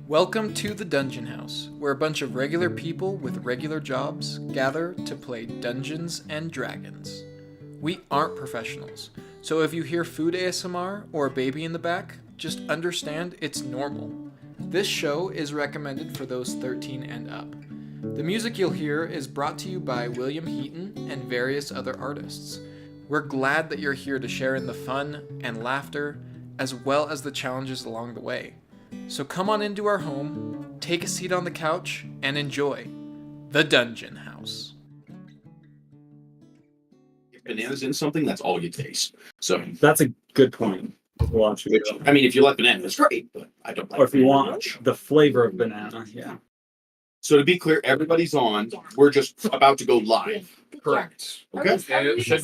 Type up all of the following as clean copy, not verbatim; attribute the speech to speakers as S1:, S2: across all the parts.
S1: Welcome to the Dungeon House, where a bunch of regular people with regular jobs gather to play Dungeons and Dragons. We aren't professionals, so if you hear food ASMR or a baby in the back, just understand it's normal. This show is recommended for those 13 and up. The music you'll hear is brought to you by William Heaton and various other artists. We're glad that you're here to share in the fun and laughter, as well as the challenges along the way. So come on into our home, take a seat on the couch, and enjoy the Dungeon House.
S2: If bananas in something, that's all you taste. So
S3: That's a good point.
S2: which, I mean, if you like bananas, great, but I don't like.
S3: Or if you
S2: banana
S3: want
S2: much.
S3: the flavor of banana, yeah.
S2: So to be clear, everybody's on. We're just about to go live.
S1: Correct.
S2: Okay.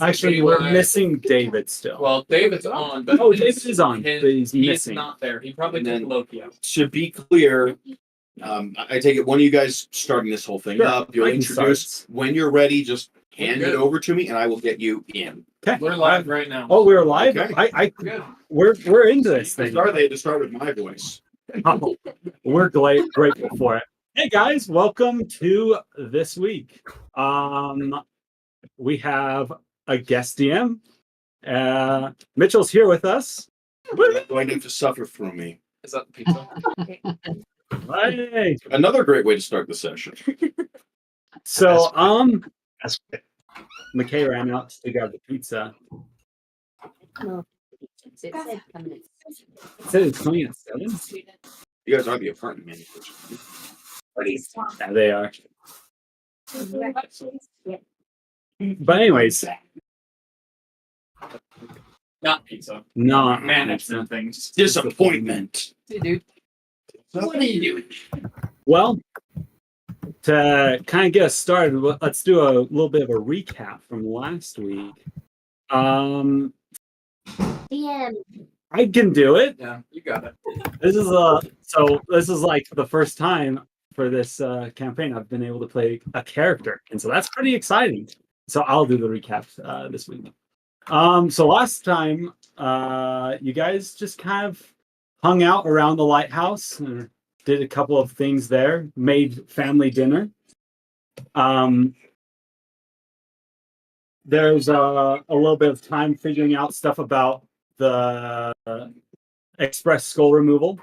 S3: Actually, we're missing David still.
S1: Well, David's on, but
S3: David is on, but he's missing.
S1: not there. He probably
S2: And
S1: took
S2: then-
S1: Loki out.
S2: To be clear, I take it one of you guys starting this whole thing
S3: Sure,
S2: up. You'll
S3: I can
S2: introduce
S3: start.
S2: when you're ready. Just hand
S1: We're
S2: it
S1: good.
S2: over to me, and I will get you in.
S3: Okay.
S1: We're live right now.
S3: Oh, we're live.
S2: Okay.
S3: We're into this thing.
S2: Sorry, they had to start with my voice.
S3: Oh, we're grateful for it. Hey guys, welcome to this week. We have a guest DM. Mitchell's here with us.
S2: You're going to have to suffer through me.
S1: Is that the pizza?
S3: Hey.
S2: Another great way to start the session.
S3: So McKay ran out to grab the pizza.
S4: No. It said 10 minutes.
S3: It said it's coming at 7.
S2: You guys are the apartment managers.
S3: Yeah, they are. But anyways,
S1: Not pizza.
S3: no,
S1: Management things.
S2: Disappointment.
S1: Hey, dude. What are you doing?
S3: Well, to kind of get us started, let's do a little bit of a recap from last week.
S4: DM.
S3: I can do it.
S1: Yeah, you got it.
S3: This is like the first time for this campaign I've been able to play a character, and so that's pretty exciting. So I'll do the recap this week. So last time, you guys just kind of hung out around the lighthouse, and did a couple of things there, made family dinner. There's a little bit of time figuring out stuff about the express skull removal,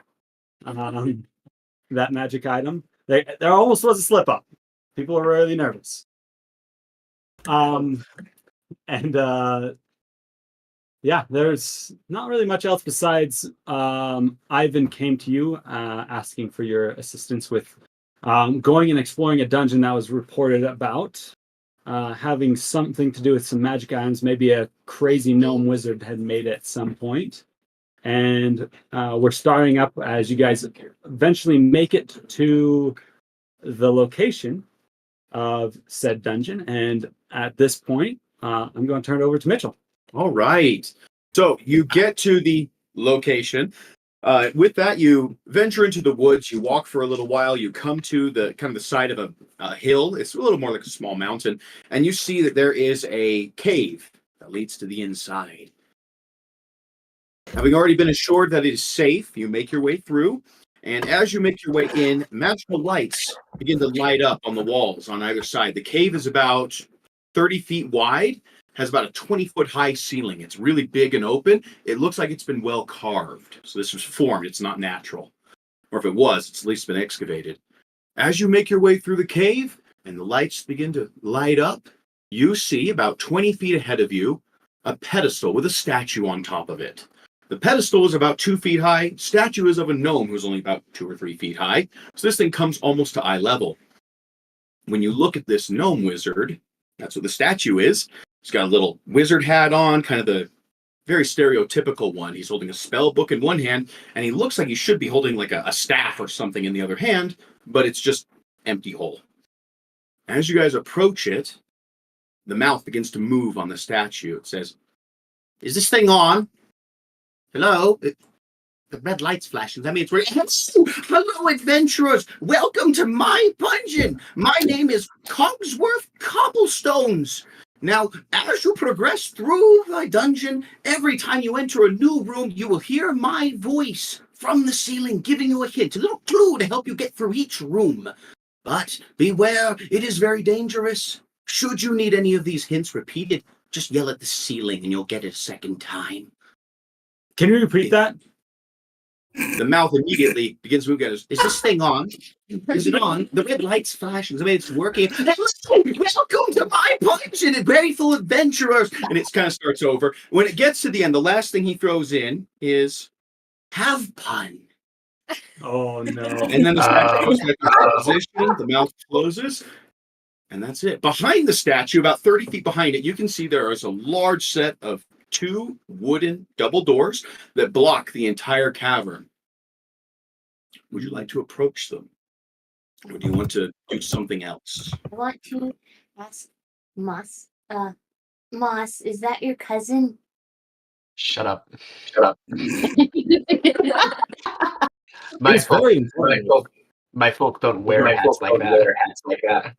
S3: that magic item. There almost was a slip up. People are really nervous. Yeah, there's not really much else besides Ivan came to you asking for your assistance with going and exploring a dungeon that was reported about having something to do with some magic items. Maybe a crazy gnome wizard had made it at some point. And we're starting up as you guys eventually make it to the location of said dungeon. And at this point, I'm going to turn it over to Mitchell.
S2: All right. So you get to the location. With that, you venture into the woods. You walk for a little while. You come to the kind of the side of a hill. It's a little more like a small mountain, and you see that there is a cave that leads to the inside. Having already been assured that it is safe, you make your way through. And as you make your way in, magical lights begin to light up on the walls on either side. The cave is about 30 feet wide, has about a 20-foot high ceiling. It's really big and open. It looks like it's been well carved. So this was formed. It's not natural. Or if it was, it's at least been excavated. As you make your way through the cave and the lights begin to light up, you see about 20 feet ahead of you a pedestal with a statue on top of it. The pedestal is about 2 feet high. Statue is of a gnome who's only about 2 or 3 feet high. So this thing comes almost to eye level. When you look at this gnome wizard, that's what the statue is. He's got a little wizard hat on, kind of the very stereotypical one. He's holding a spell book in one hand, and he looks like he should be holding like a staff or something in the other hand, but it's just empty hole. As you guys approach it, the mouth begins to move on the statue. It says, "Is this thing on? Hello? The red light's flashing. That means we're... Hello, adventurers. Welcome to my Pungeon. My name is Cogsworth Cobblestones. Now, as you progress through the dungeon, every time you enter a new room, you will hear my voice from the ceiling giving you a hint, a little clue to help you get through each room. But beware, it is very dangerous. Should you need any of these hints repeated, just yell at the ceiling and you'll get it a second time.
S3: Can you repeat that?
S2: The mouth immediately begins to move again. Is this thing on? Is it on? The red light's flashing. I mean, it's working. Welcome to my Pungeon, very full adventurers. And it kind of starts over. When it gets to the end, the last thing he throws in is have pun.
S3: Oh no.
S2: And then the statue goes back into position. The mouth closes. And that's it. Behind the statue, about 30 feet behind it, you can see there is a large set of 2 wooden double doors that block the entire cavern. Would you like to approach them? Or do you want to do something else?
S4: I want to ask Moss. Moss, is that your cousin?
S5: Shut up.
S3: My
S5: My folk don't wear hats like that.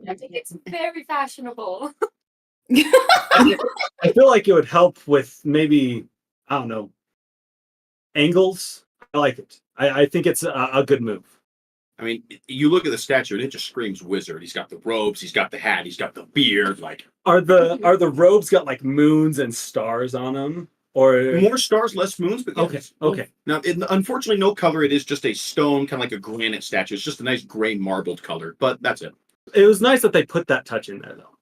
S6: I think it's very fashionable.
S3: I feel like it would help with maybe, I don't know, angles. I like it. I think it's a good move.
S2: I mean, you look at the statue and it just screams wizard. He's got the robes, he's got the hat, he's got the beard. Like,
S3: Are the robes got like moons and stars on them? Or
S2: more stars, less moons. But yes.
S3: Okay.
S2: Now, unfortunately, no color. It is just a stone, kind of like a granite statue. It's just a nice gray marbled color, but that's it.
S3: It was nice that they put that touch in there, though.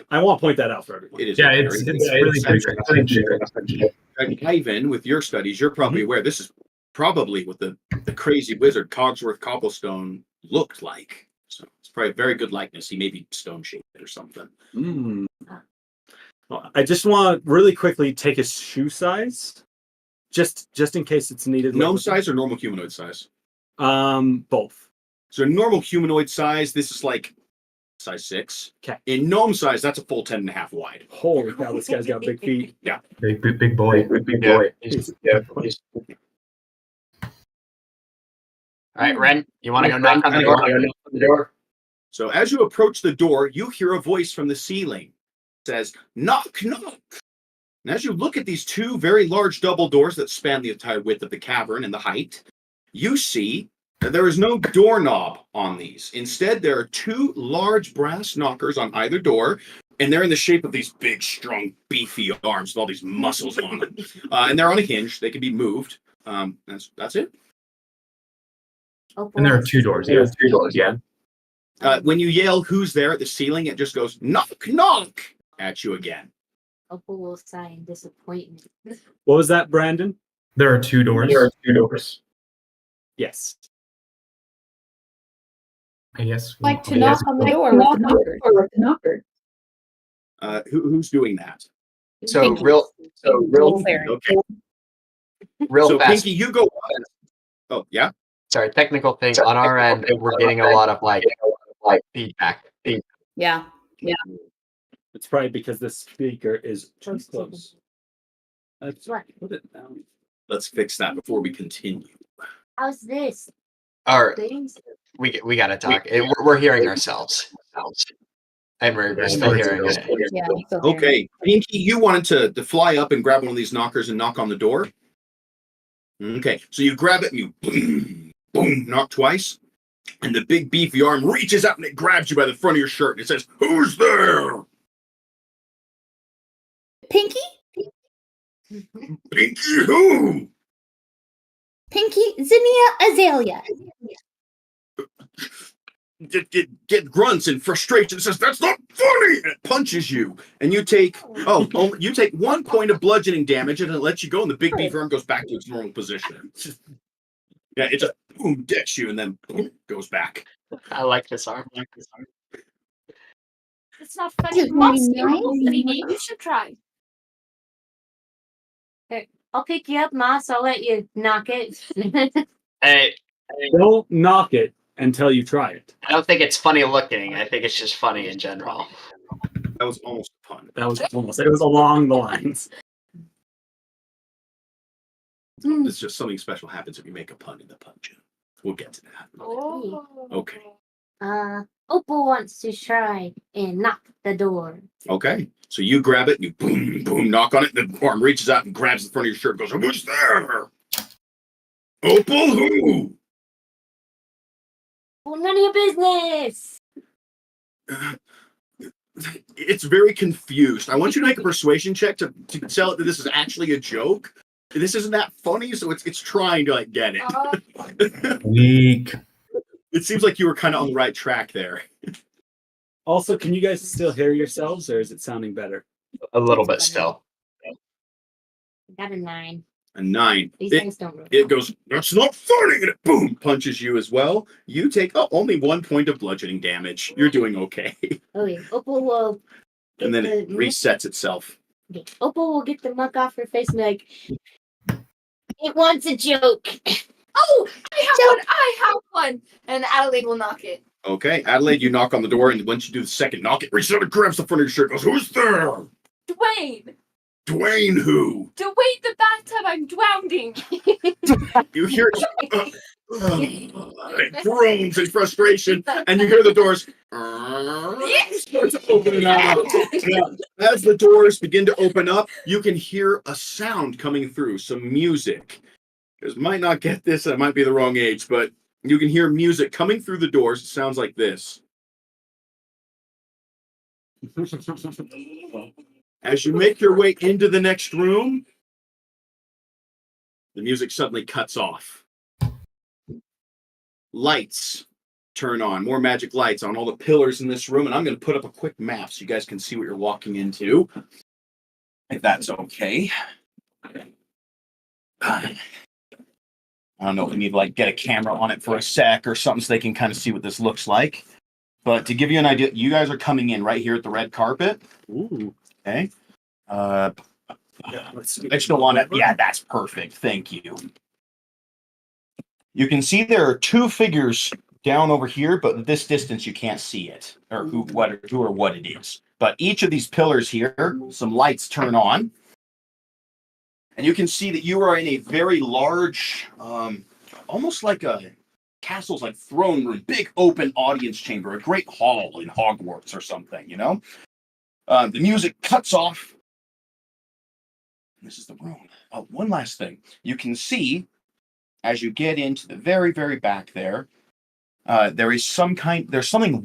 S3: I want to point that out for everyone.
S2: It is.
S5: Yeah, it's really
S2: And Ivan, with your studies, you're probably aware this is probably what the crazy wizard Cogsworth Cobblestone looked like. So it's probably a very good likeness. He may be stone shaped or something.
S3: Well, I just want to really quickly take his shoe size, just in case it's needed.
S2: Gnome size or normal humanoid size?
S3: Both.
S2: So normal humanoid size, this is like size 6.
S3: Okay.
S2: In gnome size, that's a full 10.5 wide.
S3: Holy cow, this guy's got big feet.
S2: Yeah.
S5: Big boy. Big boy. All right, Ren, you want to go knock on the door?
S2: So as you approach the door, you hear a voice from the ceiling. It says, knock, knock. And as you look at these 2 very large double doors that span the entire width of the cavern and the height, you see that there is no doorknob on these. Instead, there are 2 large brass knockers on either door, and they're in the shape of these big, strong, beefy arms with all these muscles on them. And they're on a hinge. They can be moved. That's it.
S5: And there are 2 doors. There are 2 doors, yeah.
S2: When you yell, who's there at the ceiling, it just goes, knock, knock, at you again.
S4: Opal will sigh in disappointment.
S3: What was that, Brandon?
S5: There are 2 doors. There are 2 doors.
S3: Yes.
S5: I guess.
S6: Like to knock on the door with the knocker.
S2: Who's doing that?
S5: So real
S2: Okay.
S5: Real fast.
S2: Pinky, you go. Oh, yeah?
S5: Sorry, technical thing. On our end, we're getting a lot of like feedback.
S6: Yeah.
S3: It's probably because this speaker is too close. Let's
S4: What?
S3: put it down.
S2: Let's fix that before we continue.
S4: How's this?
S5: All right,
S4: Things?
S5: we gotta talk. We're hearing ourselves. And we're still hearing it.
S6: Yeah.
S2: Okay, Pinky, you wanted to fly up and grab one of these knockers and knock on the door? Okay, so you grab it and you boom, boom, knock twice. And the big beefy arm reaches out and it grabs you by the front of your shirt and it says, who's there?
S6: Pinky?
S2: Pinky who?
S6: Pinky? Zinnia Azalea.
S2: Get grunts and frustration. It says, that's not funny! And it punches you. And you take, you take 1 point of bludgeoning damage and it lets you go and the big beefy arm goes back to its normal position. Yeah, it just boom, decks you and then boom, goes back.
S5: I like this arm.
S6: It's not funny.
S4: Dude,
S6: Moss,
S4: nice.
S6: you should try.
S4: I'll pick you up, Moss. I'll let you knock it.
S5: Hey,
S3: Don't knock it until you try it.
S5: I don't think it's funny looking. I think it's just funny in general.
S2: That was almost a pun.
S3: That was almost. It was along the lines.
S2: It's just something special happens if you make a pun in the Pungeon. We'll get to that.
S6: Oh.
S2: Okay.
S4: Opal wants to try and knock the door.
S2: Okay. So you grab it, you boom, boom, knock on it, the arm reaches out and grabs the front of your shirt and goes, "Who's there? Opal who?"
S4: Well, none of your business.
S2: It's very confused. I want you to make a persuasion check to tell it that this is actually a joke. This isn't that funny, so it's trying to like get it.
S7: Weak.
S2: It seems like you were kind of on the right track there.
S3: Also, can you guys still hear yourselves, or is it sounding better?
S5: A little bit still.
S4: I got a 9.
S2: A 9.
S4: These things don't really.
S2: It goes, "That's not funny," and it boom punches you as well. You take only 1 point of bludgeoning damage. You're doing okay.
S4: Okay, Opal will.
S2: And then it
S4: get the-
S2: resets itself.
S4: Okay, Opal will get the muck off her face and be like, "It wants a joke."
S6: Oh, I have one. And Adelaide will knock it.
S2: Okay, Adelaide, you knock on the door, and once you do the second knock, it reaches out and grabs the front of your shirt, goes, "Who's there?"
S6: Dwayne.
S2: Dwayne who?
S6: Dwayne the bathtub. I'm drowning.
S2: You hear it groans in frustration, and you hear the doors start to open up. Yeah. As the doors begin to open up, you can hear a sound coming through, some music. You guys might not get this, it might be the wrong age, but you can hear music coming through the doors. It sounds like this. As you make your way into the next room, the music suddenly cuts off. Lights turn on, more magic lights on all the pillars in this room, and I'm going to put up a quick map so you guys can see what you're walking into, if that's okay. I don't know if we need to get a camera on it for a sec or something so they can kind of see what this looks like. But to give you an idea, you guys are coming in right here at the red carpet.
S3: Ooh.
S2: Okay.
S3: Let's
S2: I still want it. Yeah, that's perfect. Thank you. You can see there are 2 figures down over here, but at this distance you can't see it or who or what it is. But each of these pillars here, some lights turn on, and you can see that you are in a very large, almost like a castle's like throne room, big open audience chamber, a great hall in Hogwarts or something. The music cuts off. This is the room. Oh, one last thing. You can see as you get into the very, very back there, there's something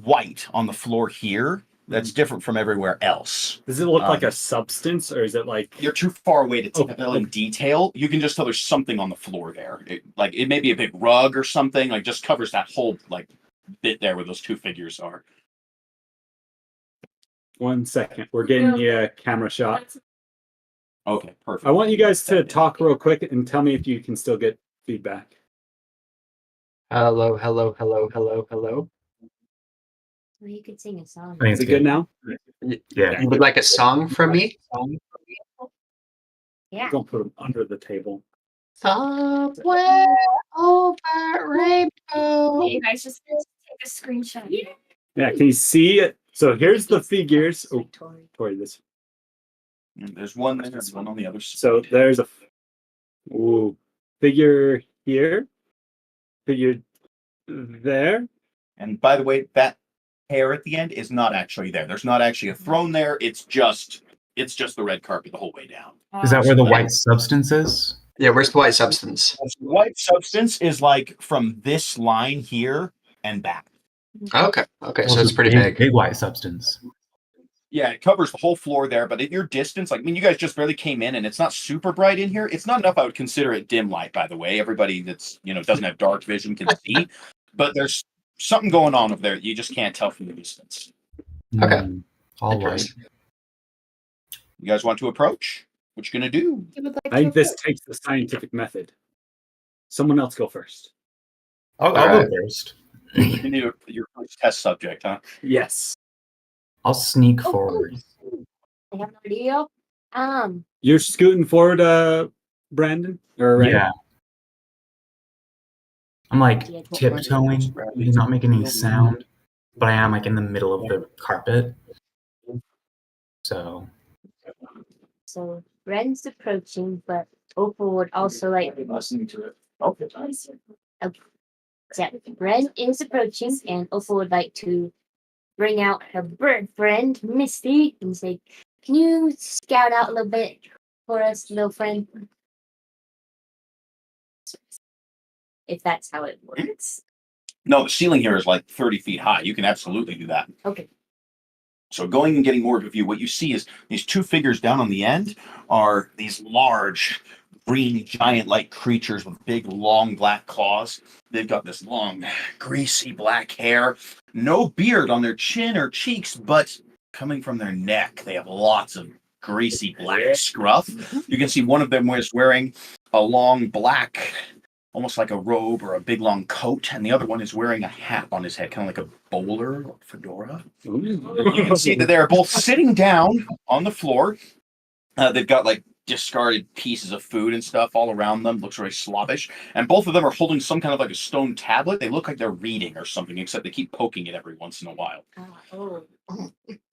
S2: white on the floor here that's different from everywhere else.
S3: Does it look like a substance, or is it like...
S2: You're too far away to tell in detail. You can just tell there's something on the floor there. It may be a big rug or something, just covers that whole bit there where those 2 figures are.
S3: 1 second. We're getting you a camera shot.
S2: Okay, perfect.
S3: I want you guys to talk real quick and tell me if you can still get feedback.
S5: Hello, hello, hello, hello, hello.
S4: Well, you could sing a song.
S7: I think
S3: Is
S7: it's
S3: it good now?
S7: Yeah.
S5: You would like a song from me?
S4: Yeah.
S3: Don't put them under the table.
S5: Somewhere over rainbow.
S6: Hey, you guys just take a screenshot.
S3: Yeah, can you see it? So here's the figures. Oh, Tori, this.
S2: There's one there, there's one on the other side.
S3: So there's a figure here, figure there.
S2: And by the way, that hair at the end is not actually there. There's not actually a throne there. It's just the red carpet the whole way down.
S7: Is that where the white substance is?
S5: Yeah, where's the white substance?
S2: The white substance is from this line here and back.
S5: Okay, so it's pretty big.
S7: Big white substance.
S2: Yeah, it covers the whole floor there, but at your distance, you guys just barely came in and it's not super bright in here. It's not enough I would consider it dim light, by the way. Everybody that's, doesn't have dark vision can see, but there's something going on over there. You just can't tell from the distance.
S5: Okay.
S7: All right.
S2: You guys want to approach? What you gonna do?
S3: I think this takes the scientific method. Someone else go first.
S7: I'll
S5: Alright.
S7: go first.
S2: You need your first test subject, huh?
S3: Yes.
S7: I'll sneak forward.
S4: I have no idea.
S3: You're scooting forward, Brandon? Or right?
S7: Yeah. I'm tiptoeing, he's not making any sound, but I am in the middle of the carpet. So
S4: Ren's approaching, but Opal would also
S2: Listening to it. Okay.
S4: Yeah, Ren is approaching, and Opal would like to bring out her bird friend, Misty, and say, "Can you scout out a little bit for us, little friend?" If that's how it works.
S2: No, the ceiling here is like 30 feet high. You can absolutely do that.
S4: Okay.
S2: So going and getting more of a view, what you see is these two figures down on the end are these large green giant-like creatures with big long black claws. They've got this long greasy black hair, no beard on their chin or cheeks, but coming from their neck, they have lots of greasy black scruff. You can see one of them is wearing a long black, almost like a robe or a big long coat, and the other one is wearing a hat on his head, kind of like a bowler fedora. You can see that they're both sitting down on the floor. They've got like discarded pieces of food and stuff all around them. Looks very slobbish. And both of them are holding some kind of like a stone tablet. They look like they're reading or something, except they keep poking it every once in a while.
S4: Oh.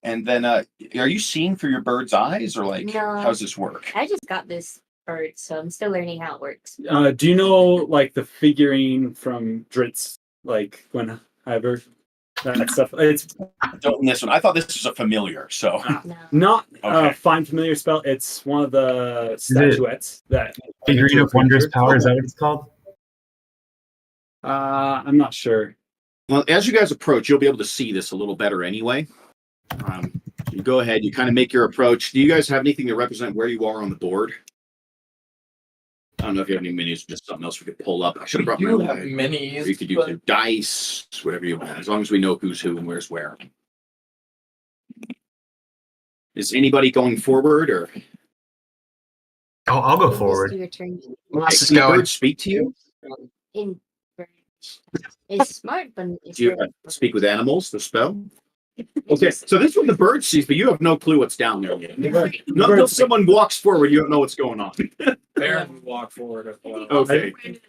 S2: And then, are you seeing through your bird's eyes, or like,
S4: No.
S2: how does this work?
S4: I just got this bird, so I'm still learning how it works.
S3: Do you know like the figurine from Dritz, like whenever that stuff? It's
S2: Don't this one. I thought this was a familiar, so.
S4: No.
S3: not
S2: Okay.
S3: a fine familiar spell. It's one of the statuettes that
S7: Figurine of Wondrous Power, is that what it's called?
S3: I'm not sure.
S2: Well, as you guys approach, you'll be able to see this a little better anyway. You go ahead, you kind of make your approach. Do you guys have anything to represent where you are on the board? I don't know if you have any minis or just something else we could pull up. I should have brought my
S1: You
S2: own.
S1: have
S2: Or
S1: minis.
S2: you could use your dice, whatever you want, as long as we know who's who and where's where. Is anybody going forward, or
S7: I'll go
S4: Just
S7: forward.
S4: do your turn.
S5: Moss is
S2: can the
S5: going.
S2: bird speak to you?
S4: In it's smart, but it's
S2: Do you speak with animals, the spell? Okay, so this one the bird sees, but you have no clue what's down there yet. Not until someone walks forward, you don't know what's going on.
S1: Baron would walk forward as well.
S2: Okay.
S4: I think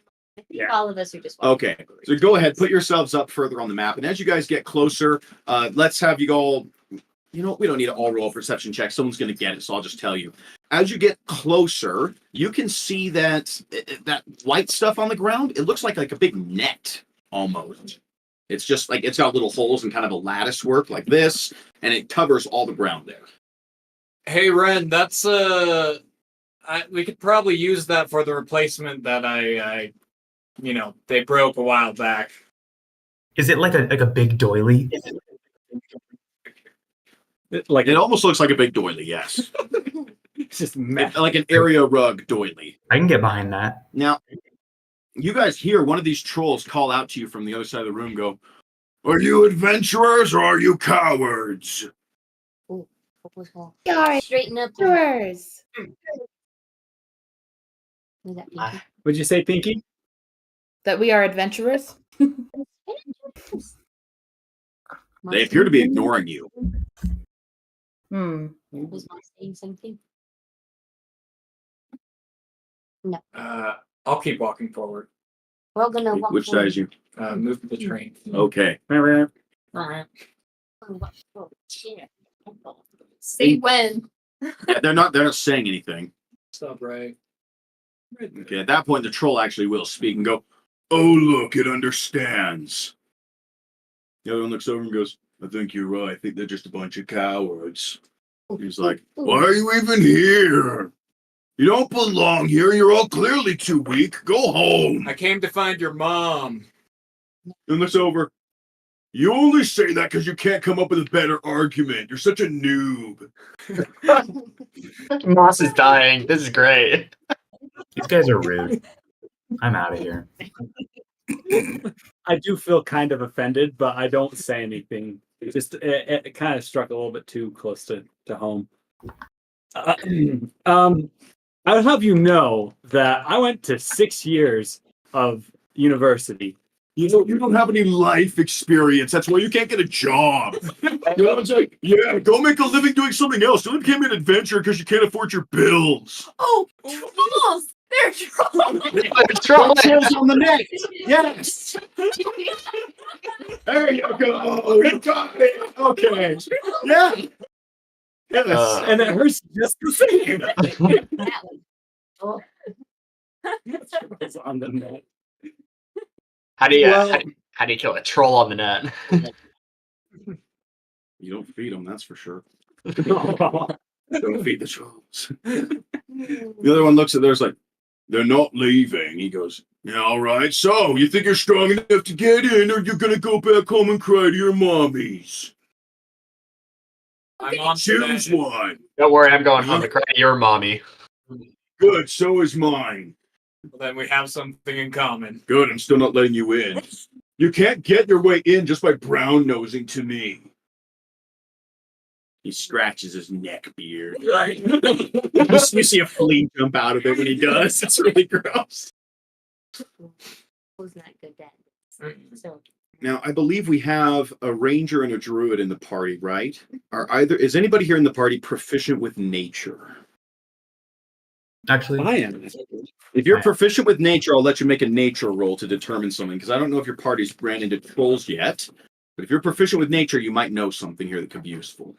S3: Yeah.
S4: all of us are just walking.
S2: Okay, so go ahead, put yourselves up further on the map, and as you guys get closer, let's have you all. You know, we don't need to all roll a perception check. Someone's going to get it, so I'll just tell you. As you get closer, you can see that that white stuff on the ground. It looks like a big net almost. It's just like it's got little holes and kind of a lattice work like this, and it covers all the ground there.
S1: Hey Ren, that's we could probably use that for the replacement that I they broke a while back.
S7: Is it like a big doily?
S3: Like
S2: It almost looks like a big doily, yes.
S3: it's just meh.
S2: Like an area rug doily.
S7: I can get behind that.
S2: Now, you guys hear one of these trolls call out to you from the other side of the room, go, "Are you adventurers or are you cowards?"
S4: Sorry. Straighten up.
S6: Yours.
S4: Is that Pinky?
S3: Would you say, Pinky?
S6: That we are adventurers?
S2: They appear to be ignoring you.
S4: Was Moss saying something?
S1: I'll keep walking forward.
S4: We're all gonna walk.
S2: Which side is you?
S1: Move the train.
S2: Okay.
S4: forward.
S6: Say when.
S2: Yeah, they're not saying anything.
S1: Stop right.
S2: Okay, at that point the troll actually will speak and go, "Oh look, it understands." The other one looks over and goes, "I think you're right. I think they're just a bunch of cowards." He's like, "Why are you even here? You don't belong here. You're all clearly too weak. Go home."
S1: I came to find your mom.
S2: And looks over. "You only say that because you can't come up with a better argument. You're such a noob."
S5: Moss is dying. This is great.
S7: These guys are rude. I'm out of here.
S3: I do feel kind of offended, but I don't say anything. It kind of struck a little bit too close to home. I'll have you know that I went to 6 years of university.
S2: You don't have any life experience. That's why you can't get a job. You know, it's like, yeah, go make a living doing something else. You became an adventurer because you can't afford your bills.
S6: Oh, trolls! They're trolls!
S2: Trolls on the net. Yes. There you go. You got it. Okay. Yeah.
S3: Yes, and it hurts just the same.
S4: That one. Oh,
S3: It's on the net.
S5: How do you
S3: Well-
S5: how do you kill a troll on the net?
S2: You don't feed them, that's for sure.
S3: Oh,
S2: Don't feed the trolls. The other one looks at theirs like, they're not leaving. He goes, yeah, all right. So, you think you're strong enough to get in, or you're going to go back home and cry to your mommies?
S1: I'm on to
S2: Choose
S1: that.
S2: one.
S5: Don't worry, I'm going home to cry to your mommy.
S2: Good, so is mine.
S1: Well, then we have something in common.
S2: Good, I'm still not letting you in. You can't get your way in just by brown-nosing to me. He scratches his neck beard.
S1: Right.
S2: You see a flea jump out of it when he does. It's really gross.
S4: Was not good at. So
S2: Now, I believe we have a ranger and a druid in the party, right? Is anybody here in the party proficient with nature?
S7: Actually,
S3: I am.
S2: If you're proficient with nature, I'll let you make a nature roll to determine something, because I don't know if your party's ran into trolls yet. But if you're proficient with nature, you might know something here that could be useful.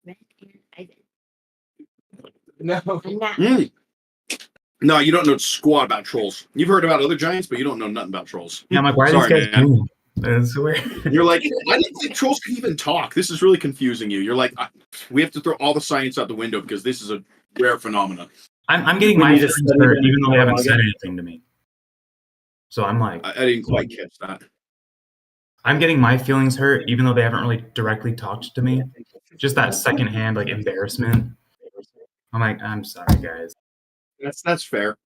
S4: Red and Ivan.
S1: No.
S4: I'm not.
S2: Mm. No, you don't know squat about trolls. You've heard about other giants, but you don't know nothing about trolls.
S7: yeah, I'm like, why are
S2: Sorry,
S7: these guys
S2: man.
S7: doing? That's weird.
S2: You're like, I didn't think trolls could even talk. This is really confusing you. You're like, we have to throw all the science out the window because this is a rare phenomenon.
S7: I'm getting
S3: We
S7: my
S3: need to
S7: feelings
S3: study
S7: hurt
S3: them
S7: even though they haven't
S3: and
S7: said anything to me. So I'm like,
S2: I didn't quite catch that.
S7: I'm getting my feelings hurt even though they haven't really directly talked to me. Just that secondhand like embarrassment. I'm like, I'm sorry, guys.
S2: That's fair.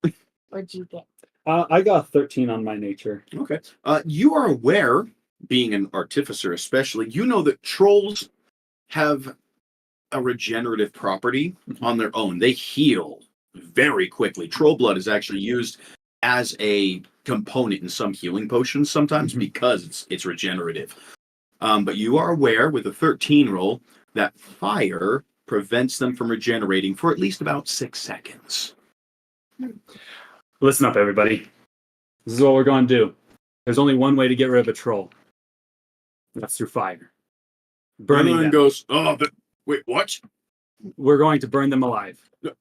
S4: What'd you get?
S3: I got 13 on my nature.
S2: Okay. You are aware, being an artificer especially, you know that trolls have a regenerative property on their own. They heal very quickly. Troll blood is actually used as a component in some healing potions sometimes because it's regenerative. But you are aware with a 13 roll that fire prevents them from regenerating for at least about 6 seconds.
S3: Listen up, everybody. This is what we're going to do. There's only one way to get rid of a troll. That's through fire. Burning
S2: Everyone
S3: them.
S2: goes, wait, what?
S3: We're going to burn them alive.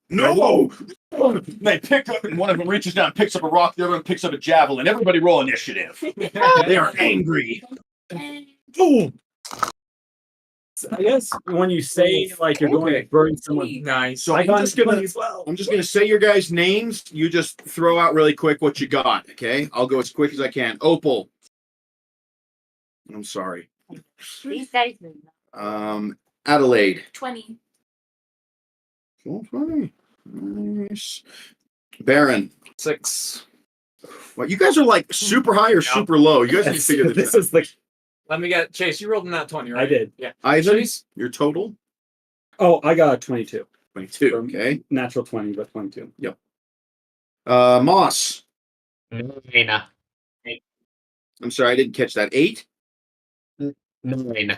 S2: No! They pick up, and one of them reaches down, picks up a rock, the other one picks up a javelin. Everybody roll initiative. They are angry. Boom!
S3: I guess when you say like you're going to burn someone,
S1: Nice.
S2: So
S3: I
S2: I'm
S3: got
S2: just gonna,
S3: as well.
S2: I'm just gonna say your guys' names. You just throw out really quick what you got, okay? I'll go as quick as I can. Opal. I'm sorry.
S4: These guys
S2: Adelaide.
S6: 20.
S2: Okay. Nice. Baron.
S1: 6.
S2: What, you guys are like super high or super low? You guys need to figure this
S3: This
S2: out.
S3: is the.
S1: Let me get Chase. You rolled in that 20, right?
S3: I did.
S1: Yeah.
S2: Ivan,
S1: Chase?
S2: your total?
S3: Oh, I got a 22.
S2: 22, okay.
S3: Natural 20, but 22.
S2: Moss.
S5: 9.
S2: I'm sorry, I didn't catch that. 8?
S5: 9.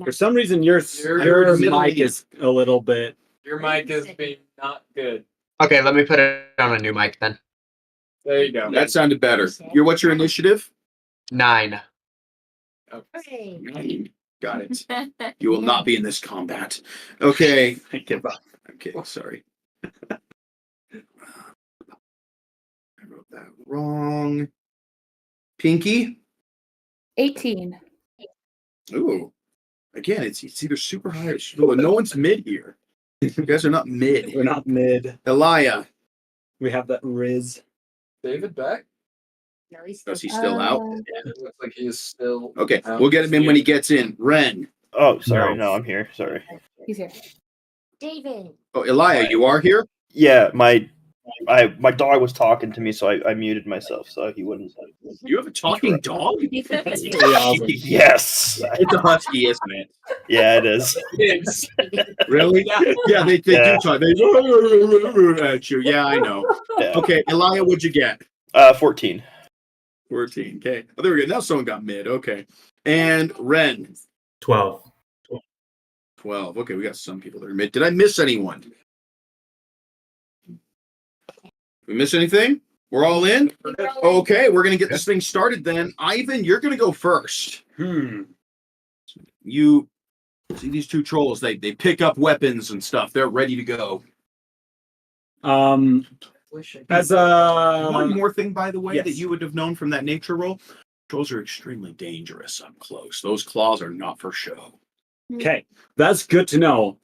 S3: For some reason, your
S2: You're
S3: mic is a little bit.
S1: Your mic is being not good.
S5: Okay, let me put it on a new mic then.
S1: There you go.
S2: That sounded better. What's your initiative?
S5: 9.
S4: Hooray.
S2: 9. Got it. You will not be in this combat. Okay.
S3: I give up.
S2: Okay, sorry. I wrote that wrong. Pinky?
S6: 18.
S2: Ooh. Again, it's either super high or super low. No one's mid here. You guys are not mid.
S3: We're not mid.
S2: Elia.
S3: We have that Riz.
S1: David back?
S4: No, he's
S2: Is he still out?
S1: It looks like he is still.
S2: Okay, we'll get him in when he gets in. Ren.
S8: Oh, sorry.
S7: No.
S8: No, I'm here. Sorry.
S6: He's here.
S4: David.
S2: Oh, Elia, you are here?
S8: Yeah, my dog was talking to me, so I muted myself so he wouldn't.
S2: You have a talking dog?
S8: Yes.
S2: It's a husky, isn't it?
S8: Yeah, it is.
S1: It's
S2: Really? Yeah, they
S8: Yeah.
S2: do talk. They at you. Yeah, I know.
S8: Yeah.
S2: Okay, Elia, what'd you get?
S8: 14.
S2: 14. Okay. Oh, there we go. Now someone got mid. Okay. And Ren.
S7: 12.
S2: 12. Okay, we got some people that are mid. Did I miss anyone? We miss anything? We're all in? Okay, we're going to get this thing started then. Ivan, you're going to go first. You see these two trolls. They pick up weapons and stuff. They're ready to go.
S3: As
S2: One more thing, by the way,
S3: yes.
S2: that you would have known from that nature roll. Trolls are extremely dangerous up close. Those claws are not for show.
S3: Okay, that's good to know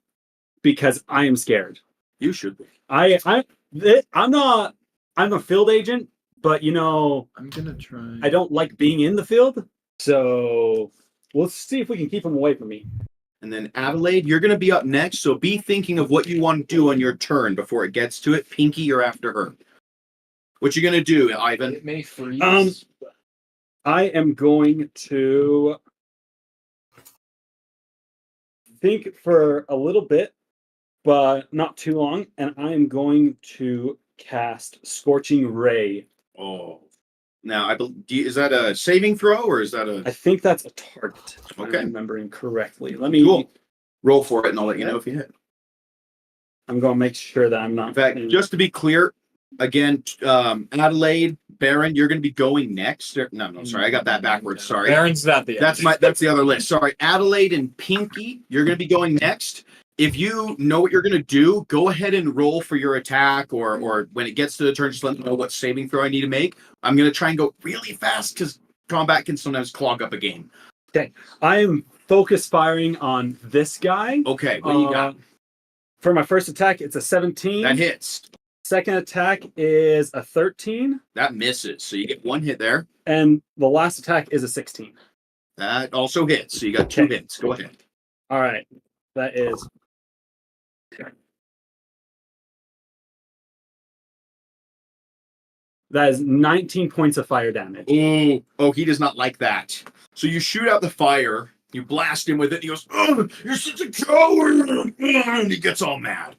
S3: because I am scared.
S2: You should be.
S3: I'm not. I'm a field agent, but
S1: I'm gonna try.
S3: I don't like being in the field. So let's see if we can keep him away from me.
S2: And then Adelaide, you're going to be up next, so be thinking of what you want to do on your turn before it gets to it. Pinky, you're after her. What you going to do, Ivan?
S1: It may freeze.
S3: I am going to think for a little bit, but not too long, and I am going to cast Scorching Ray.
S2: Oh. Now, is that a saving throw, or is that a...
S3: I think that's a target, if
S2: Okay.
S3: I'm remembering correctly. Let me...
S2: Cool. Roll for it, and I'll let you know if you hit.
S3: I'm going to make sure that I'm not...
S2: In fact, just to be clear, again, Adelaide, Baron, you're going to be going next. No, sorry, I got that backwards. Sorry.
S1: Baron's not the
S2: That's the other list. Sorry, Adelaide and Pinky, you're going to be going next. If you know what you're going to do, go ahead and roll for your attack, or when it gets to the turn, just let me know what saving throw I need to make. I'm going to try and go really fast because combat can sometimes clog up a game.
S3: Okay, I am focus firing on this guy.
S2: Okay, what do you got?
S3: For my first attack, it's a 17.
S2: That hits.
S3: Second attack is a 13.
S2: That misses, so you get one hit there.
S3: And the last attack is a 16.
S2: That also hits, so you got two hits. Go ahead.
S3: All right, that is... That is 19 points of fire damage.
S2: Oh, he does not like that. So you shoot out the fire, you blast him with it, and he goes, "Oh, you're such a coward!" And he gets all mad.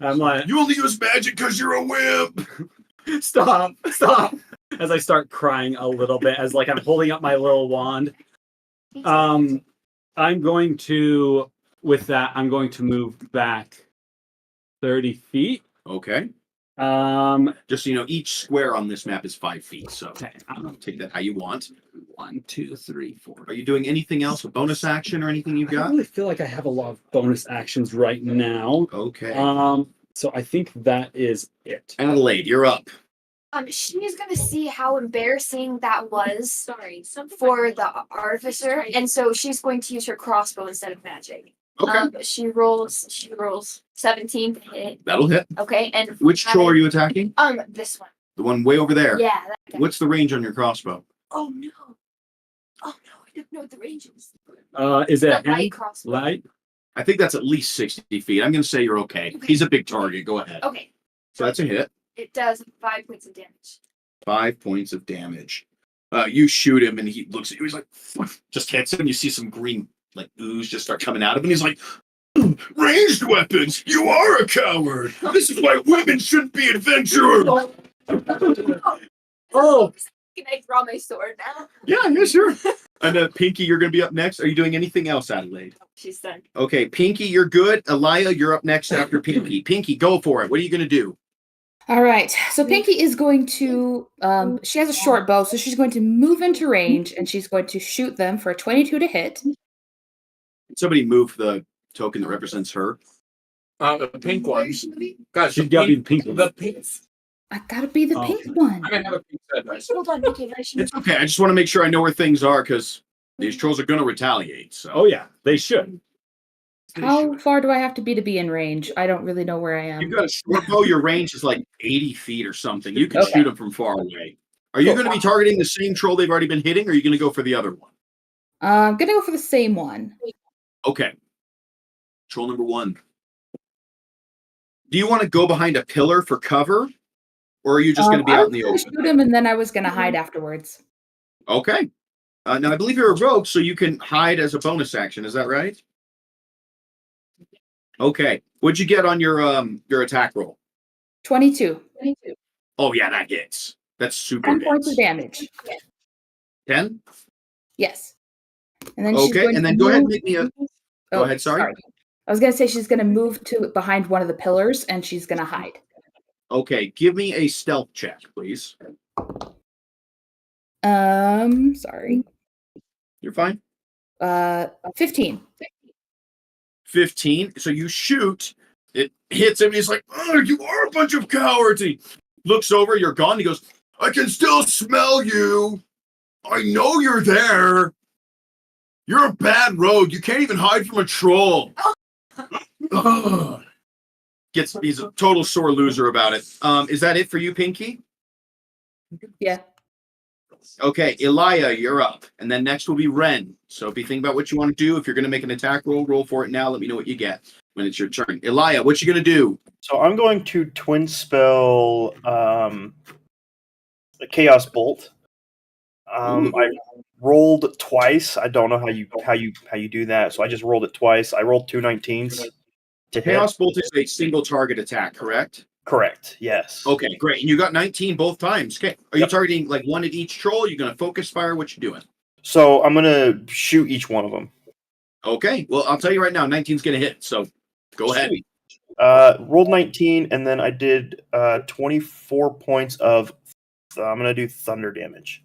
S3: I'm like,
S2: "You only use magic because you're a wimp!"
S3: stop. As I start crying a little bit, as like I'm holding up my little wand. I'm going to, with that, I'm going to move back 30 feet.
S2: Okay. Just so you know, each square on this map is 5 feet, so
S3: Okay.
S2: take that how you want.
S3: 1, 2, 3, 4.
S2: Are you doing anything else, a bonus action or anything you've
S3: I don't
S2: got?
S3: really feel like I have a lot of bonus actions right now.
S2: Okay.
S3: So I think that is it.
S2: Adelaide, you're up.
S6: She's gonna see how embarrassing that was for the artificer, and so she's going to use her crossbow instead of magic.
S2: Okay.
S6: She rolls 17 to hit.
S2: That'll hit.
S6: Okay, and
S2: Which troll are you attacking?
S6: This one.
S2: The one way over there.
S6: Yeah. That guy.
S2: What's the range on your crossbow?
S6: Oh no! I don't know what the range is.
S3: Is it
S6: The
S3: a
S6: light
S3: hand?
S6: crossbow.
S3: Light?
S2: I think that's at least 60 feet. I'm going to say you're okay.
S6: Okay.
S2: He's a big target. Go ahead.
S6: Okay.
S2: So that's a hit.
S6: It does 5 points of damage.
S2: 5 points of damage. You shoot him, and he looks at you. He's like, just hits him. You see some green ooze just start coming out of him. And he's like, "Ranged weapons! You are a coward! This is why women shouldn't be adventurers!"
S3: Oh!
S6: Can I draw my sword now?
S2: Yeah, sure. And Pinky, you're going to be up next. Are you doing anything else, Adelaide?
S6: She's done.
S2: Okay, Pinky, you're good. Elia, you're up next after Pinky. Pinky, go for it. What are you going to do?
S9: All right. So Pinky is going to, she has a short bow, so she's going to move into range and she's going to shoot them for a 22 to hit.
S2: Somebody move the token that represents her.
S1: The pink one. Gosh,
S3: She's got to be the pink one.
S1: The pink.
S9: I gotta be the pink one.
S1: I didn't have a pink set. Right?
S6: Hold on, okay,
S2: It's okay. I just want to make sure I know where things are because these trolls are going to retaliate. So.
S3: Oh, yeah, they should.
S9: How far do I have to be in range? I don't really know where I am.
S2: You've got a short bow. Your range is like 80 feet or something. You can
S9: Okay.
S2: shoot them from far away. Are you going to be targeting the same troll they've already been hitting, or are you going to go for the other one?
S9: I'm gonna go for the same one.
S2: Okay. Troll number 1. Do you want to go behind a pillar for cover, or are you just going to be out in the
S9: I was
S2: open?
S9: gonna shoot him and then I was gonna hide afterwards.
S2: Okay. Now, I believe you're a rogue, so you can hide as a bonus action. Is that right? Okay. What'd you get on your attack roll?
S9: 22.
S2: Oh, yeah, that hits. That's super
S9: 10 points
S2: hits.
S9: of damage.
S2: 10?
S9: Yes. And then she's
S2: Okay,
S9: going
S2: and
S9: to
S2: then go ahead and
S9: move-
S2: make me a... Go ahead, sorry.
S9: I was gonna say she's gonna move to behind one of the pillars and she's gonna hide.
S2: Okay, give me a stealth check, please.
S9: Sorry.
S2: You're fine.
S9: 15.
S2: 15. So you shoot, it hits him, and he's like, "Oh, you are a bunch of cowards." He looks over, you're gone. He goes, "I can still smell you. I know you're there. You're a bad rogue. You can't even hide from a troll. Ugh. He's a total sore loser about it. Is that it for you, Pinky?
S9: Yeah.
S2: Okay, Elia, you're up. And then next will be Ren. So be thinking about what you want to do. If you're going to make an attack roll for it now. Let me know what you get when it's your turn. Elia, what you going to do?
S8: So I'm going to twin spell a Chaos Bolt. I rolled twice. I don't know how you do that. So I just rolled it twice. I rolled 2 19s to hit.
S2: Chaos Bolt is a single target attack, correct?
S8: Correct. Yes.
S2: Okay, great. And you got 19 both times. Okay. Are you targeting like one at each troll? You're going to focus fire? What you doing?
S8: So I'm gonna shoot each one of them.
S2: Okay. Well, I'll tell you right now, 19's going to hit. So go ahead.
S8: Rolled 19, and then I did 24 points of. I'm gonna do thunder damage.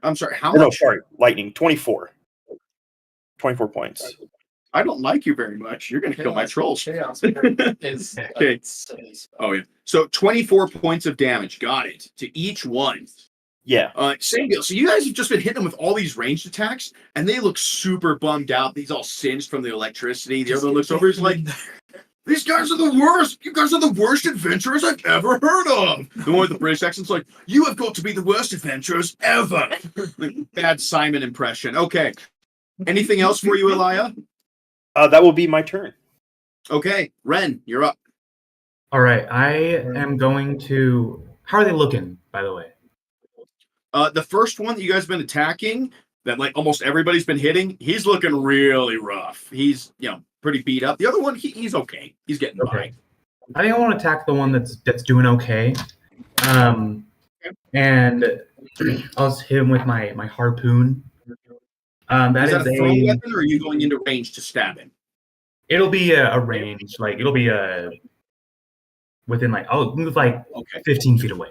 S2: I'm sorry. How
S8: No,
S2: much?
S8: sorry, lightning. 24. 24 points.
S2: I don't like you very much. You're going to kill my trolls.
S1: Chaos is
S2: Okay. Oh, yeah. So 24 points of damage. Got it. To each one.
S8: Yeah.
S2: Same deal. So you guys have just been hitting them with all these ranged attacks, and they look super bummed out. These all singed from the electricity. The other one looks over. He's like, "These guys are the worst. You guys are the worst adventurers I've ever heard of." The one with the British accent's like, "You have got to be the worst adventurers ever." Like, bad Simon impression. Okay. Anything else for you, Elia?
S8: That will be my turn.
S2: Okay, Ren, you're up.
S7: All right, I am going to. How are they looking, by the way?
S2: The first one that you guys have been attacking, that like almost everybody's been hitting, he's looking really rough. He's pretty beat up. The other one, he's okay. He's getting by.
S7: I think I want to attack the one that's doing okay. And I'll just hit him with my harpoon.
S2: Is that a throwing weapon, or are you going into range to stab him?
S7: It'll be a range, like it'll be within I'll move 15 feet away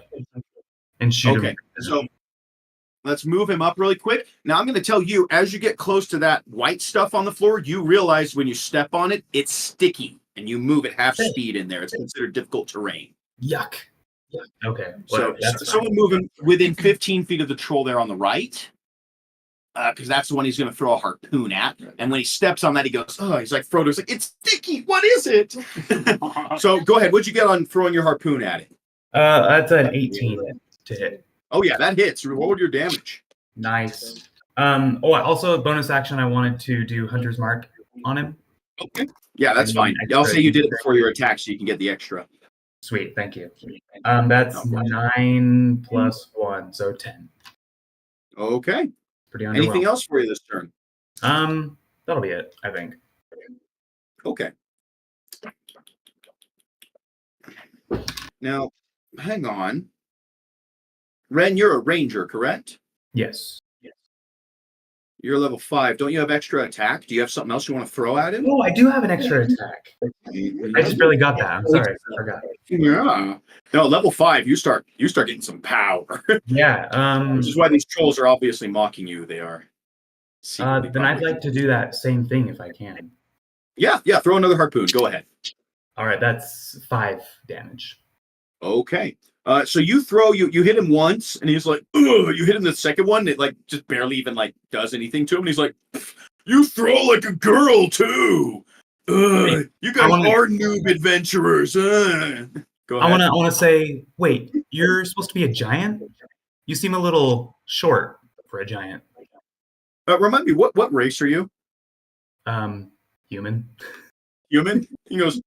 S7: and shoot him.
S2: Okay, so let's move him up really quick. Now I'm going to tell you, as you get close to that white stuff on the floor, you realize when you step on it, it's sticky, and you move at half speed in there. It's considered difficult terrain.
S7: Yuck. Okay.
S2: So someone moving within 15 feet of the troll there on the right. Because that's the one he's going to throw a harpoon at. And when he steps on that, he goes, "Oh," he's like Frodo's like, "It's sticky. What is it?" So go ahead. What'd you get on throwing your harpoon at it?
S7: That's an 18 to hit.
S2: Oh, yeah, that hits. Roll your damage.
S7: Nice. Also a bonus action, I wanted to do Hunter's Mark on him.
S2: Okay. Yeah, that's fine. I'll say you did it before your attack so you can get the extra.
S7: Sweet, thank you. That's 9 plus 1, so 10.
S2: Okay.
S7: Pretty underwhelming.
S2: Anything else for you this turn?
S7: That'll be it, I think.
S2: Okay. Now, hang on. Ren, you're a ranger, correct?
S7: Yes.
S2: You're level 5. Don't you have extra attack? Do you have something else you want to throw at him?
S7: Oh, I do have an extra attack. I just barely got that. I'm sorry, I forgot.
S2: Yeah. No, level 5, you start getting some power.
S7: Yeah.
S2: Which is why these trolls are obviously mocking you. They are.
S7: Then I'd like to do that same thing if I can.
S2: Yeah, throw another harpoon. Go ahead.
S7: All right, that's 5 damage.
S2: Okay. So you throw, you hit him once, and he's like, "Ugh." You hit him the second one, it just barely even does anything to him. And he's like, "You throw like a girl too. Ugh. You guys are noob adventurers." Go ahead.
S7: I want to say, wait, you're supposed to be a giant? You seem a little short for a giant.
S2: Remind me, what race are you?
S7: Human.
S2: Human? He goes,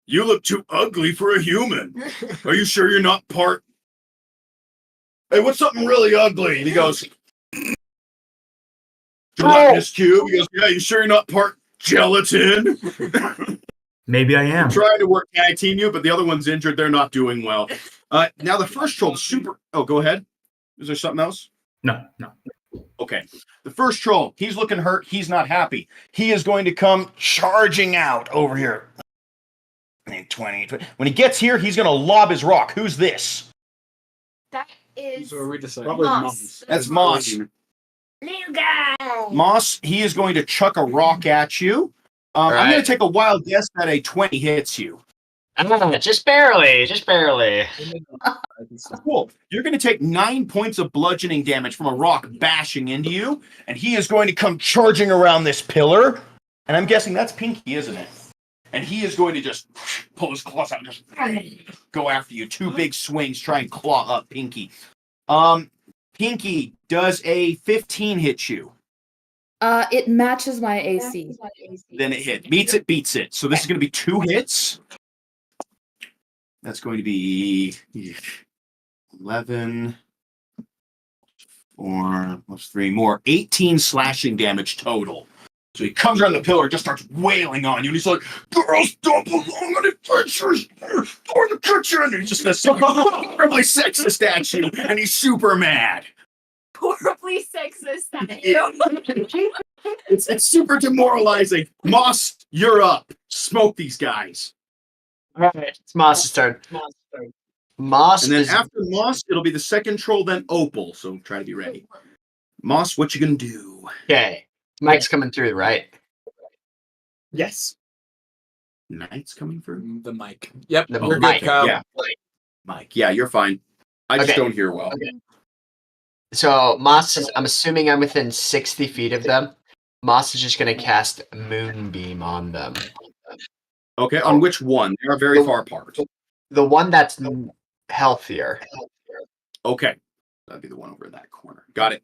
S2: "You look too ugly for a human. Are you sure you're not part? Hey, what's something really ugly?" And he goes, "Gelatinous cube." He goes, "Yeah, you sure you're not part gelatin?"
S7: Maybe I am.
S2: I'm trying to work tag team you, but the other one's injured. They're not doing well. Now the first troll, Oh, go ahead. Is there something else?
S7: No.
S2: Okay. The first troll, he's looking hurt. He's not happy. He is going to come charging out over here. 20. When he gets here, he's going to lob his rock. Who's this?
S6: That is
S1: So we decided.
S3: Probably
S6: Moss.
S2: That's Moss.
S4: Little guy.
S2: Moss, he is going to chuck a rock at you. I'm going to take a wild guess that a 20 hits you.
S5: Just barely. Just barely.
S2: Cool. You're going to take 9 points of bludgeoning damage from a rock bashing into you, and he is going to come charging around this pillar. And I'm guessing that's Pinky, isn't it? And he is going to just pull his claws out and just go after you. 2 big swings, try and claw up Pinky. Pinky, does a 15 hit you?
S9: It matches my AC.
S2: Then it hit. Meets it, beats it. So this is going to be 2 hits. That's going to be 11, 4 plus 3 more, 18 slashing damage total. So he comes around the pillar, just starts wailing on you, and he's like, "Girls don't belong on adventures or the kitchen." And he's just gonna say horribly sexist at you, and he's super mad.
S6: Horribly sexist at you.
S2: It's super demoralizing. Moss, you're up. Smoke these guys.
S5: All right, it's Moss's turn. Moss,
S2: And then
S5: is,
S2: after Moss, it'll be the second troll, then Opal. So try to be ready. Moss, what you gonna do?
S5: okay. Mike's coming through, right?
S3: Yes.
S2: Knight's coming through?
S1: The mic. Yep,
S5: The
S1: you're
S5: mic,
S1: good, Kyle.
S2: Yeah. Mike, yeah, you're fine. I just
S5: Okay.
S2: don't hear well.
S5: So Moss is, I'm assuming I'm within 60 feet of them. Moss is just going to cast Moonbeam on them.
S2: Okay, on which one? They are very far apart.
S5: The one that's healthier.
S2: Okay. That'd be the one over in that corner. Got it.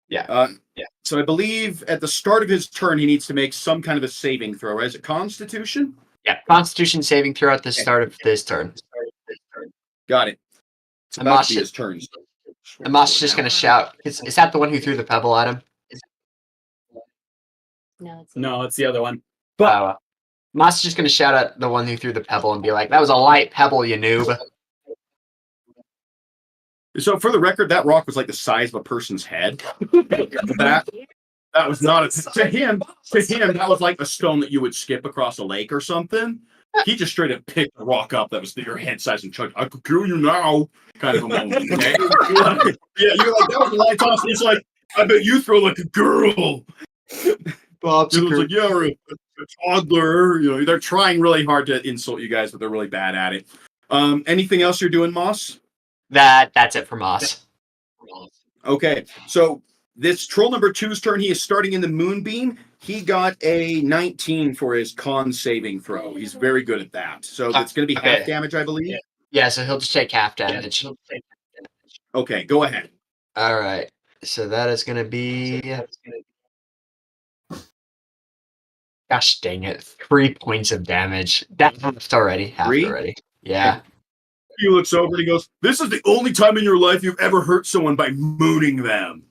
S5: Yeah.
S2: Yeah. So I believe at the start of his turn, he needs to make some kind of a saving throw. Is it Constitution?
S5: Yeah. Constitution saving throw at the start of this turn.
S2: Got it. It's
S5: And
S2: about
S5: Moss
S2: to be his turn.
S5: And Moss is just going to shout. Is that the one who threw the pebble at him?
S4: No,
S3: It's the other one.
S5: But Moss is just going to shout at the one who threw the pebble and be like, "That was a light pebble, you noob."
S2: So for the record, that rock was like the size of a person's head. That was not to him. To him, that was like a stone that you would skip across a lake or something. He just straight up picked the rock up that was your head size and chucked. "I could kill you now," kind of a moment. Okay? Yeah, you're like, that was a light toss. He's like, "I bet you throw like a girl."
S5: Bob's
S2: It was like, "Yeah, or a toddler." You know, they're trying really hard to insult you guys, but they're really bad at it. Anything else you're doing, Moss?
S5: That's it for Moss.
S2: Okay, so this troll number 2's turn. He is starting in the Moonbeam. He got a 19 for his con saving throw. He's very good at that. So it's going to be
S5: Okay.
S2: half damage, I believe.
S5: Yeah, so he'll just take half damage.
S2: Okay, go ahead.
S5: All right. So that is going to be. Gosh dang it. 3 points of damage. That's half already. Half
S2: 3?
S5: already. Yeah.
S2: He looks over and he goes, "This is the only time in your life you've ever hurt someone by mooning them."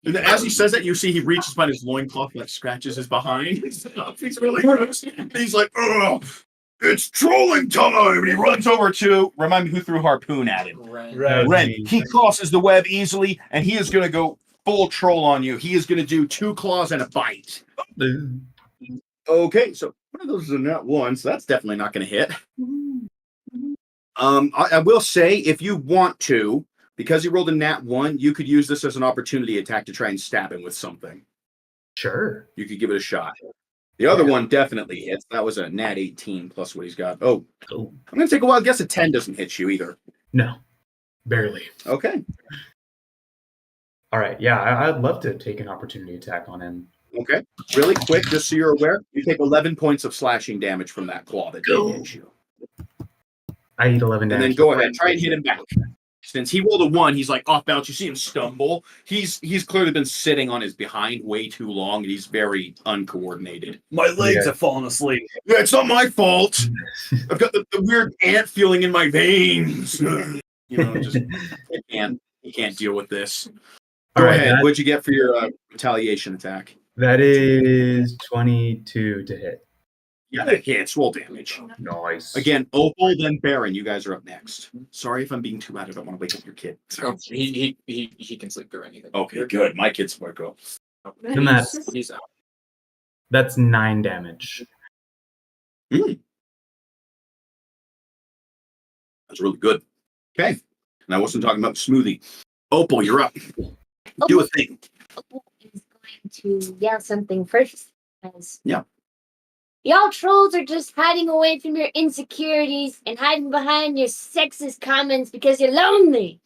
S2: And as he says that, you see he reaches behind his loincloth, like scratches his behind. He's really gross. He's like, "Ugh, it's trolling time." And he runs over to, remind me who threw harpoon at him. Ren. He crosses the web easily, and he is going to go full troll on you. He is going to do 2 claws and a bite. Okay, so one of those is a nat 1, so that's definitely not going to hit. I will say, if you want to, because he rolled a nat 1, you could use this as an opportunity attack to try and stab him with something.
S7: Sure.
S2: You could give it a shot. The other one definitely hits. That was a nat 18 plus what he's got. Oh,
S7: Oh,
S2: I'm going to take a wild guess. A 10 doesn't hit you either.
S7: no. Barely.
S2: Okay.
S7: All right. Yeah, I'd love to take an opportunity attack on him.
S2: Okay. Really quick, just so you're aware, you take 11 points of slashing damage from that claw that did hit you.
S7: I eat 11
S2: And
S7: damage.
S2: then go ahead, try and hit him back. Since he rolled a 1, he's like off balance. You see him stumble. He's clearly been sitting on his behind way too long, and he's very uncoordinated.
S3: My legs
S7: Yeah.
S3: have fallen asleep.
S2: Yeah, it's not my fault. I've got the weird ant feeling in my veins. You know, just he can't deal with this.
S7: All
S2: Go
S7: right,
S2: ahead.
S7: that-
S2: What'd you get for your retaliation attack?
S7: That is 22 to hit.
S2: Yeah, that hits. Roll damage.
S7: Nice.
S2: Again, Opal, then Baron. You guys are up next. Sorry if I'm being too bad. I don't want to wake up your kid.
S1: Oh, he can sleep through anything.
S2: Okay, good. My kid's smart girl.
S7: Then that's
S1: He's out.
S7: 9 damage.
S2: That's really good. Okay. And I wasn't talking about smoothie. Opal, you're up. Do a thing.
S4: Opal is going to yell something first. As
S2: Yeah.
S4: Y'all trolls are just hiding away from your insecurities and hiding behind your sexist comments because you're lonely.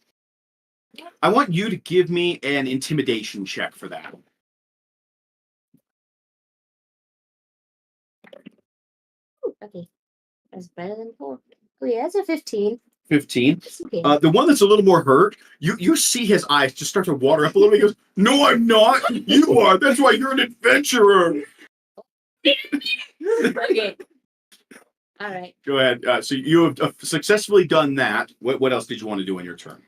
S2: I want you to give me an intimidation check for that.
S4: Ooh, okay. That's better than 4. Oh, yeah, that's a 15.
S2: 15.
S4: That's okay.
S2: The one that's a little more hurt, you see his eyes just start to water up a little bit. He goes, "No, I'm not. You are. That's why you're an adventurer."
S4: Okay. All right.
S2: Go ahead. So you have successfully done that. What else did you want to do in your turn?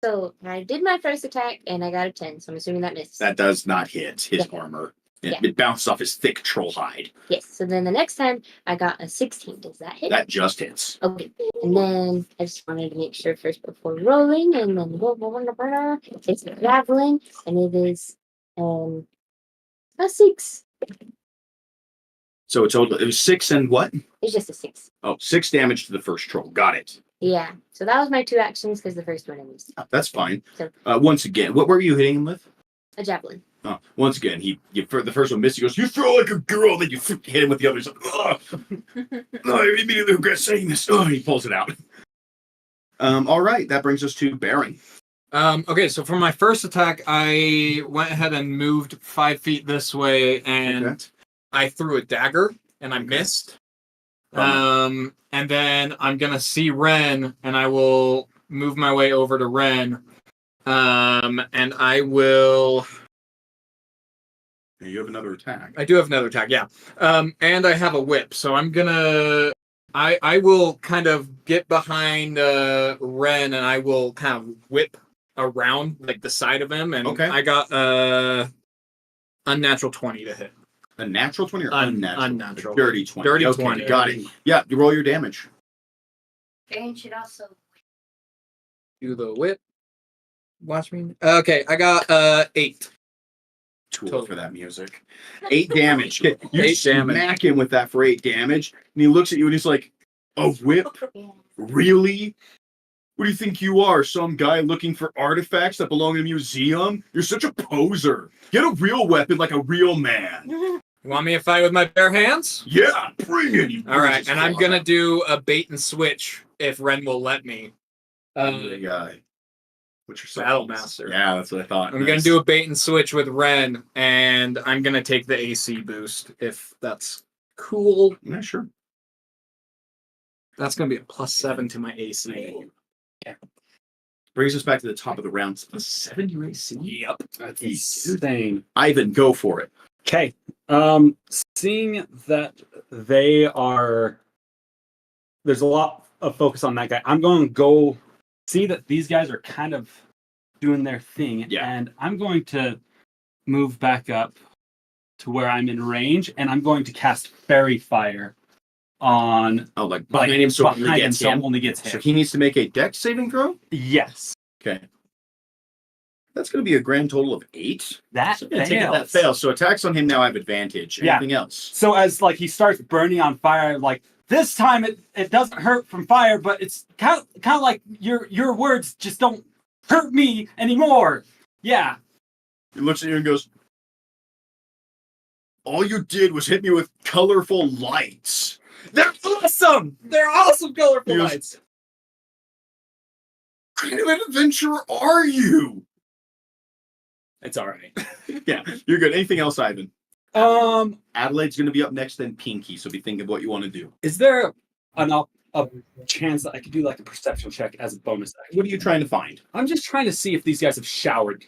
S4: So I did my first attack and I got a 10, so I'm assuming that missed.
S2: That does not hit his armor. It bounced off his thick troll hide.
S4: Yes. So then the next time I got a 16. Does that hit?
S2: That just hits.
S4: Okay. And then I just wanted to make sure first before rolling, and then it's javelin, and it is a 6.
S2: So it was 6 and what?
S4: It's just a 6.
S2: Oh, 6 damage to the first troll. Got it.
S4: Yeah. So that was my 2 actions because the first one I missed.
S2: Oh, that's fine.
S4: So
S2: Once again, what were you hitting him with?
S4: a javelin.
S2: Oh, once again, the first one missed. He goes, "You throw like a girl." Then you hit him with the other. He's like, "Oh, I immediately regret saying this." Oh, he pulls it out. All right, that brings us to Baron.
S1: Okay, so for my first attack, I went ahead and moved 5 feet this way, and I threw a dagger, and I missed. And then I'm gonna see Ren, and I will move my way over to Ren. And I will.
S2: You have another attack.
S1: I do have another attack, yeah. And I have a whip, so I'm gonna. I will kind of get behind Ren, and I will kind of whip around like the side of him, and I got unnatural 20 to hit.
S2: A natural 20 or unnatural?
S1: Unnatural.
S2: Dirty 20.
S1: Dirty
S2: Okay,
S1: 20.
S2: Got it. Yeah, you roll your damage.
S4: Baron should also
S1: Do the whip. Watch me. Okay, I got 8.
S2: Tool for that music. 8 damage. You
S1: 8 damage.
S2: smack him with that for 8 damage, and he looks at you and he's like, "A whip? Really? What do you think you are? Some guy looking for artifacts that belong in a museum? You're such a poser. Get a real weapon like a real man."
S1: You want me to fight with my bare hands?
S2: Yeah, bring it. You
S1: All right, and I'm gonna do a bait and switch if Ren will let me.
S2: What's your
S1: Battle Master.
S2: Yeah, that's what I thought.
S1: I'm gonna do a bait and switch with Ren, and I'm gonna take the AC boost if that's cool.
S2: Yeah, sure.
S1: That's gonna be a +7 to my AC.
S2: Yeah. Brings us back to the top of the round. +7 to your AC.
S1: Yep.
S3: That's insane.
S2: Ivan, go for it.
S3: Okay. Seeing that they are, there's a lot of focus on that guy. I'm going to go see that these guys are kind of doing their thing, and I'm going to move back up to where I'm in range, and I'm going to cast Fairy Fire on
S2: behind him, so
S3: behind him, so only gets hit.
S2: So he needs to make a dex saving throw?
S3: Yes.
S2: Okay. That's going to be a grand total of 8.
S3: That fails.
S2: That fails. So attacks on him now have advantage. Anything else?
S3: So as he starts burning on fire, this time it doesn't hurt from fire, but it's kind of like your words just don't hurt me anymore. Yeah.
S2: He looks at you and goes, "All you did was hit me with colorful lights.
S1: They're awesome! They're awesome colorful lights.
S2: What kind of an adventurer are you?"
S1: It's all right.
S2: Yeah, you're good. Anything else, Ivan? Adelaide's going to be up next, then Pinky. So be thinking of what you want to do.
S3: Is there a chance that I could do a perception check as a bonus action?
S2: What are you trying to find?
S3: I'm just trying to see if these guys have showered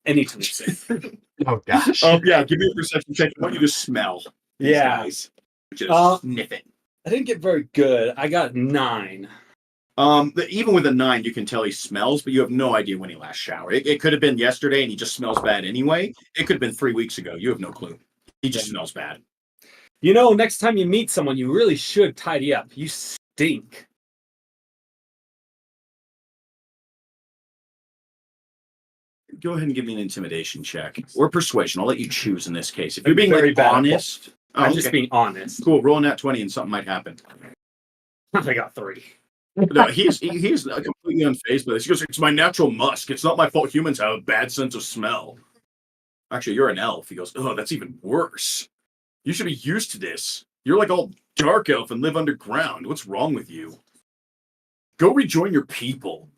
S3: anytime soon.
S5: Oh gosh.
S2: Yeah. Give me a perception check. I want you to smell. These guys. Just sniff it.
S3: I didn't get very good. I got 9.
S2: Even with a 9, you can tell he smells, but you have no idea when he last showered. It could have been yesterday, and he just smells bad anyway. It could have been 3 weeks ago. You have no clue. He just smells bad.
S3: Next time you meet someone, you really should tidy up. You stink.
S2: Go ahead and give me an intimidation check or persuasion. I'll let you choose in this case. If you're being
S3: very bad.
S2: honest,
S3: I'm just being honest.
S2: Cool. Roll that 20, and something might happen.
S3: I got 3.
S2: No, he's completely unfazed by this. He goes, "It's my natural musk. It's not my fault humans have a bad sense of smell." Actually, you're an elf. He goes, "Oh, that's even worse. You should be used to this. You're like all dark elf and live underground. What's wrong with you? Go rejoin your people.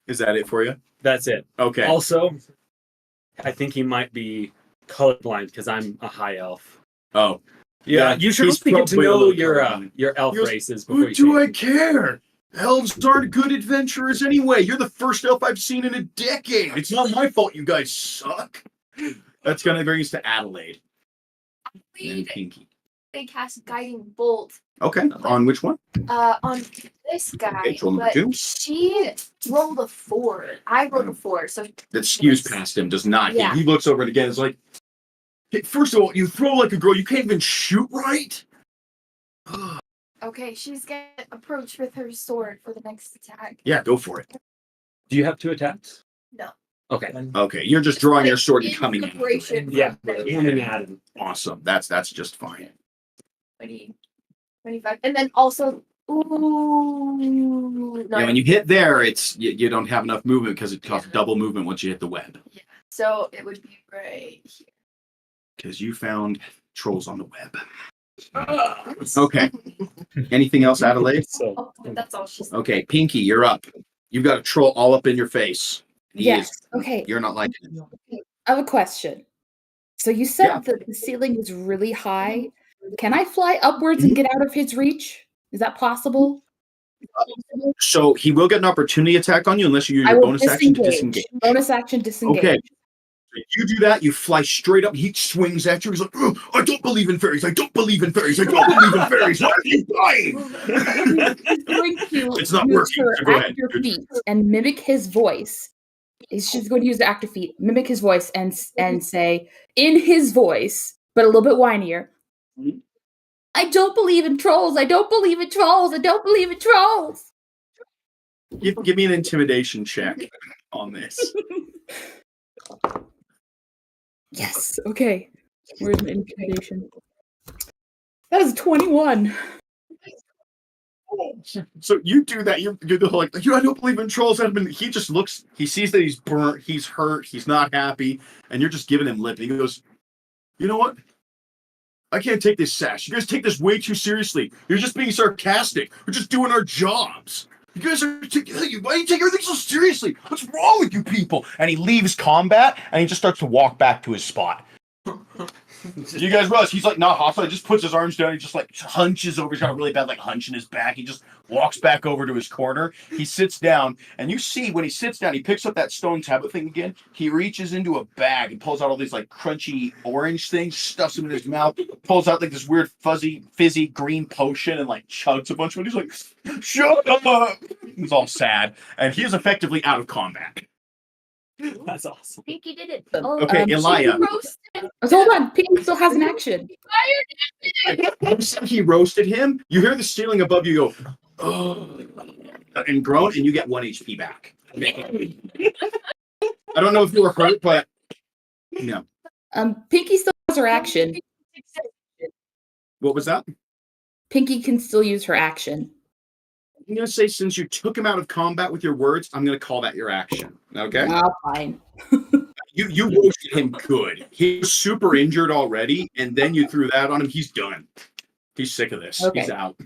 S2: Is that it for you?
S3: That's it.
S2: Okay.
S3: Also, I think he might be colorblind because I'm a high elf.
S2: Oh.
S3: Yeah, you should
S2: he's
S3: really get to
S2: probably a
S3: know
S2: little
S3: your
S2: colorblind.
S3: elf
S2: He goes,
S3: races before you
S2: What do I
S3: take
S2: care? Elves aren't good adventurers anyway. You're the first elf I've seen in a decade. It's not my fault you guys suck. That's going to bring us to Adelaide. And Pinky.
S6: They cast Guiding Bolt
S2: Okay. On which one?
S6: on this guy,
S2: Okay, roll number
S6: but
S2: 2.
S6: she rolled a 4. I rolled a 4, so
S2: That skews past him, does not.
S6: Yeah.
S2: He looks over it again. It's like, hey, first of all, you throw like a girl. You can't even shoot right.
S6: okay, she's gonna approach with her sword for the next attack.
S2: Yeah, go for it.
S3: Do you have 2 attacks?
S6: No.
S3: Okay.
S2: Okay, you're just drawing your sword and
S6: In
S2: coming at him.
S6: preparation for
S3: Yeah,
S6: the
S3: coming at him.
S2: Awesome. That's just fine.
S6: 20, 25, and then also, ooh, no,
S2: Yeah, when you hit there, it's you don't have enough movement because it costs double movement once you hit the web.
S6: so it would be right here.
S2: Because you found trolls on the web. Okay. Anything else, Adelaide?
S3: So,
S6: Oh, that's all she said.
S2: Okay, Pinky, you're up. You've got a troll all up in your face. He
S9: Yes.
S2: is-
S9: Okay.
S2: You're not liking it.
S9: I have a question. So you said
S2: Yeah.
S9: that the ceiling is really high. Can I fly upwards and get out of his reach? Is that possible?
S2: So he will get an opportunity attack on you unless you use
S9: I
S2: your
S9: will
S2: bonus action to
S9: disengage.
S2: disengage.
S9: Bonus action disengage.
S2: Okay. You do that, you fly straight up, he swings at you, he's like, "Ugh, I don't believe in fairies, I don't believe in fairies, I don't believe in fairies, why are you dying?"
S9: She's going to
S2: It's not
S9: use
S2: working,
S9: her
S2: so go ahead.
S9: active feet and mimic his voice. She's going to use the active feet, mimic his voice, and say in his voice, but a little bit whinier.
S2: Mhm.
S9: I don't believe in trolls. I don't believe in trolls. I don't believe in trolls.
S2: Give me an intimidation check on this.
S9: Yes. Okay. Where's my intimidation? That is 21.
S2: So you do that, you're the whole like, I don't believe in trolls. He just looks, he sees that he's burnt, he's hurt, he's not happy, and you're just giving him lip. And he goes, you know what? I can't take this sash. You guys take this way too seriously. You're just being sarcastic. We're just doing our jobs. You guys are why do you take everything so seriously? What's wrong with you people? And he leaves combat and he just starts to walk back to his spot. You guys realize he's like not hostile. He just puts his arms down. He just like hunches over. He's got a really bad like hunch in his back. He just walks back over to his corner. He sits down, and you see when he sits down, he picks up that stone tablet thing again. He reaches into a bag and pulls out all these like crunchy orange things, stuffs them in his mouth, pulls out like this weird fizzy green potion, and like chugs a bunch of it. He's like, "Shut up!" He's all sad, and he is effectively out of combat.
S3: That's awesome.
S6: Pinky did it.
S2: Okay, Elia.
S9: So hold on. Pinky still has an action.
S2: He roasted him. You hear the ceiling above you go, oh, and groan, and you get 1 HP back. I don't know if you were hurt, but no.
S9: Pinky still has her action.
S2: What was that?
S9: Pinky can still use her action.
S2: I'm gonna say since you took him out of combat with your words, I'm gonna call that your action. Okay.
S9: Oh, fine.
S2: You roasted him good. He was super injured already, and then you threw that on him. He's done. He's sick of this.
S9: Okay.
S2: He's out.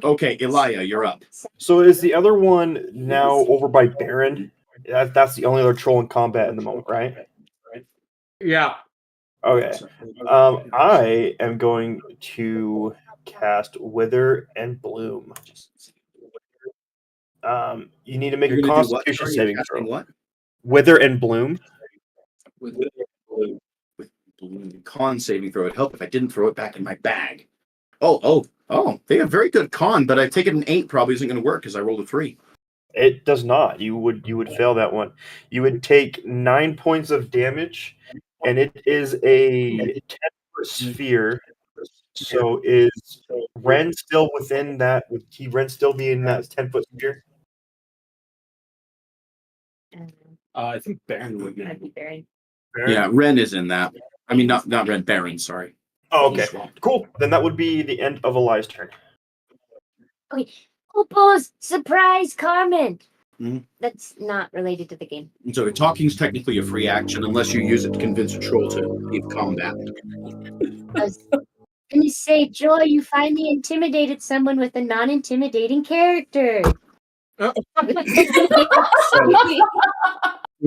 S2: Okay, Elia, you're up.
S8: So is the other one now over by Baron? That's the only other troll in combat in the moment, right?
S3: Yeah.
S8: Okay. I am going to cast Wither and Bloom. You need to make
S2: You're
S8: a
S2: gonna do what?
S8: Constitution
S2: Sorry,
S8: saving
S2: you're casting
S8: throw.
S2: what?
S8: Wither and Bloom.
S2: With con saving throw. It'd help if I didn't throw it back in my bag. Oh! They have very good con, but I take it an 8 probably isn't going to work because I rolled a 3.
S8: It does not. You would fail that one. You would take 9 points of damage, and it is a 10-foot sphere. So is Ren still within that? Would Ren still be in that 10-foot sphere?
S3: I think Baron would be.
S8: Baron?
S2: Yeah, Ren is in that. I mean, not Ren, Baron. Sorry.
S8: Oh, okay. Cool. Then that would be the end of Eli's turn.
S4: Okay. Opal's surprise, Carmen. That's not related to the game.
S2: And so talking's technically a free action unless you use it to convince a troll to leave combat.
S4: I was gonna say, Joy, you finally intimidated someone with a non-intimidating character.
S2: Was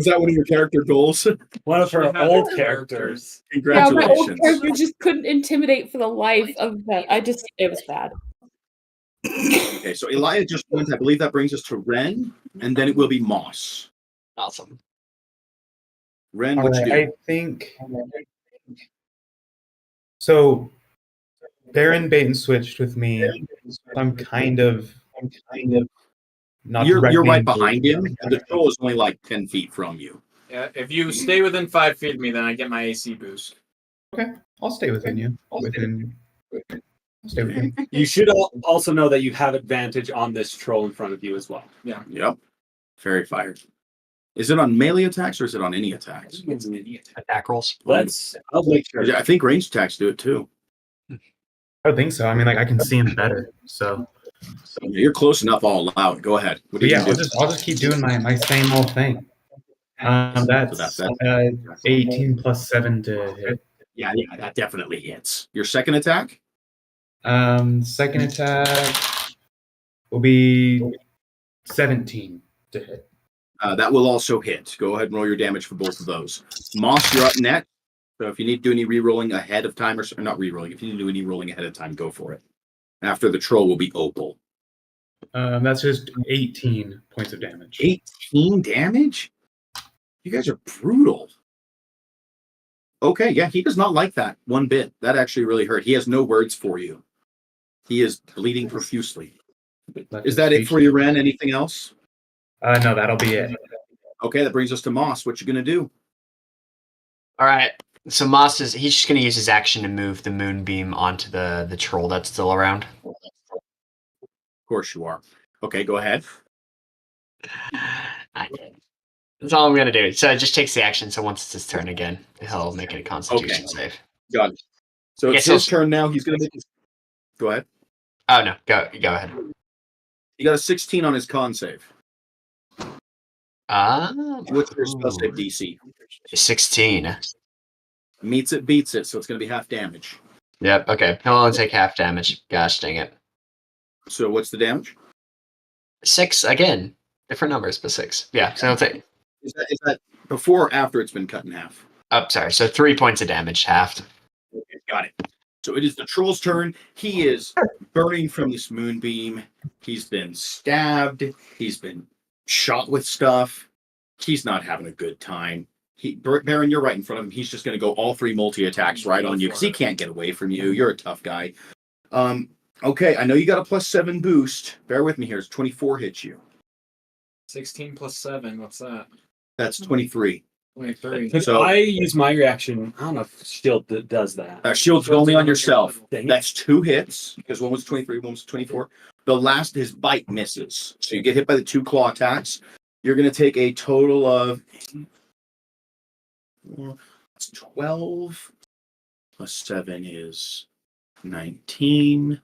S2: that one of your character goals?
S3: One of her
S1: She had
S3: old
S1: her
S3: characters.
S9: Yeah, my old
S2: Congratulations.
S9: character just couldn't intimidate for the life of that. It was bad.
S2: Okay, so Elia just went. I believe that brings us to Ren, and then it will be Moss.
S5: Awesome.
S2: Ren,
S7: All
S2: what you
S7: right,
S2: do?
S7: I think so. Baron bait and switched with me. I'm kind of not
S2: You're
S7: directly
S2: right
S7: engaged.
S2: behind him, and the troll is only like 10 feet from you.
S1: Yeah, if you stay within 5 feet of me, then I get my AC boost.
S7: I'll stay within you. I'll stay within.
S3: You should also know that you have advantage on this troll in front of you as well.
S2: Yep. Fairy fire. Is it on melee attacks or is it on any attacks?
S5: Attack rolls.
S3: I'll make sure.
S2: I think ranged attacks do it too.
S7: I would think so. I mean, like I can see him better. So
S2: You're close enough. I'll allow it. Go ahead. What do
S7: but
S2: you
S7: yeah,
S2: gonna do?
S7: I'll just keep doing my same old thing. That's 18 plus 7 to hit.
S2: Yeah, that definitely hits. Your second attack?
S7: Second attack will be 17 to hit.
S2: That will also hit. Go ahead and roll your damage for both of those. Moss, you're up next. So if you need to do any re-rolling ahead of time, or not re-rolling, if you need to do any rolling ahead of time, go for it. After the troll will be Opal.
S7: That's just 18 points of damage.
S2: 18 damage? You guys are brutal. Okay, yeah, he does not like that one bit. That actually really hurt. He has no words for you. He is bleeding profusely. Is that it for you, Ren? Anything else?
S7: No, that'll be it.
S2: Okay, that brings us to Moss. What you gonna do?
S5: All right. So Moss he's just going to use his action to move the moonbeam onto the troll that's still around.
S2: Of course you are. Okay, go ahead.
S5: I did. That's all I'm going to do. So it just takes the action. So once it's his turn again, he'll make it a Constitution save.
S2: Got it. So it's his turn now. He's gonna make his... Go ahead.
S5: Oh no, go ahead.
S2: He got a 16 on his con save. What's your spell save DC?
S5: 16.
S2: Meets it, beats it, so it's gonna be half damage.
S5: Yep. Okay. He'll only take half damage. Gosh dang it.
S2: So what's the damage?
S5: 6 again. Different numbers, but 6. Yeah. So he'll take.
S2: Is that before or after it's been cut in half?
S5: Oh, sorry. So 3 points of damage, halved.
S2: Okay, got it. So it is the troll's turn. He is burning from this moonbeam. He's been stabbed. He's been shot with stuff. He's not having a good time. Baron, you're right in front of him. He's just going to go all 3 multi-attacks right on you because he can't get away from you. You're a tough guy. Okay, I know you got a +7 boost. Bear with me here. It's 24 hits you.
S1: 16 plus 7, what's that?
S2: That's 23.
S1: 23.
S2: So
S3: I use my reaction. I don't know if Shield does that.
S2: shield's only on yourself.
S3: Dang it.
S2: That's 2 hits because one was 23, one was 24. The last, his bite misses. So you get hit by the 2 claw attacks. You're going to take a total of 12 plus 7 is 19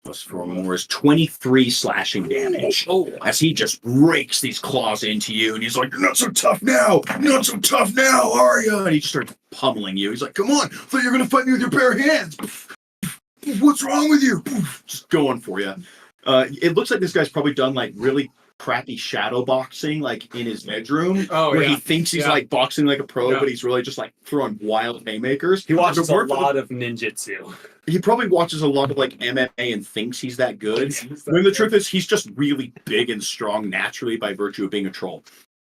S2: plus 4 more is 23 slashing damage. As he just rakes these claws into you, and he's like, "You're not so tough now! You're not so tough now, are you?" And he just starts pummeling you. He's like, "Come on! I thought you were gonna fight me with your bare hands. What's wrong with you?" Just going for you. It looks like this guy's probably done like really crappy shadow boxing like in his bedroom where he thinks he's like boxing like a pro, but he's really just like throwing wild haymakers.
S3: He watches a lot of ninjutsu.
S2: He probably watches a lot of like MMA and thinks he's that good. When the truth is he's just really big and strong naturally by virtue of being a troll.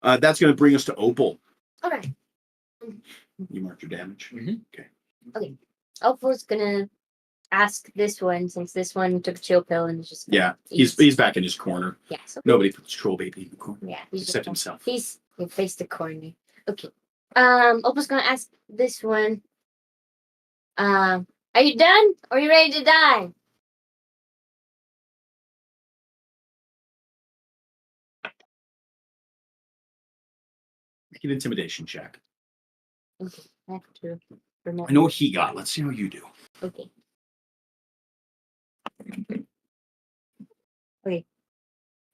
S2: That's going to bring us to Opal.
S4: Okay.
S2: You marked your damage.
S4: Okay. Opal's gonna ask this one since this one took a chill pill and is just
S2: he's back in his corner.
S4: Yeah. So
S2: Nobody puts troll baby in the corner.
S4: yeah,
S2: Except himself.
S4: He's faced the corner. Okay. Opal's gonna ask this one. Are you done? Or are you ready to die?
S2: Make an intimidation check.
S4: Okay. I have to
S2: I know what he got. Let's see how you do.
S4: Okay. Okay.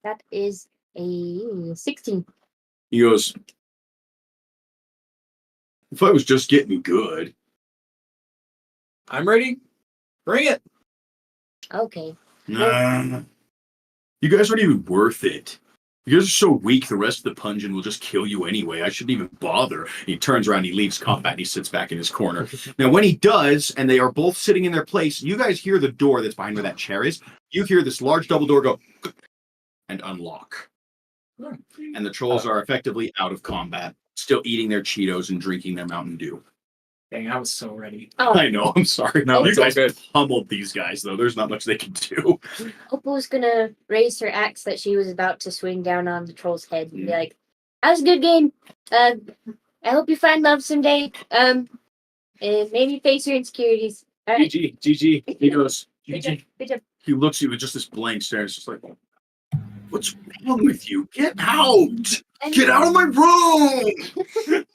S4: That is A 16.
S2: He goes, if I was just getting good.
S1: I'm ready. Bring it.
S4: Okay.
S2: Nah. You guys aren't even worth it. You guys are so weak, the rest of the Pungeon will just kill you anyway. I shouldn't even bother. He turns around, he leaves combat, and he sits back in his corner. Now, when he does, and they are both sitting in their place, you guys hear the door that's behind where that chair is. You hear this large double door go and unlock. And the trolls are effectively out of combat, still eating their Cheetos and drinking their Mountain Dew.
S1: Dang, I was so ready.
S4: Oh,
S2: I know, I'm sorry.
S1: No,
S2: You
S1: it's all
S2: guys
S1: good.
S2: pummeled these guys, though. There's not much they can do.
S4: Opal's gonna raise her axe that she was about to swing down on the troll's head and be like, "That was a good game. I hope you find love someday. And maybe face your insecurities." All right.
S2: GG. He goes,
S4: Good job.
S2: GG.
S4: Good job.
S2: He looks at you with just this blank stare. It's just like, what's wrong with you? Get out! Get out of my room!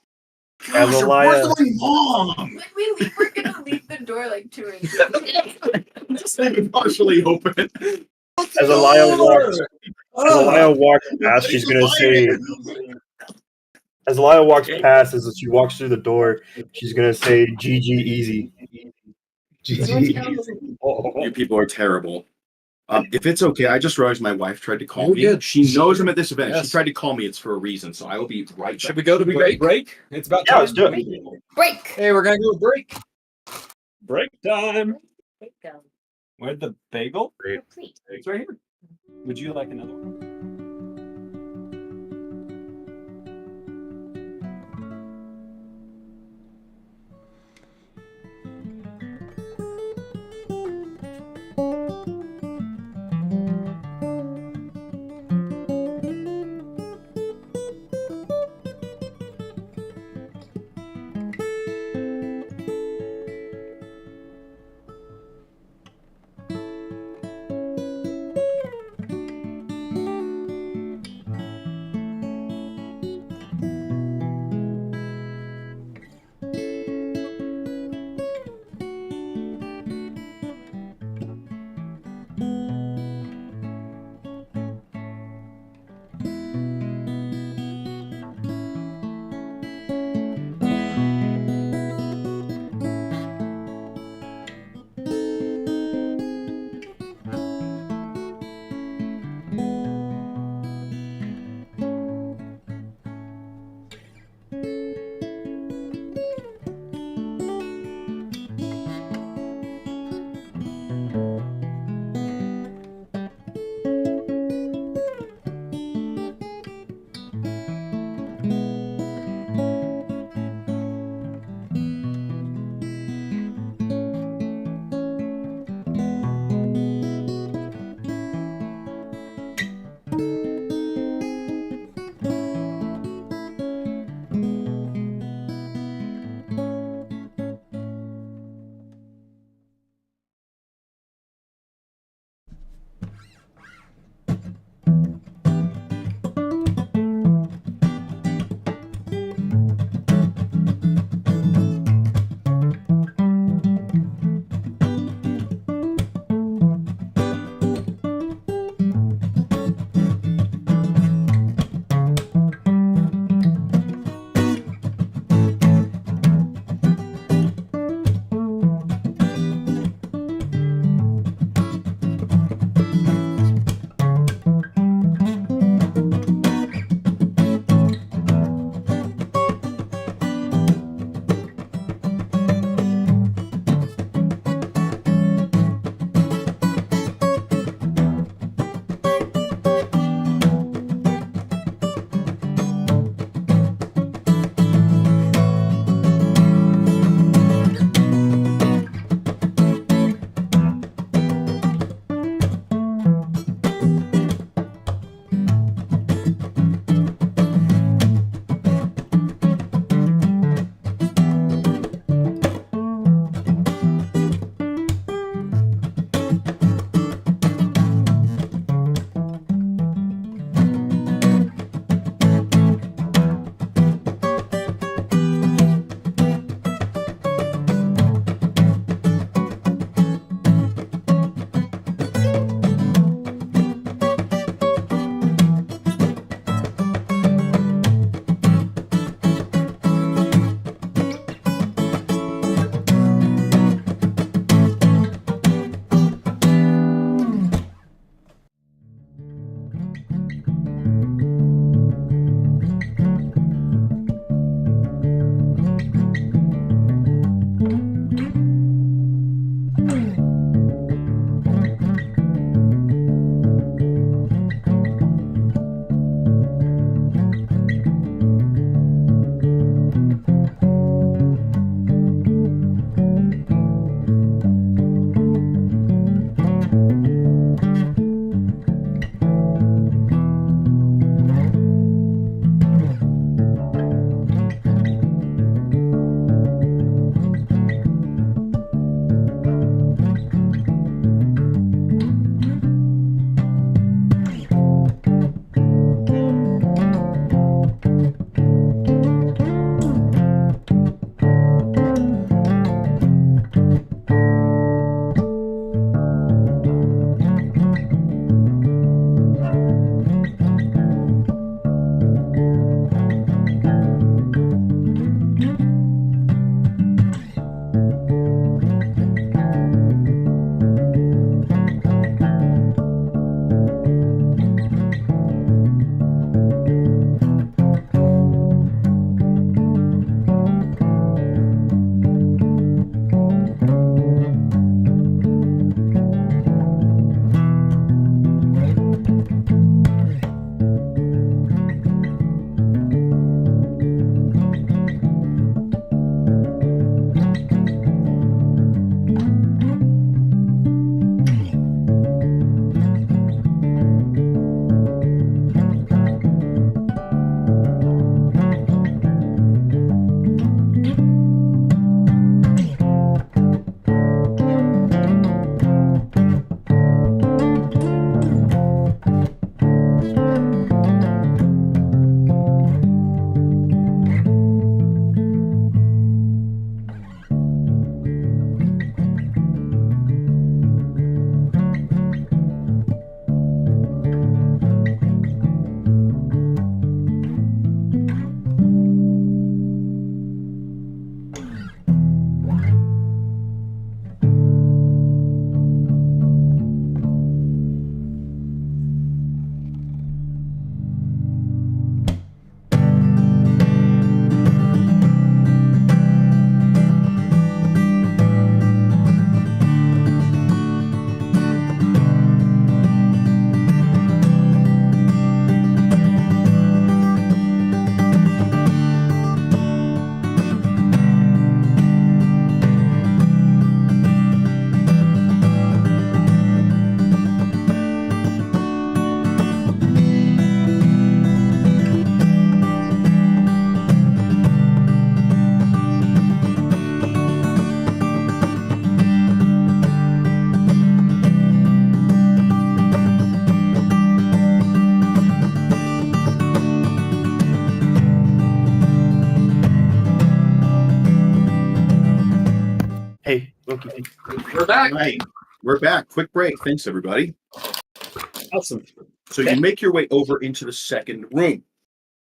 S2: Gosh, where's
S8: Azalea.
S2: my mom?
S6: When we leave, we're gonna leave the door like 2 inches.
S2: Just leave it partially open.
S8: As Elia walks past, she's gonna say. As Elia walks past, as she walks through the door, she's gonna say, "GG easy."
S2: You people are terrible. If it's okay, I just realized my wife tried to call
S1: You're
S2: me.
S1: good.
S2: She knows I'm at this event. She
S1: Yes.
S2: tried to call me. It's for a reason, so I will be right back.
S1: Should we go to break?
S3: It's about
S8: Yeah,
S3: time.
S8: let's do it.
S9: Break.
S1: Hey, we're gonna go to break.
S3: Break time.
S4: Go.
S3: Where'd the bagel?
S4: Complete.
S3: It's right here. Would you like another one?
S8: Okay.
S1: We're back.
S2: All right, we're back. Quick break. Thanks, everybody.
S3: Awesome.
S2: So you make your way over into the second room.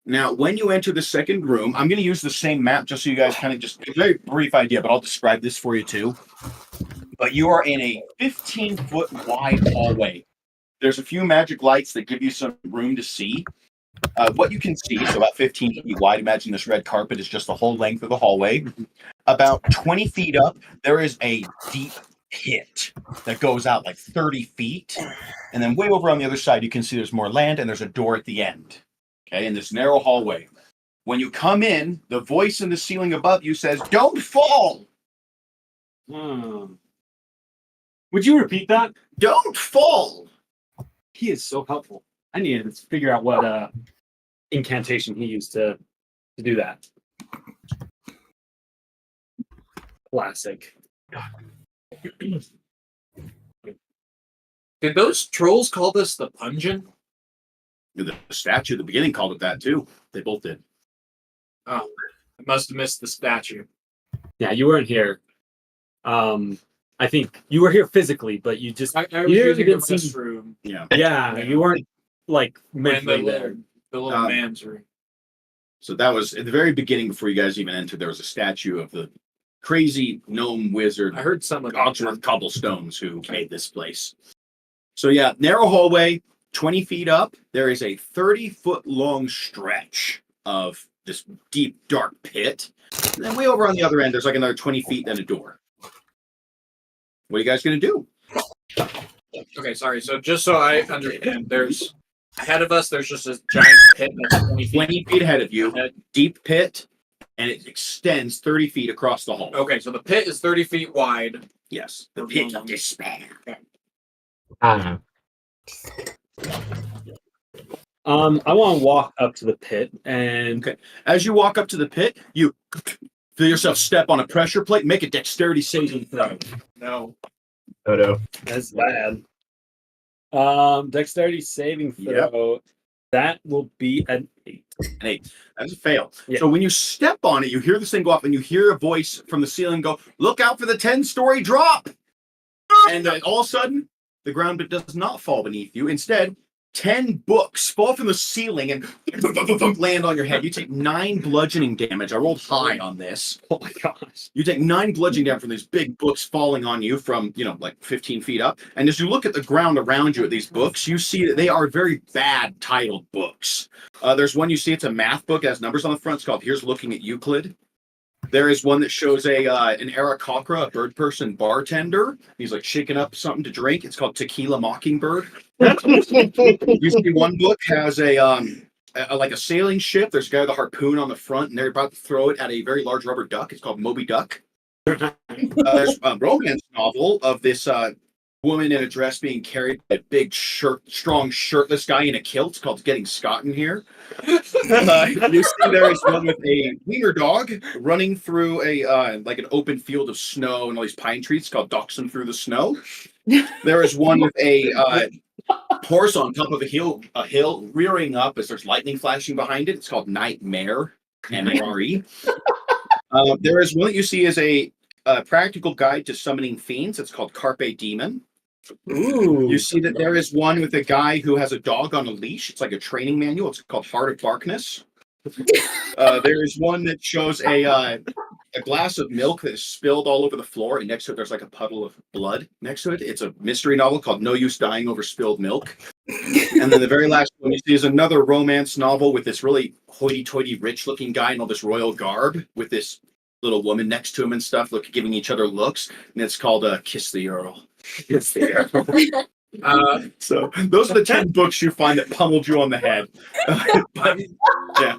S2: Now, when you enter the second room, I'm going to use the same map just so you guys kind of just a very brief idea, but I'll describe this for you too. But you are in a 15-foot wide hallway. There's a few magic lights that give you some room to see. What you can see, so about 15 feet wide, imagine this red carpet is just the whole length of the hallway. About 20 feet up, there is a deep pit that goes out like 30 feet. And then way over on the other side, you can see there's more land and there's a door at the end. Okay, in this narrow hallway. When you come in, the voice in the ceiling above you says, "Don't fall!
S3: Would you repeat that?
S2: Don't fall!"
S3: He is so helpful. I need to figure out what incantation he used to do that. Classic.
S1: Did those trolls call this the Pungeon?
S2: The statue at the beginning called it that too. They both did.
S1: Oh, I must have missed the statue.
S3: Yeah, you weren't here. I think you were here physically, but you just
S1: I was
S3: you
S1: using
S3: didn't
S1: the
S3: seem-
S1: restroom.
S3: yeah, you weren't like
S1: And
S3: mentally there.
S1: the little
S2: Um,
S1: man's room.
S2: So that was at the very beginning before you guys even entered. There was a statue of the crazy gnome wizard
S1: I heard some of
S2: Cogsworth Cobblestones who made this place. So yeah, narrow hallway, 20 feet up. There is a 30-foot long stretch of this deep, dark pit. And then way over on the other end, there's like another 20 feet and a door. What are you guys going to do?
S1: Okay, sorry. So just so I understand, there's ahead of us. There's just a giant pit that's 20 feet.
S2: 20 feet ahead of you,
S1: ahead.
S2: deep pit, and it extends 30 feet across the hall.
S1: Okay, so the pit is 30 feet wide.
S2: Yes, the pit of despair.
S5: I don't know.
S3: I want to walk up to the pit and
S2: Okay. As you walk up to the pit, you feel yourself step on a pressure plate. Make a dexterity saving throw.
S1: No.
S5: Dodo.
S3: that's bad. Dexterity saving
S2: Yep.
S3: throw. That will be an 8.
S2: An 8. That's a fail.
S3: Yeah.
S2: So when you step on it, you hear this thing go off, and you hear a voice from the ceiling go, "Look out for the 10-story drop!" And then all of a sudden, the ground does not fall beneath you. Instead, 10 books fall from the ceiling and land on your head. You take 9 bludgeoning damage. I rolled high on this.
S3: Oh my gosh.
S2: You take 9 bludgeoning damage from these big books falling on you from, like 15 feet up. And as you look at the ground around you at these books, you see that they are very bad titled books. There's one you see, it's a math book, it has numbers on the front. It's called Here's Looking at Euclid. There is one that shows an Aarakocra, a bird person bartender. He's like shaking up something to drink. It's called Tequila Mockingbird. You see one book has like a sailing ship. There's a guy with a harpoon on the front, and they're about to throw it at a very large rubber duck. It's called Moby Duck. There's a romance novel of this woman in a dress being carried by a big, strong, shirtless guy in a kilt. It's called Getting Scott in Here. You see there is one with a wiener dog running through like an open field of snow and all these pine trees. It's called Dachshund Through the Snow. There is one with a horse on top of a hill rearing up as there's lightning flashing behind it. It's called Nightmare, M-A-R-E. There is one that you see as a practical guide to summoning fiends. It's called Carpe Demon.
S3: Ooh.
S2: You see that there is one with a guy who has a dog on a leash. It's like a training manual. It's called Heart of Darkness. There is one that shows a glass of milk that is spilled all over the floor, and next to it there's like a puddle of blood next to it. It's a mystery novel called No Use Dying Over Spilled Milk. And then the very last one you see is another romance novel with this really hoity-toity, rich-looking guy in all this royal garb with this little woman next to him and stuff, giving each other looks. And it's called Kiss the Earl. Kiss the Earl. So those are the 10 books you find that pummeled you on the head. But, yeah.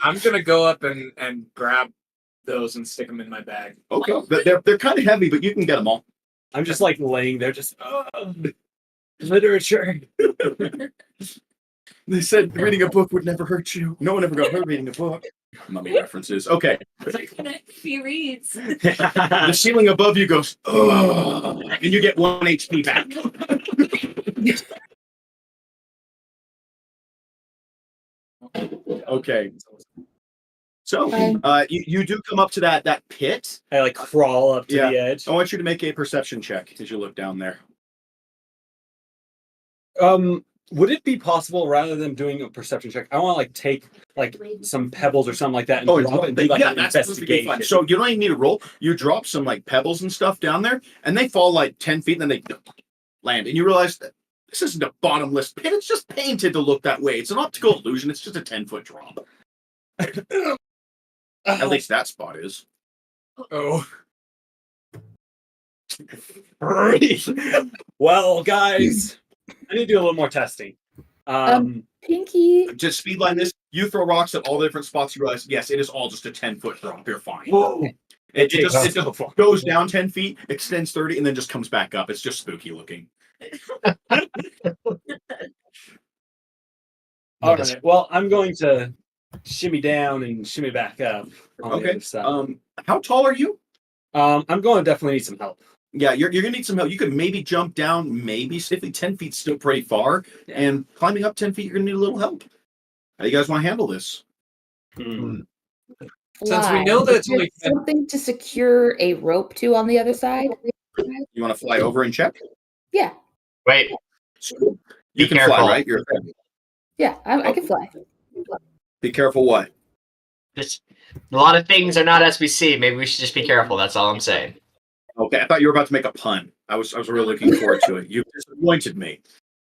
S1: I'm gonna go up and grab those and stick them in my bag.
S2: Okay. They're kind of heavy, but you can get them all.
S3: I'm just like laying there, just literature.
S2: They said reading a book would never hurt you. No one ever got hurt reading a book. Mummy references. Okay.
S10: If he reads.
S2: The ceiling above you goes, "Ugh," and you get 1 HP back. Okay. So, you do come up to that pit.
S3: I like crawl up to
S2: Yeah.
S3: the edge.
S2: I want you to make a perception check as you look down there.
S3: Would it be possible rather than doing a perception check, I want to like take like some pebbles or something like that and drop it and do like an
S2: that's perfectly fine.
S3: investigation.
S2: So you don't even need to roll. You drop some like pebbles and stuff down there, and they fall like 10 feet, and then they land, and you realize that this isn't a bottomless pit. It's just painted to look that way. It's an optical illusion. It's just a 10-foot drop. At least that spot is.
S3: Oh. Well, guys, I need to do a little more testing.
S9: Pinky.
S2: Just speedline this. You throw rocks at all the different spots. You realize, yes, it is all just a 10-foot drop. You're fine.
S3: Whoa.
S2: It just goes down 10 feet, extends 30, and then just comes back up. It's just spooky looking.
S3: All right. Well, I'm going to shimmy down and shimmy back up on the other side.
S2: How tall are you?
S3: I'm going to definitely need some help.
S2: Yeah, you're gonna need some help. You could maybe jump down, maybe safely. 10 feet's still pretty far, and climbing up 10 feet, you're gonna need a little help. How do you guys want to handle this?
S1: Since we know that it's
S9: Is there
S1: only
S9: something to secure a rope to on the other side.
S2: You want to fly over and check?
S9: Yeah,
S5: Wait,
S2: You
S5: Be
S2: can
S5: careful.
S2: fly, right? You're
S9: yeah, I can fly.
S2: Be careful. What?
S5: just a lot of things are not as we see. Maybe we should just be careful. That's all I'm saying.
S2: Okay, I thought you were about to make a pun. I was really looking forward to it. You disappointed me.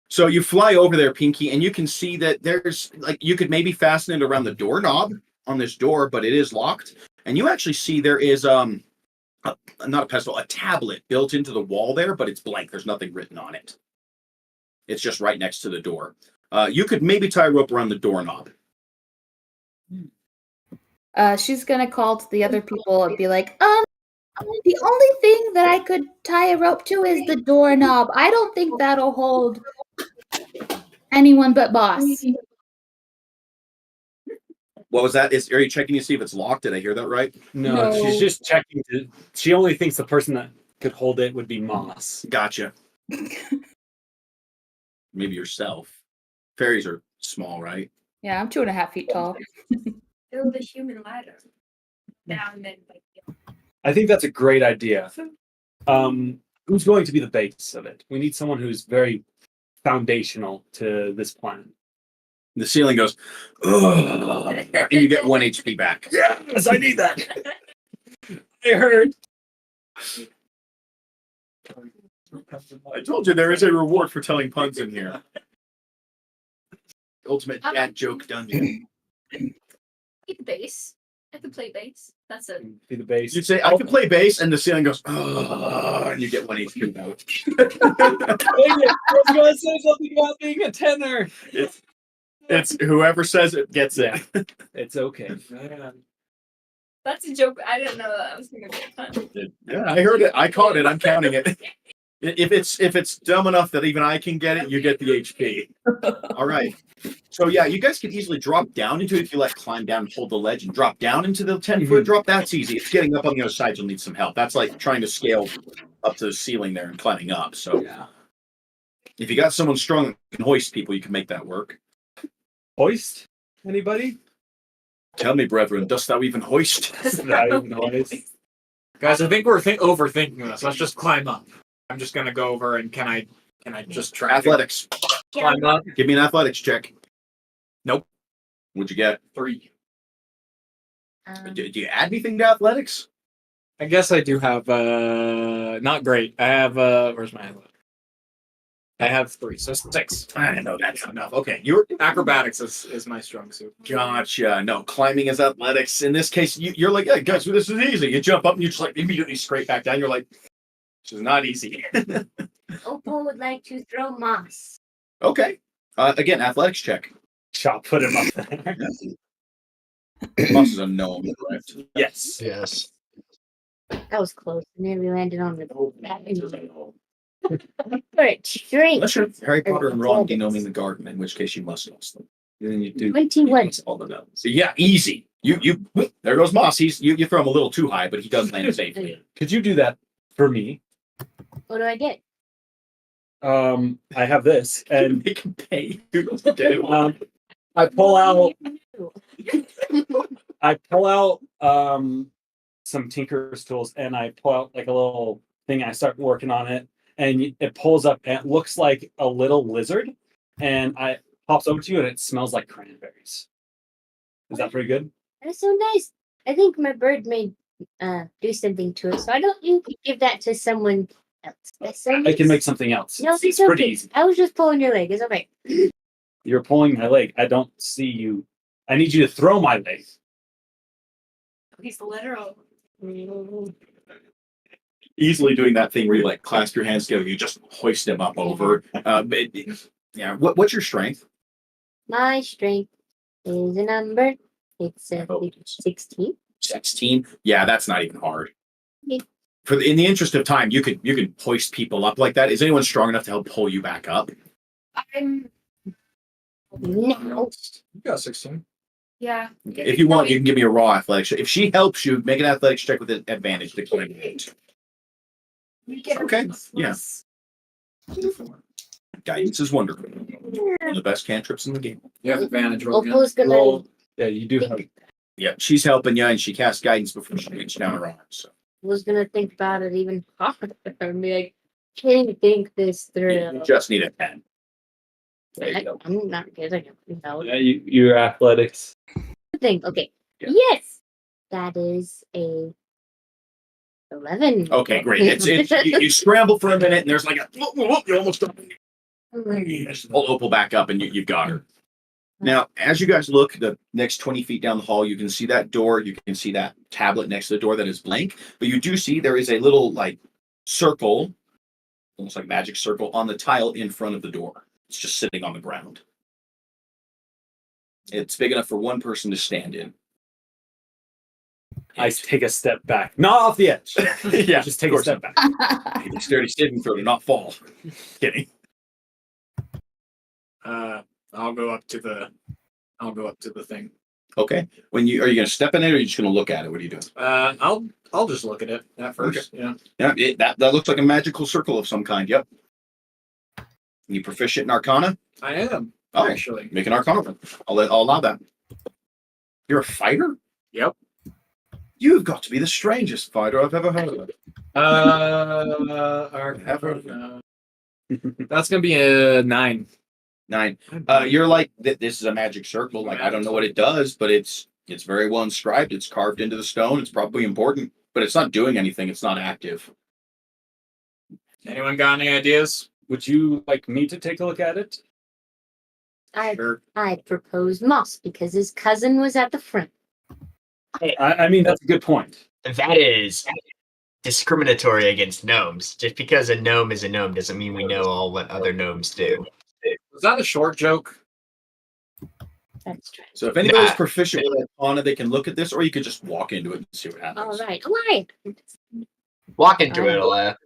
S2: So you fly over there, Pinky, and you can see that there's like you could maybe fasten it around the doorknob on this door, but it is locked. And you actually see there is not a pedestal, a tablet built into the wall there, but it's blank. There's nothing written on it. It's just right next to the door. You could maybe tie a rope around the doorknob.
S9: She's gonna call to the other people and be like, the only thing that I could tie a rope to is the doorknob. I don't think that'll hold anyone but boss.
S2: What was that? Are you checking to see if it's locked? Did I hear that right?
S3: No,
S9: No.
S3: she's just checking. She only thinks the person that could hold it would be Moss.
S2: Gotcha. Maybe yourself. Fairies are small, right?
S9: Yeah, I'm 2.5 feet tall.
S10: Build a human ladder. Down then.
S3: I think that's a great idea. Who's going to be the base of it? We need someone who's very foundational to this plan.
S2: The ceiling goes, ugh, and you get 1 HP back.
S3: Yes, I need that. I heard.
S2: I told you there is a reward for telling puns in here. Ultimate dad joke dungeon.
S10: Keep the base. I could play bass. That's it.
S3: Be the base.
S2: You'd say, I can play bass, and the ceiling goes, ugh, and you get 1 HP out.
S3: I was going to say something about being a tenor.
S2: It's whoever says it gets it.
S3: It's okay.
S10: That's a joke. I didn't know that was going to be fun.
S2: Yeah, I heard it. I caught it. I'm counting it. If it's dumb enough that even I can get it, you get the HP. All right. So yeah, you guys can easily drop down into it if you like climb down and hold the ledge and drop down into the 10-foot drop. That's easy. It's getting up on the other side. You'll need some help. That's like trying to scale up to the ceiling there and climbing up. So
S3: Yeah.
S2: if you got someone strong that can hoist people, you can make that work.
S3: Hoist? Anybody?
S2: Tell me, brethren, dost thou even hoist?
S3: I have no idea.
S1: Guys, I think we're overthinking this. Let's just climb up. I'm just gonna go over and can I just try to
S2: Athletics.
S1: climb up?
S2: Give me an athletics check.
S1: Nope.
S2: What'd you get?
S1: 3.
S2: Do you add anything to athletics?
S1: I guess I do have not great. I have where's my athletics? I have 3, so 6.
S2: I know that's not enough. Okay, you're
S1: Acrobatics is my strong suit.
S2: gotcha. No, climbing is athletics. In this case, you're like, hey, guys, this is easy. You jump up and you just like immediately scrape back down. You're like, this is not easy.
S4: Opal would like to throw moss.
S2: Okay. Again, athletics check.
S3: Chop, put him up there.
S2: Moss is a gnome, correct?
S3: Yes.
S5: Yes.
S4: That was close. And then we landed on the Alright, drink.
S2: Unless you're Harry Potter and Ron denoming the garden, in which case you must lost them. And then you do
S4: 21.
S2: all the gnomes. So yeah, easy. You there goes Moss. You throw him a little too high, but he does land safely.
S3: Could you do that for me?
S4: What do I get?
S3: I have this, and
S2: They can pay. You know what to do.
S3: I pull out I pull out some tinker's tools and I pull out like a little thing. I start working on it, and it pulls up and it looks like a little lizard, and I pops over to you and it smells like cranberries. Is that pretty good?
S4: That's so nice. I think my bird may do something to it. So I don't you could give that to someone else. That's so
S3: I
S4: nice.
S3: can make something else.
S4: No,
S3: It's
S4: it's
S3: pretty
S4: okay.
S3: easy.
S4: I was just pulling your leg. It's okay.
S3: You're pulling my leg. I don't see you. I need you to throw my leg.
S10: He's literal.
S2: Easily doing that thing where you like clasp your hands together, you just hoist him up over. Yeah. What's your strength?
S4: My strength is a number. It's 16.
S2: 16. Yeah, that's not even hard.
S4: Okay.
S2: In the interest of time, you could hoist people up like that. Is anyone strong enough to help pull you back up?
S6: I'm
S4: No.
S1: You got 16.
S6: yeah.
S2: Okay. If you want, you can give me a raw athletics check. If she helps you, make an athletics check with an advantage to climb it. Okay. Yeah. Guidance is wonderful. One of the best cantrips in the game.
S1: You have advantage. Roll again.
S4: Opal's gonna
S3: Roll. Yeah, you do have.
S2: Yeah, she's helping you, and she casts guidance before she reaches down her arm. So
S4: was gonna think about it even harder and be like, can you think this through?
S2: you just need a 10.
S3: There you go.
S4: I'm not good. I don't know.
S3: Yeah, your athletics.
S4: Thing. Okay.
S3: Yeah.
S4: Yes. That is a 11.
S2: Okay, great. It's you scramble for a minute, and there's like a you almost got pull Opal back up, and you've got her. Now, as you guys look the next 20 feet down the hall, you can see that door. You can see that tablet next to the door that is blank. But you do see there is a little like circle, almost like magic circle, on the tile in front of the door. It's just sitting on the ground. It's big enough for one person to stand in.
S3: I take a step back, not off the edge.
S2: Yeah,
S3: just take
S2: of
S3: a
S2: course.
S3: step back.
S2: Sturdy sitting for to not fall. Kidding.
S1: I'll go up to the thing.
S2: Okay. Are you going to step in it, or are you just going to look at it? What are you doing?
S1: I'll just look at it at first.
S2: Okay.
S1: Yeah.
S2: Yeah, that looks like a magical circle of some kind. Yep. You proficient in Arcana?
S1: I am.
S2: Oh,
S1: Actually.
S2: make an Arcana roll. I'll allow that. You're a fighter?
S1: Yep.
S2: You've got to be the strangest fighter I've ever heard of.
S1: That's gonna be a 9.
S2: 9. You're like this is a magic circle. Like I don't know what it does, but it's very well inscribed. It's carved into the stone. It's probably important, but it's not doing anything. It's not active.
S1: Anyone got any ideas?
S3: Would you like me to take a look at it?
S4: I proposed Moss because his cousin was at the front.
S3: I mean, that's a good point.
S5: That is discriminatory against gnomes. Just because a gnome is a gnome doesn't mean we know all what other gnomes do.
S1: Was that a short joke?
S4: That's true.
S2: So if anybody's proficient with Arcana, they can look at this, or you could just walk into it and see what happens.
S4: All right. Why?
S5: Walk into it, Alea.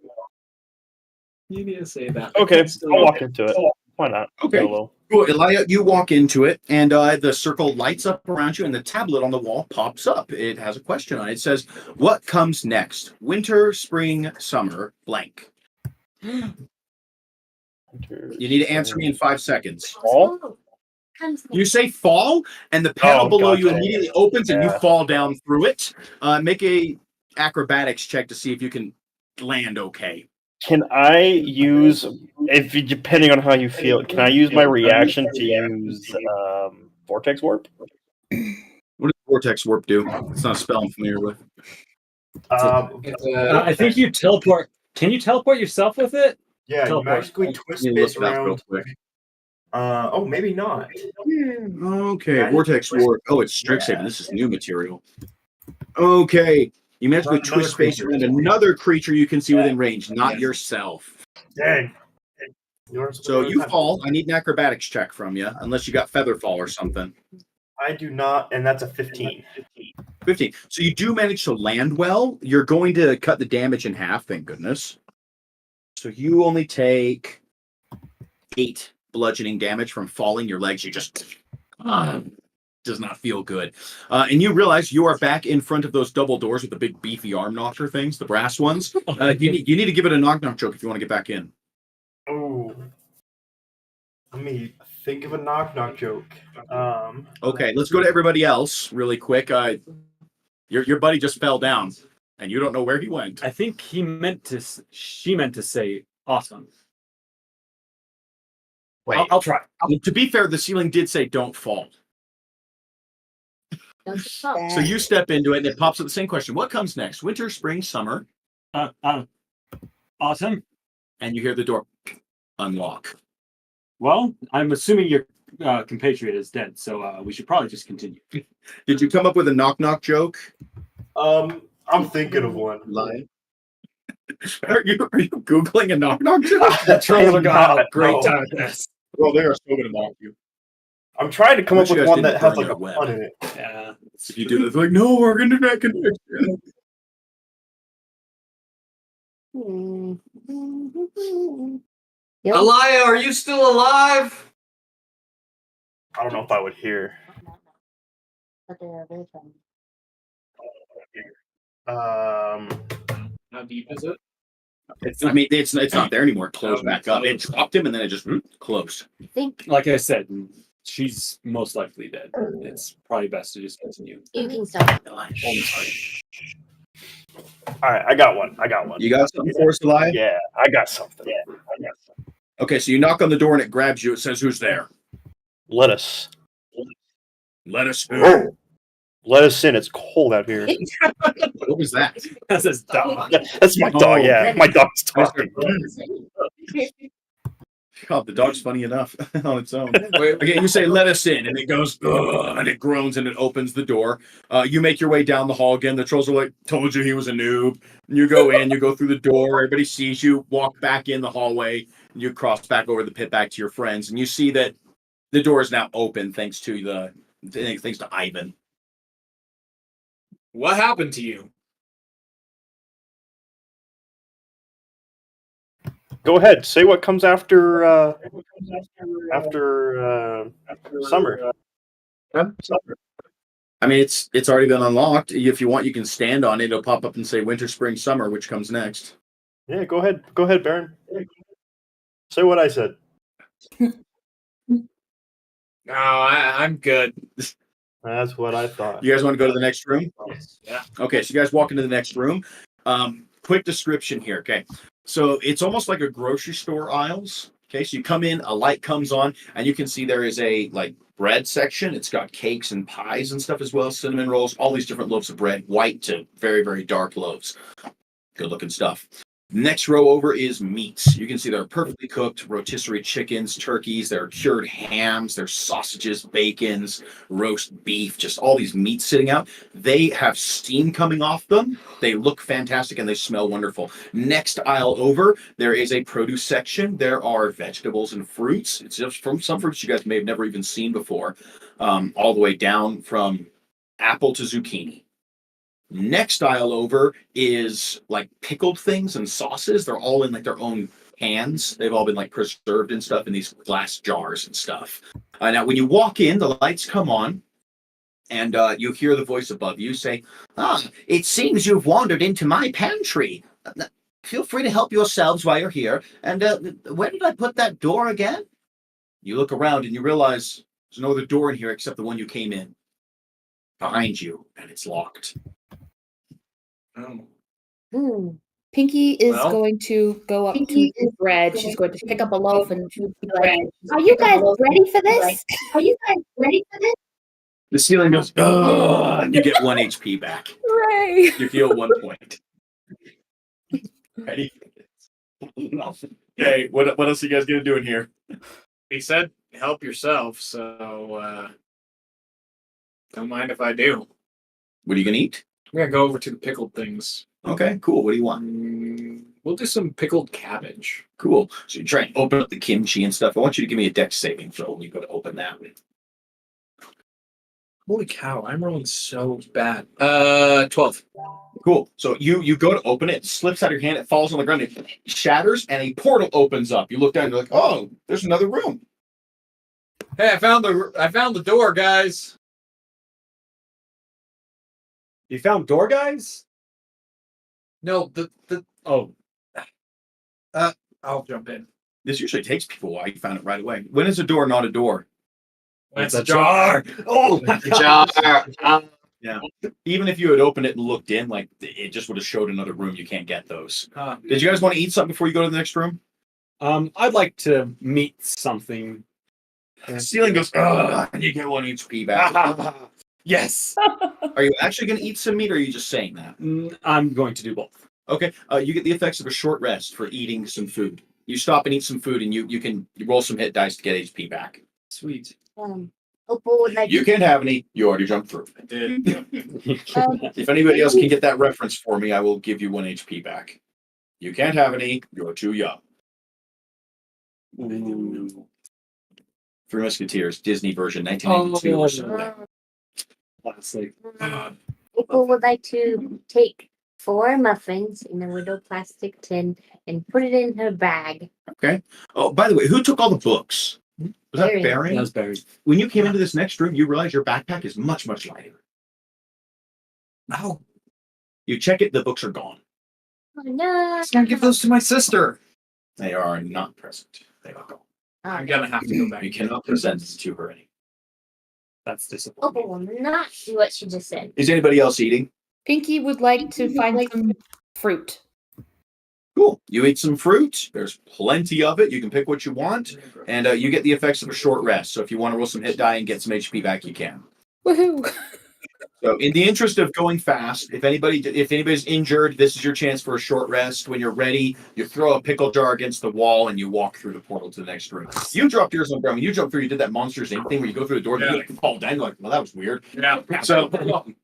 S1: You need to say that.
S8: Okay, I'll walk into it. Why not?
S2: Okay.
S8: Hello.
S2: Cool. Elia, you walk into it, and the circle lights up around you, and the tablet on the wall pops up. It has a question on it. It says, "What comes next? Winter, spring, summer, blank." You need to answer me in 5 seconds.
S8: Fall?
S2: You say fall, and the panel below you
S8: gotcha.
S2: immediately opens, and you
S8: Yeah.
S2: fall down through it. Make a acrobatics check to see if you can land okay.
S8: Can I use, depending on how you feel, can I use my reaction to use Vortex Warp?
S2: What does Vortex Warp do? It's not a spell I'm familiar with.
S3: I think you teleport. Can you teleport yourself with it?
S11: Yeah, you
S3: Teleport.
S11: magically twist
S2: Let me look
S11: space
S2: it up real
S11: around.
S2: quick.
S11: Oh, maybe not.
S2: Okay, Vortex Warp. Oh, it's Strixhaven. This is new material. Okay. You magically
S11: Another
S2: twist space
S11: creature.
S2: around another creature you can see within range, not yourself.
S11: Dang.
S2: So you fall. I need an acrobatics check from you, unless you got feather fall or something.
S11: I do not, and that's a 15.
S2: 15. So you do manage to land well. You're going to cut the damage in half, thank goodness. So you only take 8 bludgeoning damage from falling. Your legs, you just does not feel good. And you realize you are back in front of those double doors with the big beefy arm knocker things, the brass ones. You need to give it a knock-knock joke if you want to get back in.
S11: Oh.
S8: Let me think of a knock joke.
S2: Okay, let's go to everybody else really quick. Your buddy just fell down, and you don't know where he went.
S3: I think she meant to say awesome.
S5: Wait.
S3: I'll try.
S2: To be fair, the ceiling did say "Don't fall." So you step into it, and it pops up the same question: What comes next? Winter, spring, summer?
S3: Awesome.
S2: And you hear the door unlock.
S3: Well, I'm assuming your compatriot is dead, so we should probably just continue.
S2: Did you come up with a knock joke?
S8: I'm thinking of one.
S2: Live. Are you googling a knock joke?
S3: The trolls are gonna have a great
S8: No.
S3: time at this.
S2: Well, they are still going to mock you.
S8: I'm trying to come
S2: I
S8: up
S2: wish you
S8: with
S2: guys
S8: one that
S2: didn't
S8: has
S2: burn
S8: like
S2: your
S8: a
S2: web.
S8: pun in it.
S3: Yeah.
S2: If you do this, like, no, our internet connection.
S1: Elia, are you still alive?
S8: I don't know if I would hear.
S3: How deep is it?
S2: It's not there anymore. It closed back up. It dropped him, and then it just closed.
S4: I think
S3: Like I said, she's most likely dead. It's probably best to just continue.
S4: you can stop.
S8: All right, I got one.
S2: You got something for us, Eli?
S8: Yeah, I got something.
S2: Okay, so you knock on the door, and it grabs you. It says, "Who's there?"
S8: Lettuce.
S2: Lettuce.
S8: Let us in. It's cold out here.
S2: What was that?
S3: That's his dog.
S8: That's my dog. Yeah, my dog's talking.
S2: God, the dog's funny enough on its own. Okay, you say, "Let us in," and it goes, "Ugh," and it groans, and it opens the door. You make your way down the hall again. The trolls are like, "Told you he was a noob." And you go in, you go through the door, everybody sees you, walk back in the hallway, and you cross back over the pit back to your friends, and you see that the door is now open thanks to Ivan.
S1: What happened to you?
S8: Go ahead. Say what comes after summer.
S2: I mean, it's already been unlocked. If you want, you can stand on it. It'll pop up and say winter, spring, summer, which comes next.
S8: Yeah, go ahead. Go ahead, Baron. Say what I said.
S1: No, I'm good.
S8: That's what I thought.
S2: You guys want to go to the next room?
S1: Yeah.
S2: Okay, so you guys walk into the next room. Quick description here. Okay, so it's almost like a grocery store aisles. Okay, so you come in, a light comes on, and you can see there is a bread section. It's got cakes and pies and stuff as well, cinnamon rolls, all these different loaves of bread, white to very, very dark loaves. Good looking stuff. Next row over is meats. You can see there are perfectly cooked rotisserie chickens, turkeys, there are cured hams, there's sausages, bacons, roast beef, just all these meats sitting out. They have steam coming off them. They look fantastic and they smell wonderful. Next aisle over, there is a produce section. There are vegetables and fruits. It's just from some fruits you guys may have never even seen before, all the way down from apple to zucchini. Next aisle over is pickled things and sauces. They're all in their own cans. They've all been preserved and stuff in these glass jars and stuff. Now, when you walk in, the lights come on, and you hear the voice above you say, "It seems you've wandered into my pantry. Feel free to help yourselves while you're here. And where did I put that door again?" You look around and you realize there's no other door in here except the one you came in. Behind you, and it's locked.
S9: Pinky is
S1: Well-
S9: going to go up to the bread. She's going to pick up a loaf and be like, "Are you guys ready for this? Are you guys ready for this?"
S2: The ceiling goes, "Ugh," and you get 1 HP back.
S9: Hooray!
S2: You heal 1 point. Ready? Okay, what else are you guys gonna do in here?
S1: He said, "Help yourself," so don't mind if I do.
S2: What are you gonna eat?
S1: We're gonna go over to the pickled things.
S2: Okay, cool. What do you want?
S1: We'll do some pickled cabbage.
S2: Cool. So you try and open up the kimchi and stuff. I want you to give me a dex saving throw when you go to open that.
S1: Holy cow, I'm rolling so bad. 12.
S2: Cool. So you go to open it, it slips out of your hand, it falls on the ground, it shatters, and a portal opens up. You look down, you're like, "Oh, there's another room."
S1: Hey, I found the door, guys.
S3: You found door guys?
S1: No, the
S3: Oh,
S1: I'll jump in.
S2: This usually takes people a while. You found it right away. When is a door not a door?
S3: It's a jar.
S2: Oh, my
S5: Jar.
S2: Yeah. Even if you had opened it and looked in, like it just would have showed another room. You can't get those. Did you guys want to eat something before you go to the next room?
S3: I'd like to meet something.
S2: The ceiling goes, ugh, and you get 1 HP back.
S3: Yes.
S2: Are you actually going to eat some meat, or are you just saying that?
S3: I'm going to do both.
S2: Okay. You get the effects of a short rest for eating some food. You stop and eat some food, and you can roll some hit dice to get HP back.
S3: Sweet.
S4: Opal would like
S2: You can't have any. You already jumped through.
S3: I did.
S2: If anybody else can get that reference for me, I will give you 1 HP back. You can't have any. You're too young. Ooh. Three Musketeers, Disney version, 1992 or something.
S3: Classic.
S4: Opal would like to take 4 muffins in a little plastic tin and put it in her bag.
S2: Okay. Oh, by the way, who took all the books? Was that
S4: Barry.
S2: Barry?
S3: That was Barry.
S2: When you came into this next room, you realize your backpack is much, much lighter.
S1: No.
S2: You check it, the books are gone.
S4: Oh, no.
S1: I can't give those to my sister.
S2: They are not present. They are gone.
S1: I'm gonna have to go back.
S2: You cannot present it to her anymore.
S3: That's disappointing.
S4: Opal will not do what she just said.
S2: Is anybody else eating?
S9: Pinky would like to find some fruit.
S2: Cool. You eat some fruit. There's plenty of it. You can pick what you want, and you get the effects of a short rest. So if you want to roll some hit die and get some HP back, you can.
S9: Woohoo!
S2: So in the interest of going fast, if anybody's injured, this is your chance for a short rest. When you're ready, you throw a pickle jar against the wall and you walk through the portal to the next room. You dropped yours on the ground. When you jumped through, you did that Monsters Inc. thing where you go through the door and you fall down. You're like, well, that was weird.
S1: Yeah.
S2: So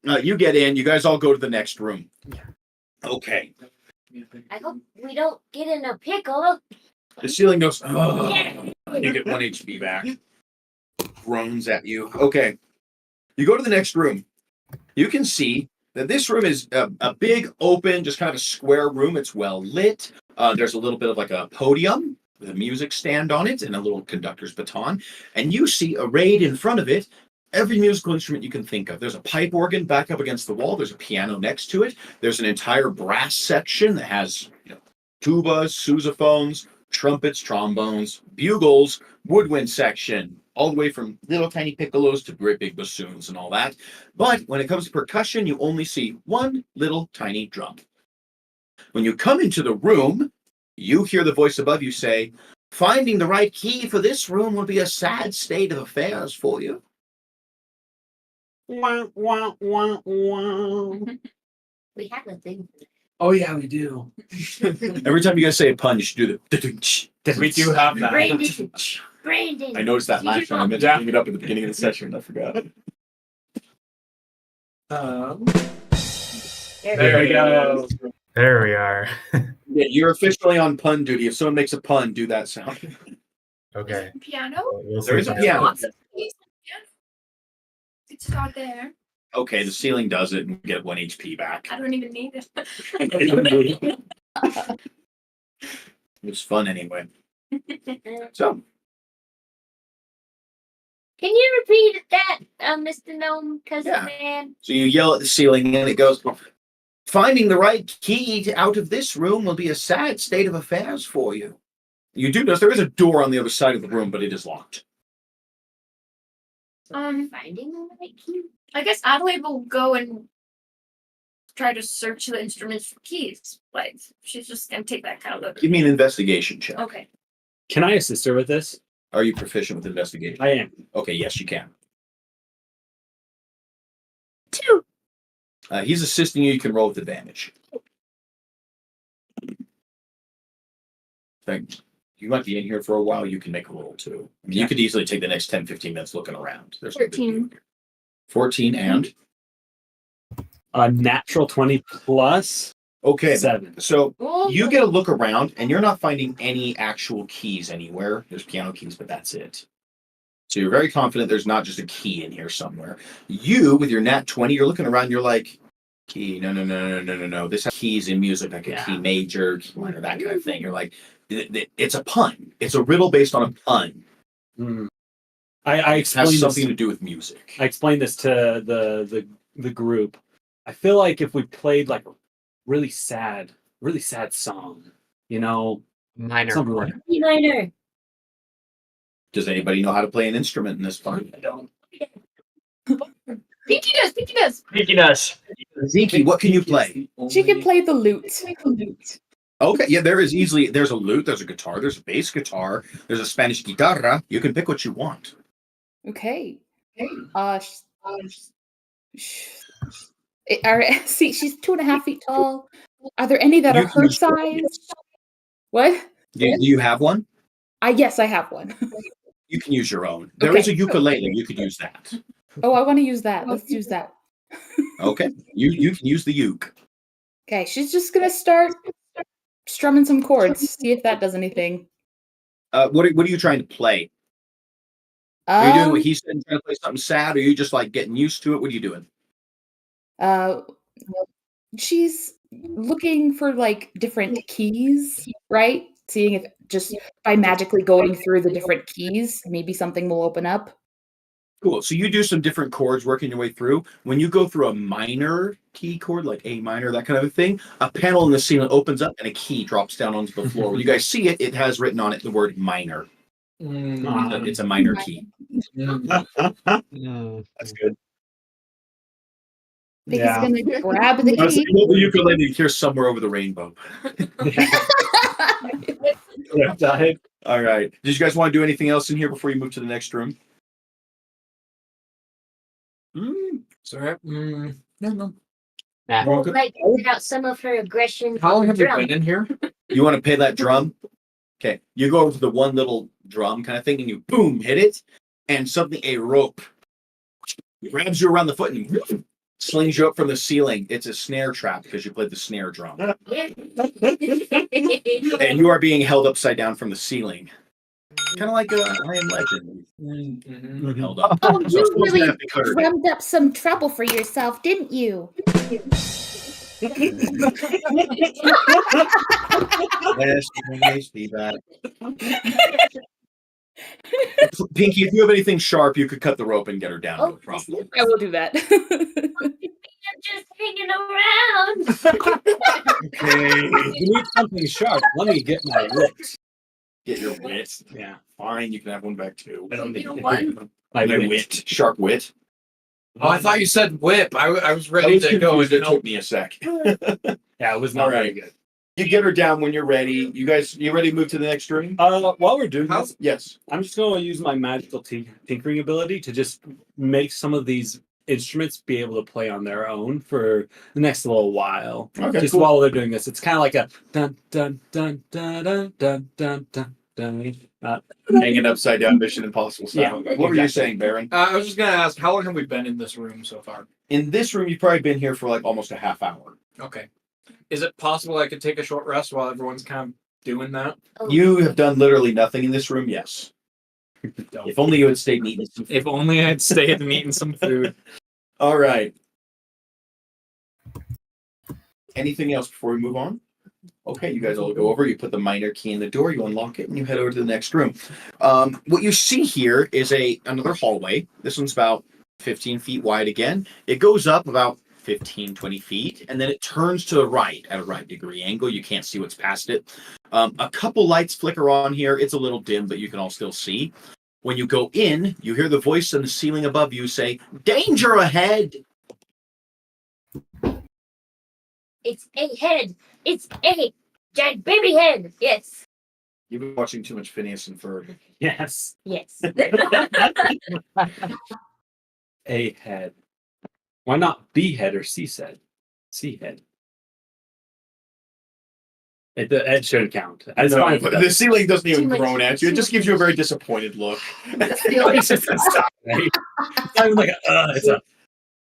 S2: you get in. You guys all go to the next room. Okay.
S4: I hope we don't get in a pickle.
S2: The ceiling goes, oh. You get 1 HP back. Groans at you. Okay. You go to the next room. You can see that this room is a big, open, just kind of a square room. It's well lit. There's a little bit of like a podium with a music stand on it and a little conductor's baton. And you see arrayed in front of it every musical instrument you can think of. There's a pipe organ back up against the wall. There's a piano next to it. There's an entire brass section that has tubas, sousaphones, trumpets, trombones, bugles, woodwind section, all the way from little tiny piccolos to great big bassoons and all that. But when it comes to percussion, you only see one little tiny drum. When you come into the room, you hear the voice above you say, "Finding the right key for this room will be a sad state of affairs for you."
S3: Wah, wah, wah, wah.
S4: We have a thing.
S3: Oh yeah, we do.
S2: Every time you guys say a pun, you should do the.
S3: We do have that.
S4: Brandon. Brandon.
S2: I noticed that last time. I meant to bring it up at the beginning of the session, and I forgot.
S3: There we go.
S7: There we are.
S2: Yeah, you're officially on pun duty. If someone makes a pun, do that sound.
S7: Okay.
S10: Piano?
S7: We'll
S2: There
S7: see
S2: is a
S7: that.
S2: piano.
S10: Lots of keys. It's not there.
S2: Okay, the ceiling does it, and you get 1 HP back.
S10: I don't even need it.
S2: It was fun anyway. So,
S4: Can you repeat that, Mr. Gnome, cousin
S2: Yeah.
S4: man?
S2: so you yell at the ceiling, and it goes, "Finding the right key out of this room will be a sad state of affairs for you." You do notice there is a door on the other side of the room, but it is locked.
S4: Finding the right key.
S10: I guess Adelaide will go and try to search the instruments for keys. Like she's just gonna take that kind of look.
S2: Give me an investigation check.
S10: Okay.
S3: Can I assist her with this?
S2: Are you proficient with investigation?
S3: I am.
S2: Okay, yes, you can.
S4: 2.
S2: He's assisting you. You can roll with advantage. Thanks. You might be in here for a while. You can make a roll too. I mean, you could easily take the next 10, 15 minutes looking around. There's no big deal
S10: 13.
S2: here. 14 and?
S3: A natural 20 plus
S2: Okay.
S3: 7.
S2: So
S10: Oh,
S2: you get a look around and you're not finding any actual keys anywhere. There's piano keys, but that's it. So you're very confident there's not just a key in here somewhere. You, with your nat 20, you're looking around, you're like, key, no. This has keys in music, like a key major, key minor, that kind of thing. You're like, it's a pun. It's a riddle based on a pun.
S3: Mm. I
S2: It has
S3: explained
S2: something
S3: this,
S2: to do with music.
S3: I explained this to the group. I feel like if we played like a really sad song,
S5: Minor.
S3: Something like
S4: E minor.
S2: Does anybody know how to play an instrument in this part?
S10: I don't. Pinky does. Pinky does.
S5: Pinky does.
S2: Zinky, what can you play?
S9: She can play the lute.
S2: Okay, yeah, there's a lute, there's a guitar, there's a bass guitar, there's a Spanish guitarra. You can pick what you want.
S9: Okay. See, she's 2.5 feet tall. Are there any that
S2: You
S9: are
S2: can
S9: her
S2: use-
S9: size? What?
S2: Do you have one?
S9: Yes, I have one.
S2: You can use your own. There is
S9: Okay.
S2: a ukulele. You could use that.
S9: Oh, I want to use that. Let's use that.
S2: Okay, you can use the uke.
S9: Okay, she's just gonna start strumming some chords. See if that does anything.
S2: What are you trying to play? Are you doing what
S9: Um,
S2: he said, trying to play something sad, or are you just like getting used to it? What are you doing?
S9: she's looking for like different keys, right? Seeing if just by magically going through the different keys, maybe something will open up.
S2: Cool. So you do some different chords working your way through. When you go through a minor key chord, like A minor, that kind of a thing, a panel in the ceiling opens up and a key drops down onto the floor. When you guys see it, it has written on it the word minor. It's a minor key.
S3: That's good.
S9: He's
S3: Yeah.
S9: gonna grab the
S2: I was
S9: key.
S2: thinking, the ukulele here somewhere over the rainbow. All right. Did you guys want to do anything else in here before you move to the next room?
S1: Sorry. No.
S5: Nah.
S2: Well, good.
S4: Like let out some of her aggression.
S1: How long have you
S4: drum.
S1: been in here?
S2: You want to play that drum? Okay. You go over to the one little drum kind of thing and you boom, hit it, and suddenly a rope grabs you around the foot and slings you up from the ceiling. It's a snare trap because you played the snare drum. And you are being held upside down from the ceiling. Kind of like a I Am Legend. Held up.
S9: Oh,
S2: So
S9: you
S2: someone's gonna
S9: really
S2: have to cut her down.
S9: drummed up some trouble for yourself, didn't you?
S2: Yes, nice feedback. Pinky, if you have anything sharp, you could cut the rope and get her down. No problem.
S9: I will do that.
S4: I'm just hanging around.
S2: Okay.
S3: You need something sharp. Let me get my wit.
S2: Get your wit.
S3: Yeah.
S2: Fine, you can have one back too.
S3: I don't need
S10: What?
S3: my
S2: My
S3: wit.
S2: wit. Sharp wit.
S1: Oh, I thought you said whip. I was
S2: I
S1: ready
S2: was
S1: to go
S2: confused. It
S1: into
S2: took me a sec.
S3: Yeah, it was not
S2: All
S3: very
S2: right.
S3: good.
S2: You get her down when you're ready. You ready to move to the next room?
S3: While we're doing
S1: How-
S3: this,
S2: Yes.
S3: I'm just going to use my magical tinkering ability to just make some of these instruments be able to play on their own for the next little while.
S2: Okay,
S3: Just
S2: cool.
S3: while they're doing this, it's kind of like a dun dun dun dun dun dun dun dun dun.
S2: Hanging upside down, Mission Impossible style.
S3: Yeah,
S2: What were you
S3: exactly.
S2: saying, Baron?
S1: I was just gonna ask, how long have we been in this room so far?
S2: In this room, you've probably been here for like almost a half hour.
S1: Okay. Is it possible I could take a short rest while everyone's kind of doing that?
S2: You have done literally nothing in this room, yes. If only you had stayed eating some food.
S1: If only I'd stayed and eaten some food.
S2: All right. Anything else before we move on? Okay, you guys all go over. You put the minor key in the door. You unlock it, and you head over to the next room. What you see here is another hallway. This one's about 15 feet wide again. It goes up about 15, 20 feet, and then it turns to the right at a right degree angle. You can't see what's past it. A couple lights flicker on here. It's a little dim, but you can all still see. When you go in, you hear the voice on the ceiling above you say, "Danger ahead!"
S4: It's a head. It's a giant baby head. Yes.
S2: You've been watching too much Phineas and Ferb.
S3: Yes.
S4: Yes.
S3: A head. Why not B head or C head? C head. It shouldn't count. It's
S2: No,
S3: fine if it
S2: but the
S3: doesn't.
S2: ceiling doesn't even
S4: Too much-
S2: groan at you. It just gives you a very disappointed look.
S3: It's just a stop, right? It's not even like it's a.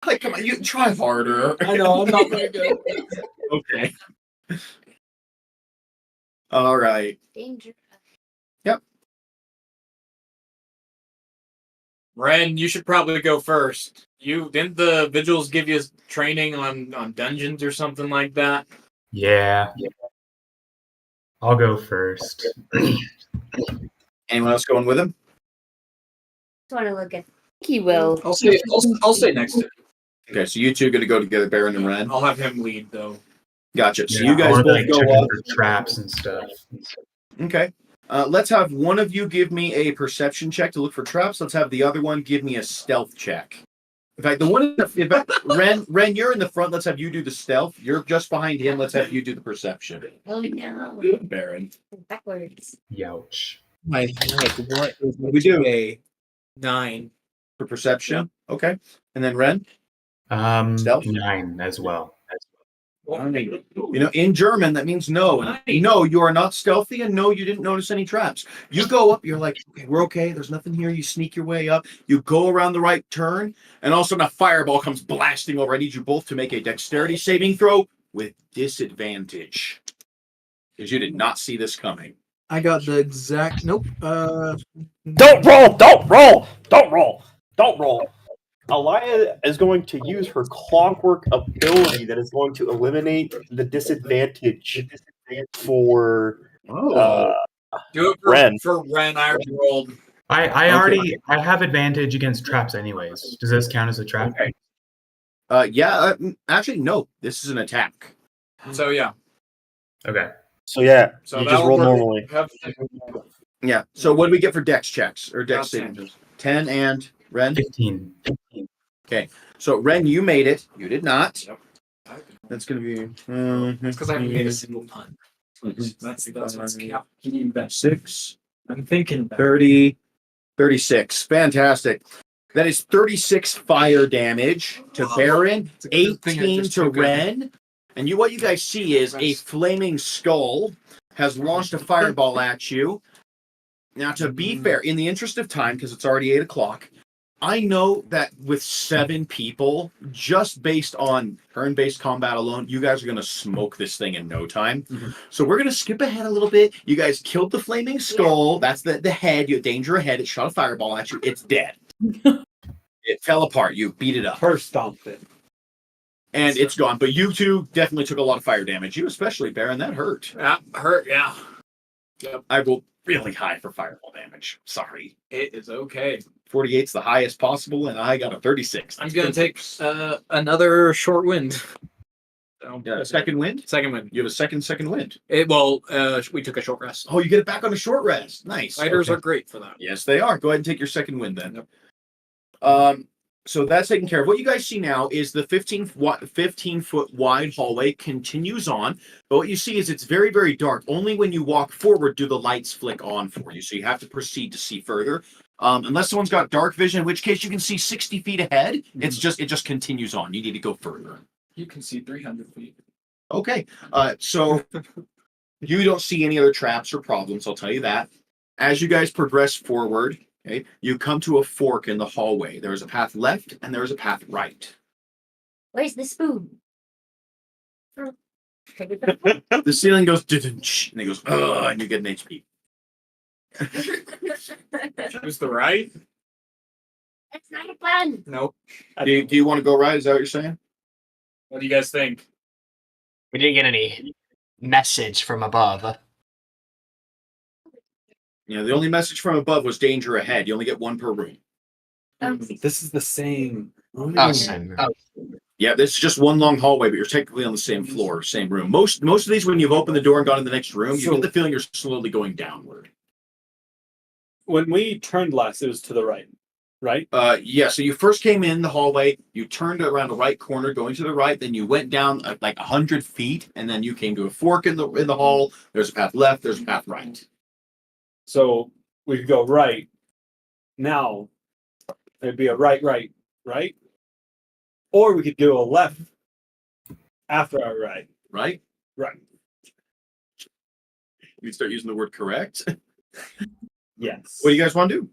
S2: Like, come on, you try harder.
S3: I know I'm not very good.
S2: Okay. All right.
S4: Danger.
S1: Ren, you should probably go first. Didn't the Vigils give you training on dungeons or something like that?
S7: Yeah. I'll go first.
S2: Anyone else going with him?
S4: Just want to look at.
S9: He will.
S1: I'll stay next to him.
S2: Okay, so you two are going to go together, Baron and Ren.
S1: I'll have him lead though.
S2: Gotcha. So
S7: Yeah,
S2: you guys
S7: I wanna,
S2: both
S7: like,
S2: go
S7: check in
S2: up.
S7: for traps and stuff.
S2: Okay. Let's have one of you give me a perception check to look for traps. Let's have the other one give me a stealth check. In fact, the one in Ren, you're in the front. Let's have you do the stealth. You're just behind him. Let's have you do the perception.
S4: Oh no.
S2: Baron.
S4: Backwards.
S7: Youch.
S1: My heck, what is
S2: We do.
S1: a 9?
S2: For perception. Okay. And then Ren? Stealth?
S7: 9 as well.
S2: You know, in German, that means no. And no, you are not stealthy, and no, you didn't notice any traps. You go up, you're like, okay, we're okay. There's nothing here. You sneak your way up. You go around the right turn, and all of a sudden a fireball comes blasting over. I need you both to make a dexterity saving throw with disadvantage. Because you did not see this coming.
S1: I got the exact. Nope.
S8: Don't roll! Don't roll! Don't roll! Don't roll! Alaya is going to use her clockwork ability that is going to eliminate the disadvantage for
S12: Do it for
S8: Ren.
S12: For Ren, I already rolled.
S7: I have advantage against traps anyways. Does this count as a trap?
S2: Yeah, actually, no. This is an attack.
S12: So yeah.
S7: Okay.
S8: So yeah,
S12: So
S8: you
S12: that
S8: just
S12: will
S8: roll
S12: work.
S8: normally.
S2: Yeah. So what do we get for dex checks or dex
S12: 10.
S2: savings? 10 and Ren?
S7: 15.
S2: Okay. So Ren, you made it. You did not.
S12: Yep.
S2: That's going to be...
S12: It's because I haven't made a single pun. That's what's counting.
S2: 6,
S3: I'm thinking
S2: 30, 36. Fantastic. That is 36 fire damage to Baron,
S12: It's a good thing I
S2: 18
S12: just
S2: to
S12: took a-
S2: Ren. And what you guys see is a flaming skull has launched a fireball at you. Now, to be fair, in the interest of time, because it's already 8 o'clock, I know that with 7 people, just based on turn-based combat alone, you guys are going to smoke this thing in no time. So we're going to skip ahead a little bit. You guys killed the flaming skull. That's the head. You danger ahead. It shot a fireball at you. It's dead. It fell apart. You beat it up.
S3: First stomped it.
S2: And it's gone. But you two definitely took a lot of fire damage. You especially, Baron. That hurt.
S12: Yeah, hurt. Yeah.
S2: I rolled really high for fireball damage. Sorry.
S12: It is okay.
S2: 48's the highest possible, and I got a 36.
S1: I'm gonna take another short wind. So,
S2: Second wind?
S1: Second wind.
S2: You have a second wind.
S1: We took a short rest.
S2: Oh, you get it back on a short rest. Nice.
S1: Fighters
S2: Okay.
S1: are great for that.
S2: Yes, they are. Go ahead and take your second wind then. So that's taken care of. What you guys see now is the 15-foot wide hallway continues on. But what you see is it's very, very dark. Only when you walk forward do the lights flick on for you. So you have to proceed to see further. Unless someone's got dark vision, in which case you can see 60 feet ahead. It just continues on. You need to go further.
S12: You can see 300 feet.
S2: Okay. So you don't see any other traps or problems, I'll tell you that. As you guys progress forward, okay, you come to a fork in the hallway. There is a path left and there is a path right.
S4: Where's the spoon?
S2: The ceiling goes and it goes, and you get an HP.
S12: Choose the right?
S4: That's not a plan.
S12: Nope.
S2: Do you want to go right? Is that what you're saying?
S12: What do you guys think?
S5: We didn't get any message from above.
S2: Yeah, the only message from above was danger ahead. You only get one per room.
S3: This is the same.
S5: Oh, same.
S2: Yeah, this is just one long hallway, but you're technically on the same floor, same room. Most of these, when you've opened the door and gone in the next room, you get the feeling you're slowly going downward.
S3: When we turned last, it was to the right, right?
S2: Yeah, so you first came in the hallway, you turned around the right corner going to the right, then you went down like 100 feet, and then you came to a fork in the hall. There's a path left, there's a path right.
S3: So we could go right. Now, there'd be a right? Or we could do a left after our right.
S2: Right?
S3: Right.
S2: You start using the word correct.
S3: Yes.
S2: What do you guys want to do?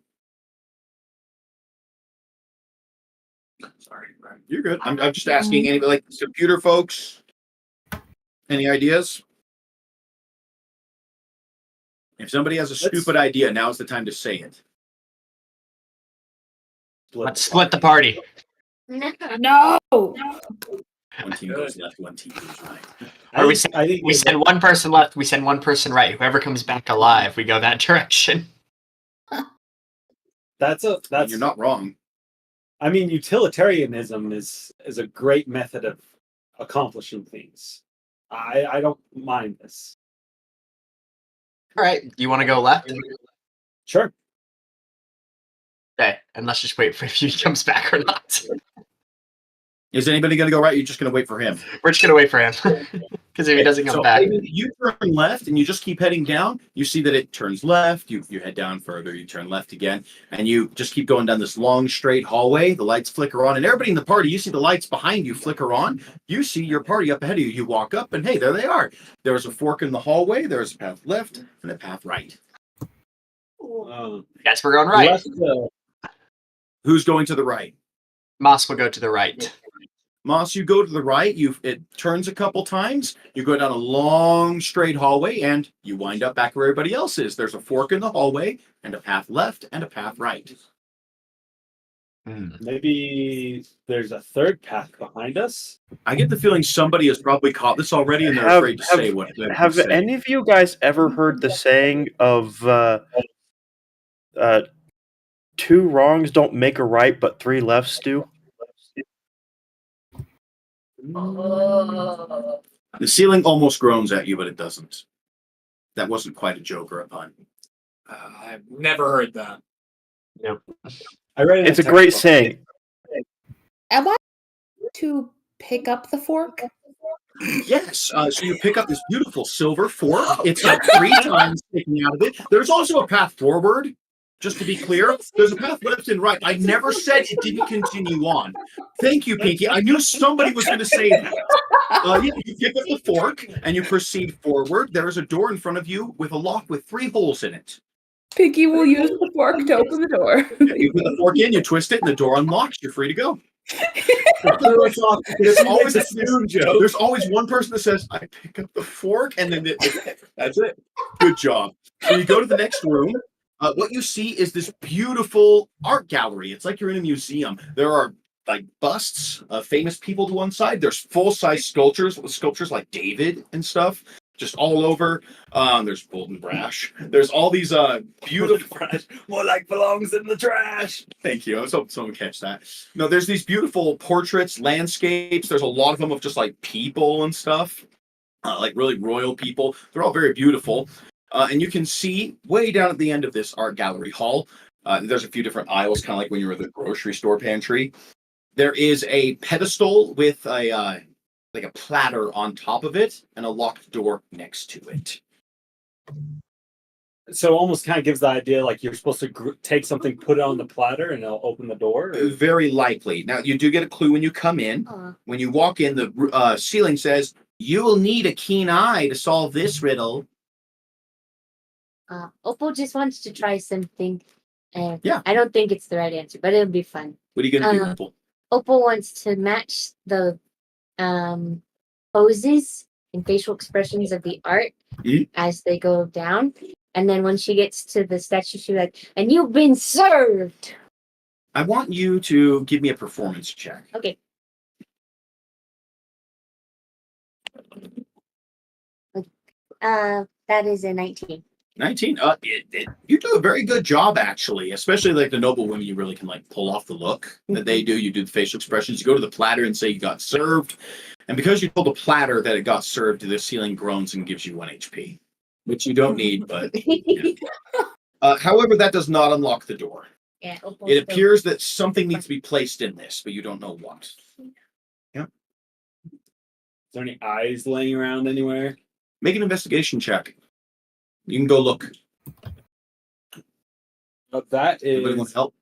S2: Sorry, you're good. I'm just asking any like computer folks. Any ideas? If somebody has a stupid idea, now's the time to say it.
S5: Let's split the party.
S9: No.
S2: One team goes left, one team goes right.
S5: Or we send one person left, we send one person right. Whoever comes back alive, we go that direction.
S3: That's
S2: You're not wrong.
S3: I mean, utilitarianism is a great method of accomplishing things. I don't mind this.
S5: All right. You want to go left?
S3: Sure.
S5: Okay. And let's just wait for if he comes back or not.
S2: Is anybody going to go right? You're just going to wait for him.
S5: We're just gonna wait for him because if he doesn't come
S2: So
S5: back,
S2: maybe you turn left and you just keep heading down. You see that it turns left. You head down further. You turn left again, and you just keep going down this long straight hallway. The lights flicker on, and everybody in the party, you see the lights behind you flicker on. You see your party up ahead of you. You walk up, and hey, there they are. There's a fork in the hallway. There's a path left and a path right.
S5: guess we're going right.
S3: Left,
S2: Who's going to the right?
S5: Moss will go to the right.
S2: Moss, you go to the right. It turns a couple times. You go down a long straight hallway, and you wind up back where everybody else is. There's a fork in the hallway, and a path left and a path right.
S3: maybe there's a third path behind us.
S2: I get the feeling somebody has probably caught this already, and they're afraid to say what they're
S8: Have
S2: say.
S8: any of you guys ever heard the saying of 2 wrongs don't make a right, but 3 lefts do?
S10: Oh.
S2: The ceiling almost groans at you, but it doesn't. That wasn't quite a joke or a pun.
S12: I've never heard that.
S3: I read it in
S8: It's a great
S3: textbook.
S8: saying.
S9: Am I to pick up the fork?
S2: Yes. So you pick up this beautiful silver fork. It's got 3 times sticking out of it. There's also a path forward. Just to be clear, there's a path left and right. I never said it didn't continue on. Thank you, Pinky. I knew somebody was going to say that. You pick up the fork and you proceed forward. There is a door in front of you with a lock with 3 holes in it.
S9: Piggy will use the fork to open the door.
S2: You put the fork in, you twist it, and the door unlocks. You're free to go. There's always one person that says, I pick up the fork, and then that's it. Good job. So you go to the next room. What you see is this beautiful art gallery. It's like you're in a museum. There are like busts of famous people to one side. There's full-size sculptures like David and stuff, just all over. There's Golden Brash. There's all these beautiful
S12: Trash. More like belongs in the trash.
S2: Thank you. I was hoping someone would catch that. No, there's these beautiful portraits, landscapes. There's a lot of them of just like people and stuff, like really royal people. They're all very beautiful. And you can see way down at the end of this art gallery hall, there's a few different aisles, kind of like when you're at the grocery store pantry. There is a pedestal with a platter on top of it and a locked door next to it.
S3: So it almost kind of gives the idea like you're supposed to take something, put it on the platter, and it'll open the door.
S2: Very likely. Now, you do get a clue when you come in. When you walk in, the ceiling says, you will need a keen eye to solve this riddle.
S4: Opal just wants to try something.
S2: Yeah.
S4: I don't think it's the right answer, but it'll be fun.
S2: What are you going to do, Opal?
S4: Opal wants to match the poses and facial expressions of the art as they go down. And then when she gets to the statue, she's like, and you've been served.
S2: I want you to give me a performance check.
S4: Okay. That is a 19.
S2: 19. You do a very good job, actually, especially like the noble women. You really can like pull off the look that they do. You do the facial expressions. You go to the platter and say you got served. And because you told the platter that it got served, the ceiling groans and gives you 1 HP, which you don't need, but however, that does not unlock the door.
S4: Yeah,
S2: it appears that something needs to be placed in this, but you don't know what. Yeah.
S3: Is there any eyes laying around anywhere?
S2: Make an investigation check. You can go look.
S3: That
S2: Anybody want
S3: is
S2: help?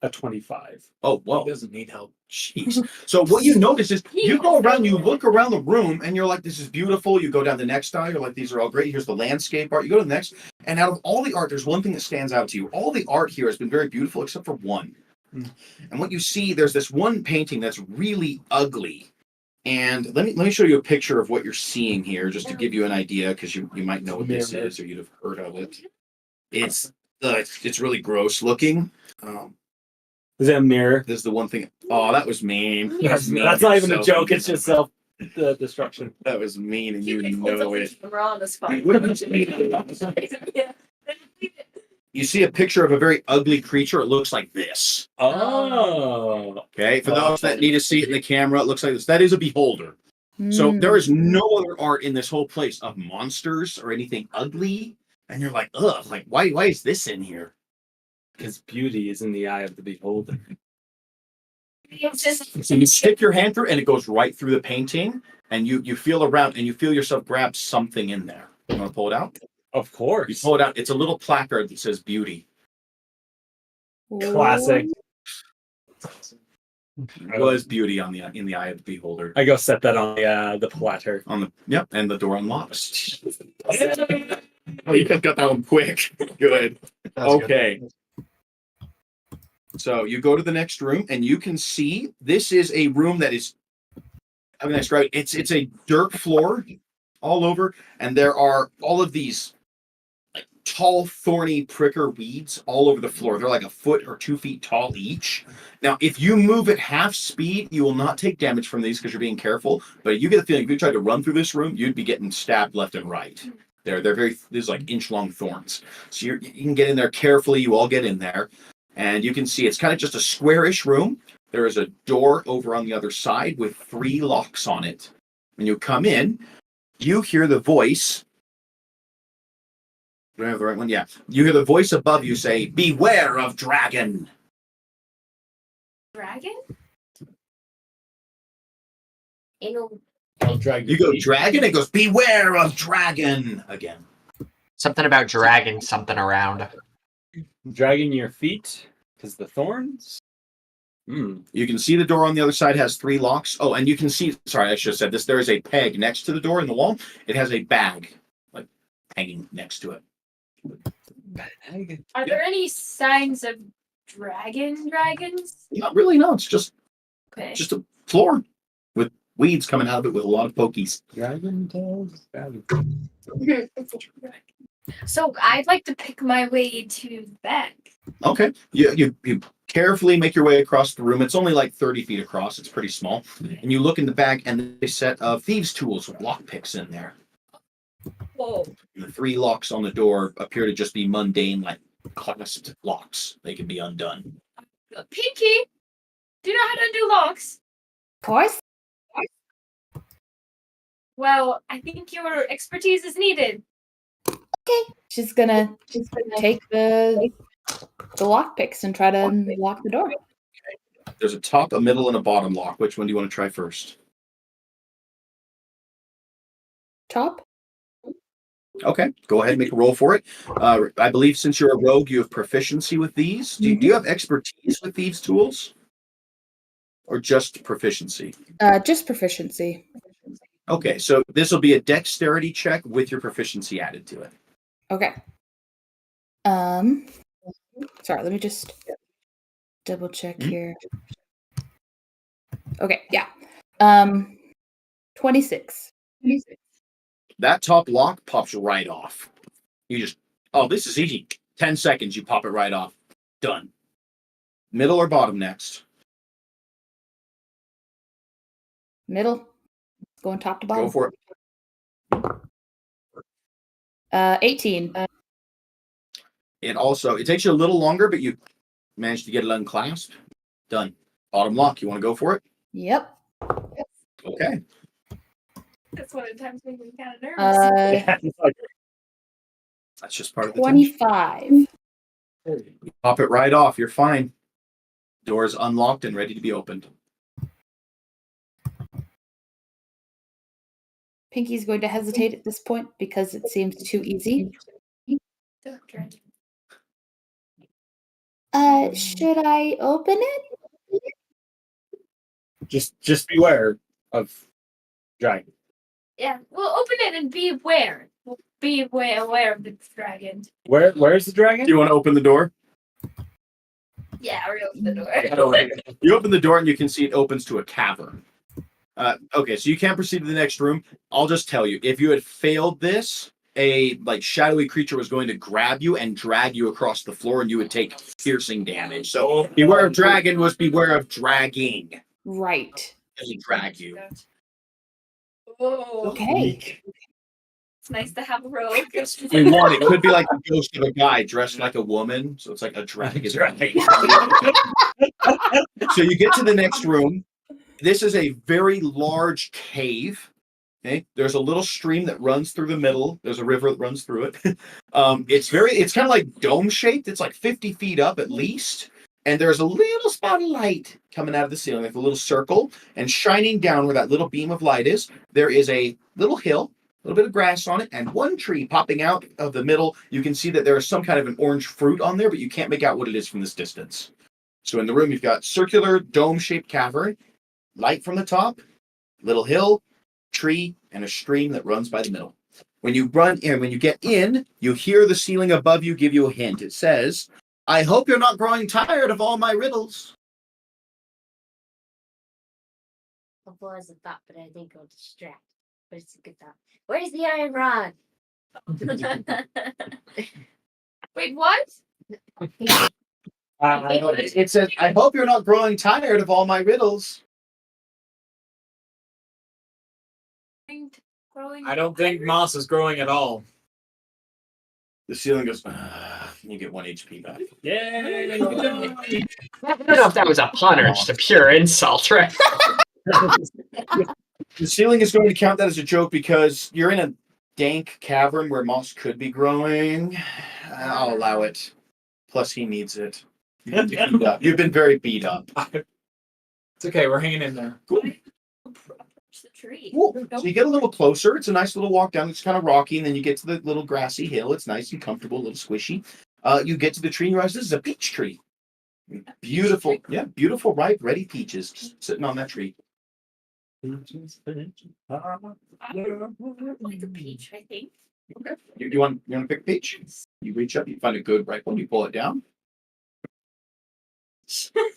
S3: a 25.
S2: Oh, whoa.
S12: He doesn't need help.
S2: Jeez. So what you notice is you go around, you look around the room, and you're like, this is beautiful. You go down the next aisle, you're like, these are all great. Here's the landscape art. You go to the next, and out of all the art, there's one thing that stands out to you. All the art here has been very beautiful, except for one. And what you see, there's this one painting that's really ugly. And let me show you a picture of what you're seeing here, just to give you an idea, because you might know what this is, or you'd have heard of it. It's really gross looking.
S3: Is that a mirror?
S2: This is the one thing. Oh, that was mean.
S3: That's not even a joke. It's just self-destruction.
S2: That was mean, and you know it.
S10: We're on the spot.
S2: You see a picture of a very ugly creature. It looks like this.
S3: Oh.
S2: Okay. For those that need to see it in the camera, it looks like this. That is a beholder. So there is no other art in this whole place of monsters or anything ugly. and you're like, ugh, like why is this in here?
S3: Because beauty is in the eye of the beholder.
S2: So you stick your hand through, and it goes right through the painting, and you feel around, and you feel yourself grab something in there. You want to pull it out?
S3: Of
S2: You
S3: course.
S2: pull it out. It's a little placard that says "Beauty."
S3: Classic.
S2: Was beauty on the in the eye of the beholder.
S3: I go set that on the platter.
S2: On the and the door unlocks. Oh, you guys got that one quick. Good. Okay. So you go to the next room, and you can see this is a room that is. I mean, describe it. It's a dirt floor all over, and there are all of these like tall, thorny pricker weeds all over the floor. They're like a foot or 2 feet tall each. Now, if you move at half speed, you will not take damage from these because you're being careful. But you get the feeling if you tried to run through this room, you'd be getting stabbed left and right. They're very there's like inch-long thorns. So you can get in there carefully. You all get in there, and you can see it's kind of just a squarish room. There is a door over on the other side with 3 locks on it. When you come in, you hear the voice. Do I have the right one? Yeah. You hear the voice above you say, "Beware of dragon."
S10: Dragon?
S4: It'll
S2: You go dragon, it goes, "Beware of dragon" again.
S5: Something about dragging something around.
S3: Dragging your feet because the thorns.
S2: You can see the door on the other side has 3 locks. Oh, and you can see, sorry, I should have said this. There is a peg next to the door in the wall. It has a bag like hanging next to it.
S10: Are there any signs of dragons?
S2: Not really, no. It's just
S10: Okay.
S2: just a floor with weeds coming out of it with a lot of pokies.
S3: Dragon tails.
S10: So I'd like to pick my way to the back.
S2: Okay. You carefully make your way across the room. It's only like 30 feet across. It's pretty small. And you look in the bag, and there's a set of thieves' tools with lockpicks in there.
S10: Whoa.
S2: The 3 locks on the door appear to just be mundane, like clasped locks. They can be undone.
S10: Pinky, do you know how to undo locks?
S9: Of course.
S10: Well, I think your expertise is needed.
S9: Okay. She's gonna take the lockpicks and try to unlock the door.
S2: There's a top, a middle, and a bottom lock. Which one do you want to try first?
S9: Top.
S2: Okay, go ahead and make a roll for it. I believe since you're a rogue, you have proficiency with these. Do you have expertise with these tools? Or just proficiency?
S9: Just proficiency.
S2: Okay, so this will be a dexterity check with your proficiency added to it.
S9: Okay. Sorry, let me just double check here. Okay, yeah. 26.
S2: That top lock pops right off. You just, oh, this is easy. 10 seconds, you pop it right off. Done. Middle or bottom next?
S9: Middle. Going top to bottom.
S2: Go for it.
S9: 18.
S2: It takes you a little longer, but you managed to get it unclasped. Done. Bottom lock, you want to go for it?
S9: Yep.
S2: Okay.
S10: That's one of the times when we kind of nervous.
S2: That's just part of the tension.
S9: 25.
S2: You pop it right off. You're fine. Door is unlocked and ready to be opened.
S9: Pinky's going to hesitate at this point because it seems too easy. Should I open it?
S3: Just beware of dragon.
S10: Yeah, we'll open it and beware. We'll be aware of the dragon.
S3: Where's the dragon?
S2: Do you want to open the door?
S10: Yeah, we're open the door.
S2: You open the door and you can see it opens to a cavern. Okay, so you can't proceed to the next room. I'll just tell you, if you had failed this, a shadowy creature was going to grab you and drag you across the floor, and you would take piercing damage. So beware of dragon was beware of dragging.
S9: Right.
S2: It'll drag you.
S10: Whoa.
S9: Okay.
S10: It's nice to have a rogue.
S2: We want it could be like the ghost of a guy dressed like a woman, so it's like a dragon. So you get to the next room. This is a very large cave. Okay, there's a little stream that runs through the middle. There's a river that runs through it. It's kind of like dome shaped. It's like 50 feet up at least. And there's a little spot of light coming out of the ceiling, like a little circle, and shining down where that little beam of light is. There is a little hill, a little bit of grass on it, and one tree popping out of the middle. You can see that there is some kind of an orange fruit on there, but you can't make out what it is from this distance. So in the room, you've got circular dome-shaped cavern, light from the top, little hill, tree, and a stream that runs by the middle. When you get in, you hear the ceiling above you give you a hint. It says, "I hope you're not growing tired of all my riddles."
S4: It was a thought, but I think I'll distract. But it's a good thought. Where's the iron rod?
S10: Wait, what?
S2: It says, "I hope you're not growing tired of all my riddles."
S10: Growing.
S12: I don't think moss is growing at all.
S2: The ceiling goes, you get 1 HP back.
S12: Yay!
S5: I don't know if that was a pun or just a pure insult, right?
S2: The ceiling is going to count that as a joke because you're in a dank cavern where moss could be growing. I'll allow it. Plus, he needs it. You've been beat up. You've been very beat up.
S12: It's okay, we're hanging in there.
S2: Cool.
S10: The tree.
S2: Cool. So you get a little closer. It's a nice little walk down. It's kind of rocky, and then you get to the little grassy hill. It's nice and comfortable, a little squishy. You get to the tree and you realize this is a peach tree. Beautiful, yeah, beautiful, ripe, ready peaches just sitting on that tree.
S10: Like a peach, I think.
S2: Okay. You want to pick a peach? You reach up, you find a good ripe one, you pull it down.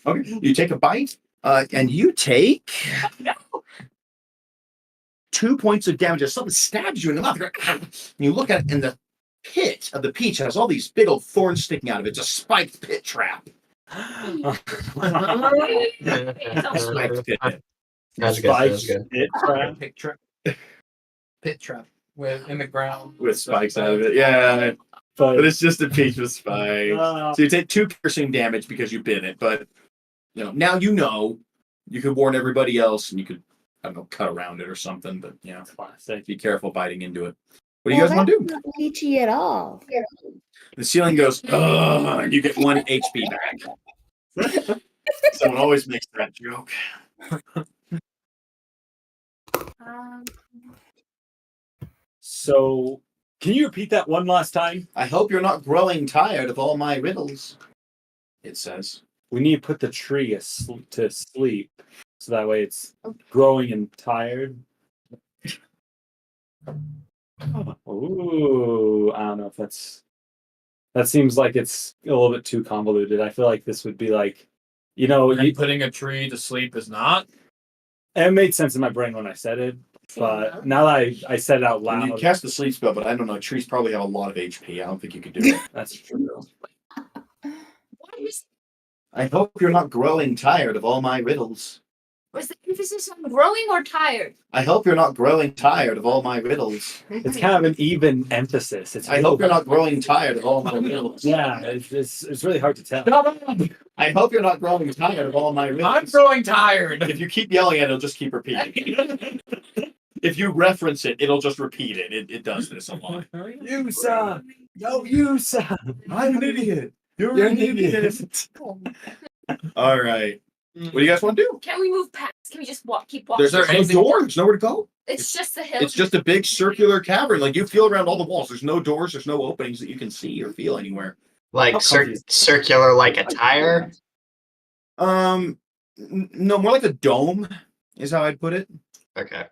S2: Okay. You take a bite, and you take 2 points of damage as something stabs you in the mouth. And you look at it, and the pit of the peach has all these big old thorns sticking out of it. It's a spiked pit trap.
S5: That's
S2: Spiked pit.
S5: good.
S12: Pit trap. Pit trap. With in the ground.
S2: With spikes out of it. Yeah. But it's just a peach with spikes. So you take 2 piercing damage because you bit it, but now you could warn everybody else and you could, I don't know, cut around it or something, but be careful biting into it. What do you guys want to do?
S9: Not peachy at all.
S2: The ceiling goes, oh, and you get 1 HP back. Someone always makes that joke.
S3: So, can you repeat that one last time?
S2: I hope you're not growing tired of all my riddles, it says.
S3: We need to put the tree to sleep, so that way it's growing and tired. Ooh, I don't know if that seems like it's a little bit too convoluted. I feel like this would be like,
S12: putting a tree to sleep is not.
S3: It made sense in my brain when I said it, but now that I said it out loud,
S2: You cast the sleep spell, but I don't know. Trees probably have a lot of HP. I don't think you could do it.
S3: That's true.
S2: I hope you're not growing tired of all my riddles.
S10: Was the emphasis on growing or tired?
S2: I hope you're not growing tired of all my riddles.
S3: It's kind of an even emphasis.
S2: I hope you're not growing tired of all my riddles.
S3: Yeah, it's really hard to tell.
S2: I hope you're not growing tired of all my riddles.
S12: I'm growing tired.
S2: If you keep yelling at it, it'll just keep repeating. If you reference it, it'll just repeat it. It does this a lot.
S3: Yusa! Yo, Yusa!
S2: I'm an idiot. You're an idiot. All right. What do you guys want to do?
S10: Can we move past? Can we just keep walking?
S2: There's no door. There's nowhere to go.
S10: It's just a hill.
S2: It's just a big circular cavern. Like you feel around all the walls. There's no doors. There's no openings that you can see or feel anywhere.
S5: Like circular, like a tire.
S2: No, more like a dome is how I'd put it.
S5: Okay.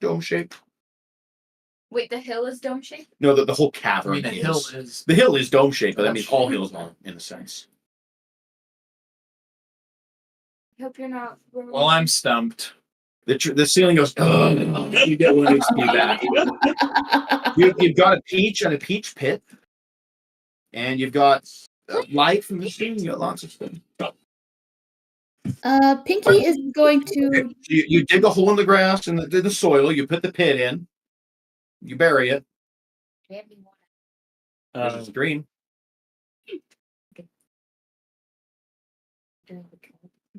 S2: Dome shape.
S10: Wait, the hill is dome shaped?
S2: No, the whole cavern.
S12: The
S2: hill is dome shaped, but I mean all hills are in a sense.
S10: I hope you're not.
S12: Well, I'm stumped.
S2: The ceiling goes. Oh, you get 1 HP back. You've got a peach and a peach pit, and you've got light from the ceiling. You got lots of stuff.
S9: Pinky is going to.
S2: You dig a hole in the grass and the soil. You put the pit in. You bury it. There's a stream.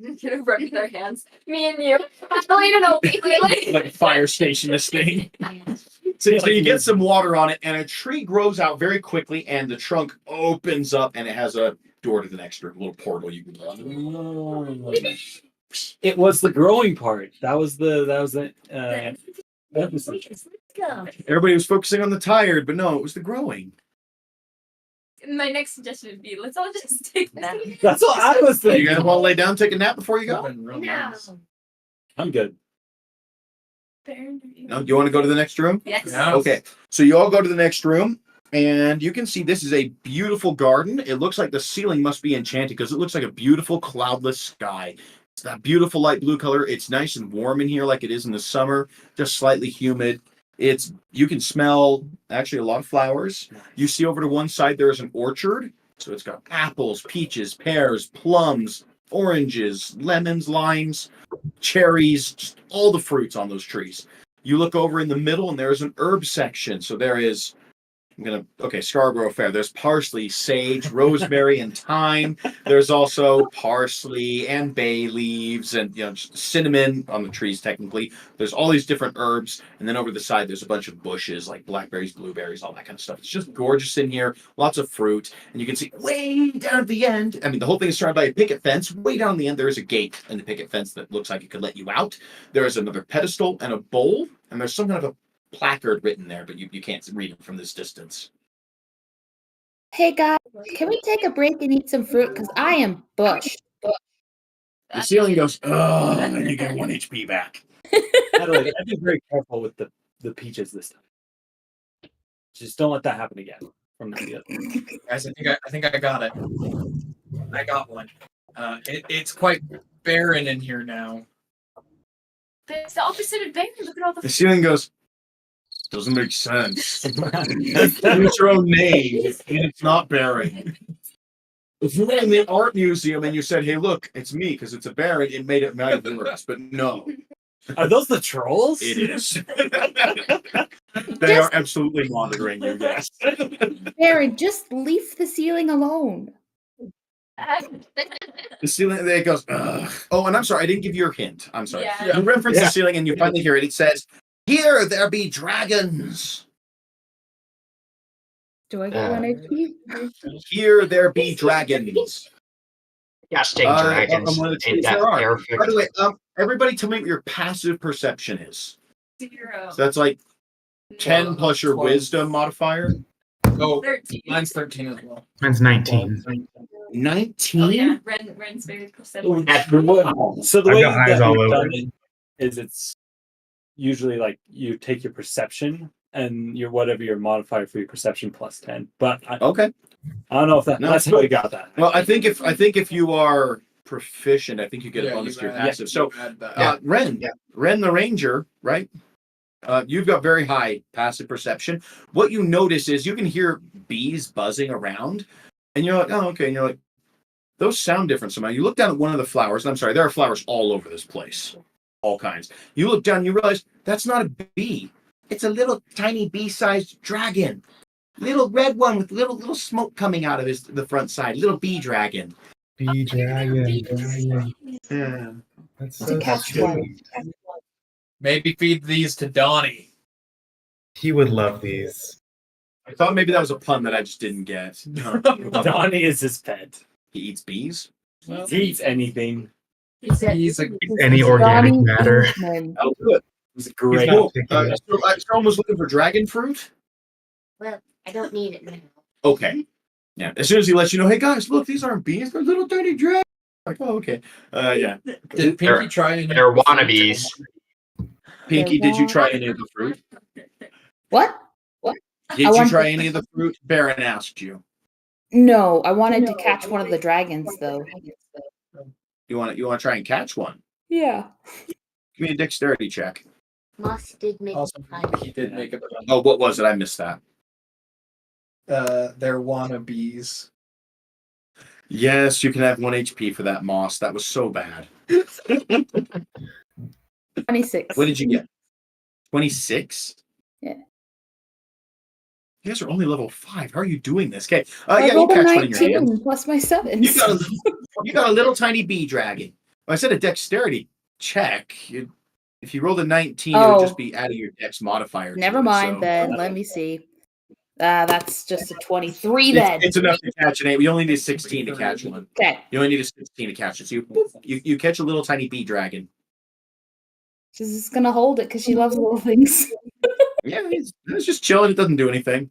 S10: Gonna run with our hands. Me and you. I don't even know.
S2: Like a fire station, this thing. So you get some water on it, and a tree grows out very quickly, and the trunk opens up, and it has a door to the next room, a little portal you can go.
S3: It was the growing part. That was the
S10: Let's go.
S2: Everybody was focusing on the tired, but no, it was the growing.
S10: My next suggestion would be let's all just take that.
S3: That's what I was
S2: You
S3: thinking.
S2: guys want to lay down, take a nap before you go?
S10: No.
S3: I'm good.
S2: No, do you want to go to the next room?
S10: Yes.
S1: Yeah.
S2: Okay, so you all go to the next room, and you can see this is a beautiful garden. It looks like the ceiling must be enchanted because it looks like a beautiful cloudless sky. It's that beautiful light blue color. It's nice and warm in here like it is in the summer, just slightly humid. You can smell actually a lot of flowers. You see over to one side there is an orchard. So it's got apples, peaches, pears, plums, oranges, lemons, limes, cherries, just all the fruits on those trees. You look over in the middle and there's an herb section. So there is Scarborough Fair. There's parsley, sage, rosemary, and thyme. There's also parsley and bay leaves and just cinnamon on the trees technically. There's all these different herbs, and then over the side there's a bunch of bushes like blackberries, blueberries, all that kind of stuff. It's just gorgeous in here. Lots of fruit, and you can see way down at the end. I mean, the whole thing is surrounded by a picket fence. Way down the end there is a gate in the picket fence that looks like it could let you out. There is another pedestal and a bowl, and there's some kind of a placard written there, but you can't read it from this distance.
S9: Hey guys, can we take a break and eat some fruit? Because I am bushed.
S2: The ceiling goes, oh, and then you get 1 HP back.
S3: Adelaide, I'd be very careful with the peaches this time. Just don't let that happen again. From the other.
S1: Guys, I think I got it. I got one. It's quite barren in here now.
S10: It's the opposite of barren. Look at all
S2: The
S10: the.
S2: ceiling goes, doesn't make sense. Use your own name, and it's not Barry. If you were in the art museum and you said, hey, look, it's me, because it's a Barry, it made it worse, but no.
S3: Are those the trolls?
S2: It is. They are absolutely monitoring you, yes.
S9: Baron, just leave the ceiling alone.
S2: The ceiling, there it goes, ugh. Oh, and I'm sorry, I didn't give you your hint. I'm sorry.
S10: Yeah.
S2: You reference the ceiling and you finally hear it. It says, here there be dragons.
S9: Do I get 1 HP?
S2: Here there be dragons.
S5: Casting dragons.
S2: One of the
S5: Ain't
S2: trees there
S5: that
S2: are.
S5: perfect?
S2: By the way, everybody tell me what your passive perception is.
S10: 0.
S2: So that's like 10 plus your
S1: 12.
S2: wisdom modifier.
S1: Oh,
S10: 13.
S1: mine's 13 as well.
S7: Mine's 19.
S2: 19?
S10: Oh yeah, Ren's very perceptive.
S3: So the
S7: I've
S3: way
S7: got eyes
S3: that
S7: all
S3: we've
S7: over.
S3: done it is it's usually like you take your perception and your whatever your modifier for your perception plus 10. But I
S2: Okay.
S3: don't know if that's how we got that.
S2: Well, I think if you are proficient, I think you get a bonus to your passive. So Ren the ranger, right? You've got very high passive perception. What you notice is you can hear bees buzzing around, and you're like, oh, okay. And you're like, those sound different somehow. You look down at one of the flowers, and I'm sorry, there are flowers all over this place, all kinds. You look down, and you realize that's not a bee. It's a little tiny bee-sized dragon. Little red one with little smoke coming out of the front side. Little bee dragon.
S7: Bee dragon.
S2: Yeah.
S7: That's
S9: To catch one.
S1: Maybe feed these to Donnie.
S7: He would love these.
S2: I thought maybe that was a pun that I just didn't get.
S3: Donnie is his pet.
S2: He eats bees?
S3: He eats anything.
S1: He's a
S7: Any organic
S9: Donnie
S7: matter.
S9: Pinkman.
S2: Oh, good.
S3: He's great.
S7: not
S2: Cool.
S7: picky.
S2: Someone was looking for dragon fruit?
S4: Well, I don't need it now.
S2: Okay. Yeah. As soon as he lets you know, hey guys, look, these aren't bees, they're little tiny dragons. Like, oh, okay. Yeah.
S1: Did Pinky try any?
S5: They're wannabes.
S2: Pinky, did you try any of the fruit?
S9: What?
S2: Did you
S9: want
S2: try
S9: to-
S2: any of the fruit? Baron asked you.
S9: No, I wanted to catch one of the dragons though.
S2: You want to try and catch one?
S9: Yeah.
S2: Give me a dexterity check.
S4: Moss did make
S1: Also,
S4: a pun.
S1: he did make a pun.
S2: Oh, what was it? I missed that.
S1: They're wannabes.
S2: Yes, you can have 1 HP for that, Moss. That was so bad.
S9: 26.
S2: What did you get? 26?
S9: Yeah.
S2: You guys are only level 5. How are you doing this? Okay.
S9: I
S2: Yeah, you
S9: rolled a
S2: catch one in your hand.
S9: 19 plus my 7.
S2: You got a little tiny bee dragon. I said a dexterity check. If you rolled a 19, it would just be adding your dex modifier.
S9: Never
S2: to it,
S9: mind
S2: so.
S9: then. Let me see. That's just a 23
S2: It's,
S9: then.
S2: it's enough to catch an 8. You only need a 16 to catch one.
S9: Okay.
S2: You only need a 16 to catch it. So you catch a little tiny bee dragon.
S9: She's just gonna hold it because she loves little things.
S2: Yeah, it's just chilling. It doesn't do anything.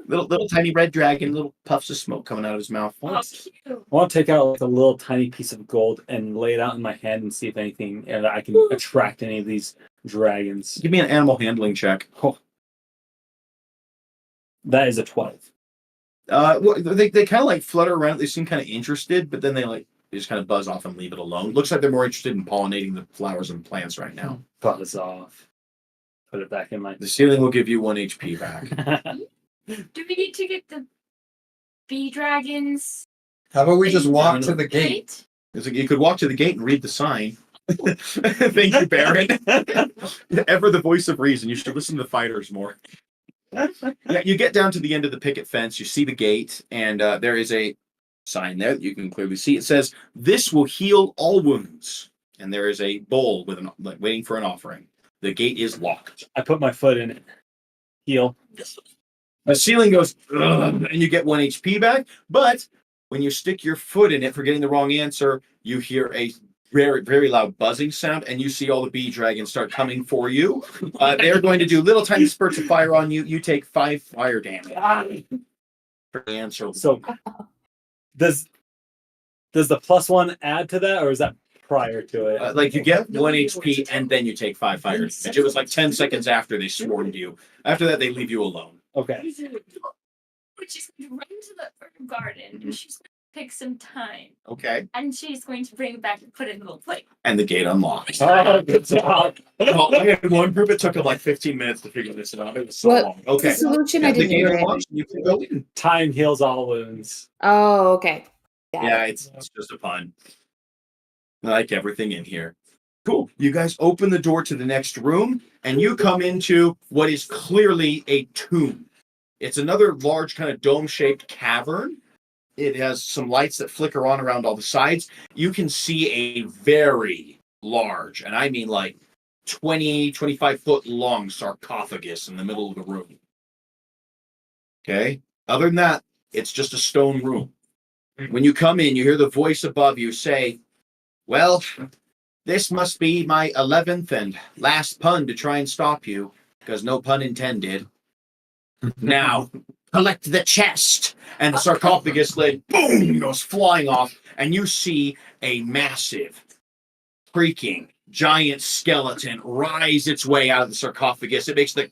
S2: Little tiny red dragon, little puffs of smoke coming out of his mouth.
S10: Oh, cute.
S3: I want to take out like a little tiny piece of gold and lay it out in my hand and see if anything and I can attract any of these dragons.
S2: Give me an animal handling check.
S3: Oh. That is a 12.
S2: Well, they kind of like flutter around. They seem kind of interested, but then they just kind of buzz off and leave it alone. Looks like they're more interested in pollinating the flowers and plants right now.
S3: Buzz off. Put it back in my.
S2: The ceiling will give you 1 HP back.
S10: Do we need to get the bee dragons?
S12: How about we just walk to the gate?
S2: You could walk to the gate and read the sign. Thank you, Baron. Ever the voice of reason. You should listen to the fighters more. Yeah, you get down to the end of the picket fence. You see the gate, and there is a sign there that you can clearly see. It says, "This will heal all wounds." And there is a bowl with waiting for an offering. The gate is locked.
S3: I put my foot in it. Heal.
S2: The ceiling goes, "Ugh," and you get 1 HP back. But when you stick your foot in it for getting the wrong answer, you hear a very, very loud buzzing sound, and you see all the bee dragons start coming for you. They're going to do little tiny spurts of fire on you. You take 5 fire damage. For the answer.
S3: So, does the +1 add to that, or is that prior to it?
S2: You get 1 HP, and then you take 5 fire damage. It was like 10 seconds after they swarmed you. After that, they leave you alone.
S3: Okay.
S10: Which is going to run to the herb garden, and she's going to pick some thyme.
S2: Okay.
S10: And she's going to bring it back and put it in a little plate.
S2: And the gate unlocks.
S3: Oh, good job.
S2: Well, I had one group. It took them like 15 minutes to figure this out. It was so
S9: What?
S2: long. Okay.
S9: The solution I
S2: The
S9: didn't
S2: gate
S9: hear it.
S2: unlocks, and you can go in.
S3: Time heals all wounds.
S9: Oh, okay. Got
S2: Yeah,
S9: it.
S2: it's just a pun. I like everything in here. Cool. You guys open the door to the next room, and you come into what is clearly a tomb. It's another large kind of dome-shaped cavern. It has some lights that flicker on around all the sides. You can see a very large, and I mean like 20, 25-foot long sarcophagus in the middle of the room. Okay? Other than that, it's just a stone room. When you come in, you hear the voice above you say, "Well, this must be my 11th and last pun to try and stop you, because no pun intended. Now, collect the chest." And the sarcophagus lid, boom, goes flying off, and you see a massive, creaking, giant skeleton rise its way out of the sarcophagus. It makes the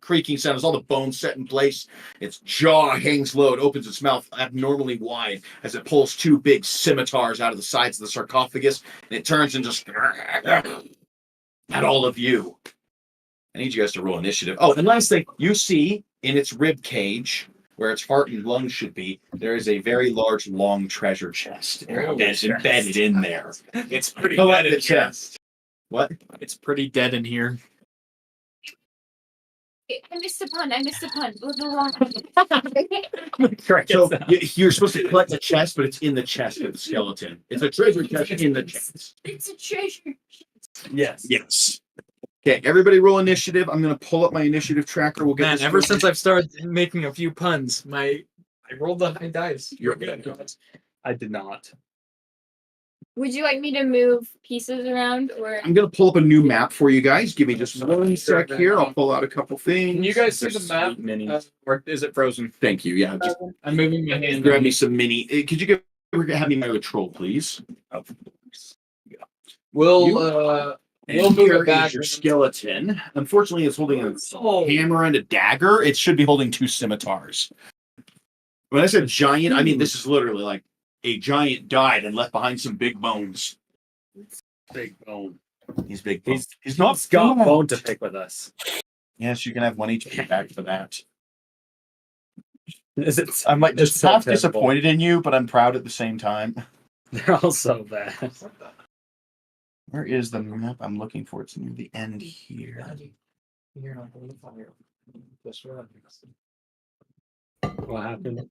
S2: creaking sound as all the bones set in place. Its jaw hangs low. It opens its mouth abnormally wide as it pulls 2 big scimitars out of the sides of the sarcophagus, and it turns and just at all of you. I need you guys to roll initiative. Oh, and last thing, you see in its rib cage, where its heart and lungs should be, there is a very large, long treasure chest that's embedded in there.
S1: It's pretty
S2: Collect
S1: dead
S2: the
S1: in here.
S2: chest. What?
S1: It's pretty dead in here.
S10: I missed a pun. It was the wrong
S3: Correct.
S2: So you're supposed to collect the chest, but it's in the chest of the skeleton. It's a treasure chest in the chest.
S10: It's a treasure.
S3: Yes.
S2: Yes. Okay, everybody roll initiative. I'm going to pull up my initiative tracker. We'll get
S1: Man,
S2: this
S1: ever
S2: going.
S1: since I've started making a few puns, I rolled the high dice.
S2: You're good.
S3: I did not.
S10: Would you like me to move pieces around, or
S2: I'm going to pull up a new map for you guys. Give me just 1 sec here. I'll pull out a couple things.
S1: Can you guys see the
S2: There's
S1: map?
S2: some minis.
S1: Or is it frozen?
S2: Thank you. Yeah, just
S1: I'm moving my hand.
S2: grab me some mini. Could you have me my control, please? Oh,
S1: We'll
S2: we'll
S1: move
S2: here
S1: it back.
S2: is your skeleton. Unfortunately, it's holding a
S1: Oh.
S2: hammer and a dagger. It should be holding 2 scimitars. When I said giant, I mean this is literally like a giant died and left behind some big bones.
S3: Big bone.
S2: He's big bone.
S3: He's not got bone to pick with us.
S2: Yes, you can have 1 HP back for that.
S3: Is it?
S2: I'm like
S3: It's
S2: just
S3: so
S2: half
S3: terrible.
S2: disappointed in you, but I'm proud at the same time.
S3: They're all so bad.
S2: Where is the map I'm looking for? It's near the end here.
S3: What happened?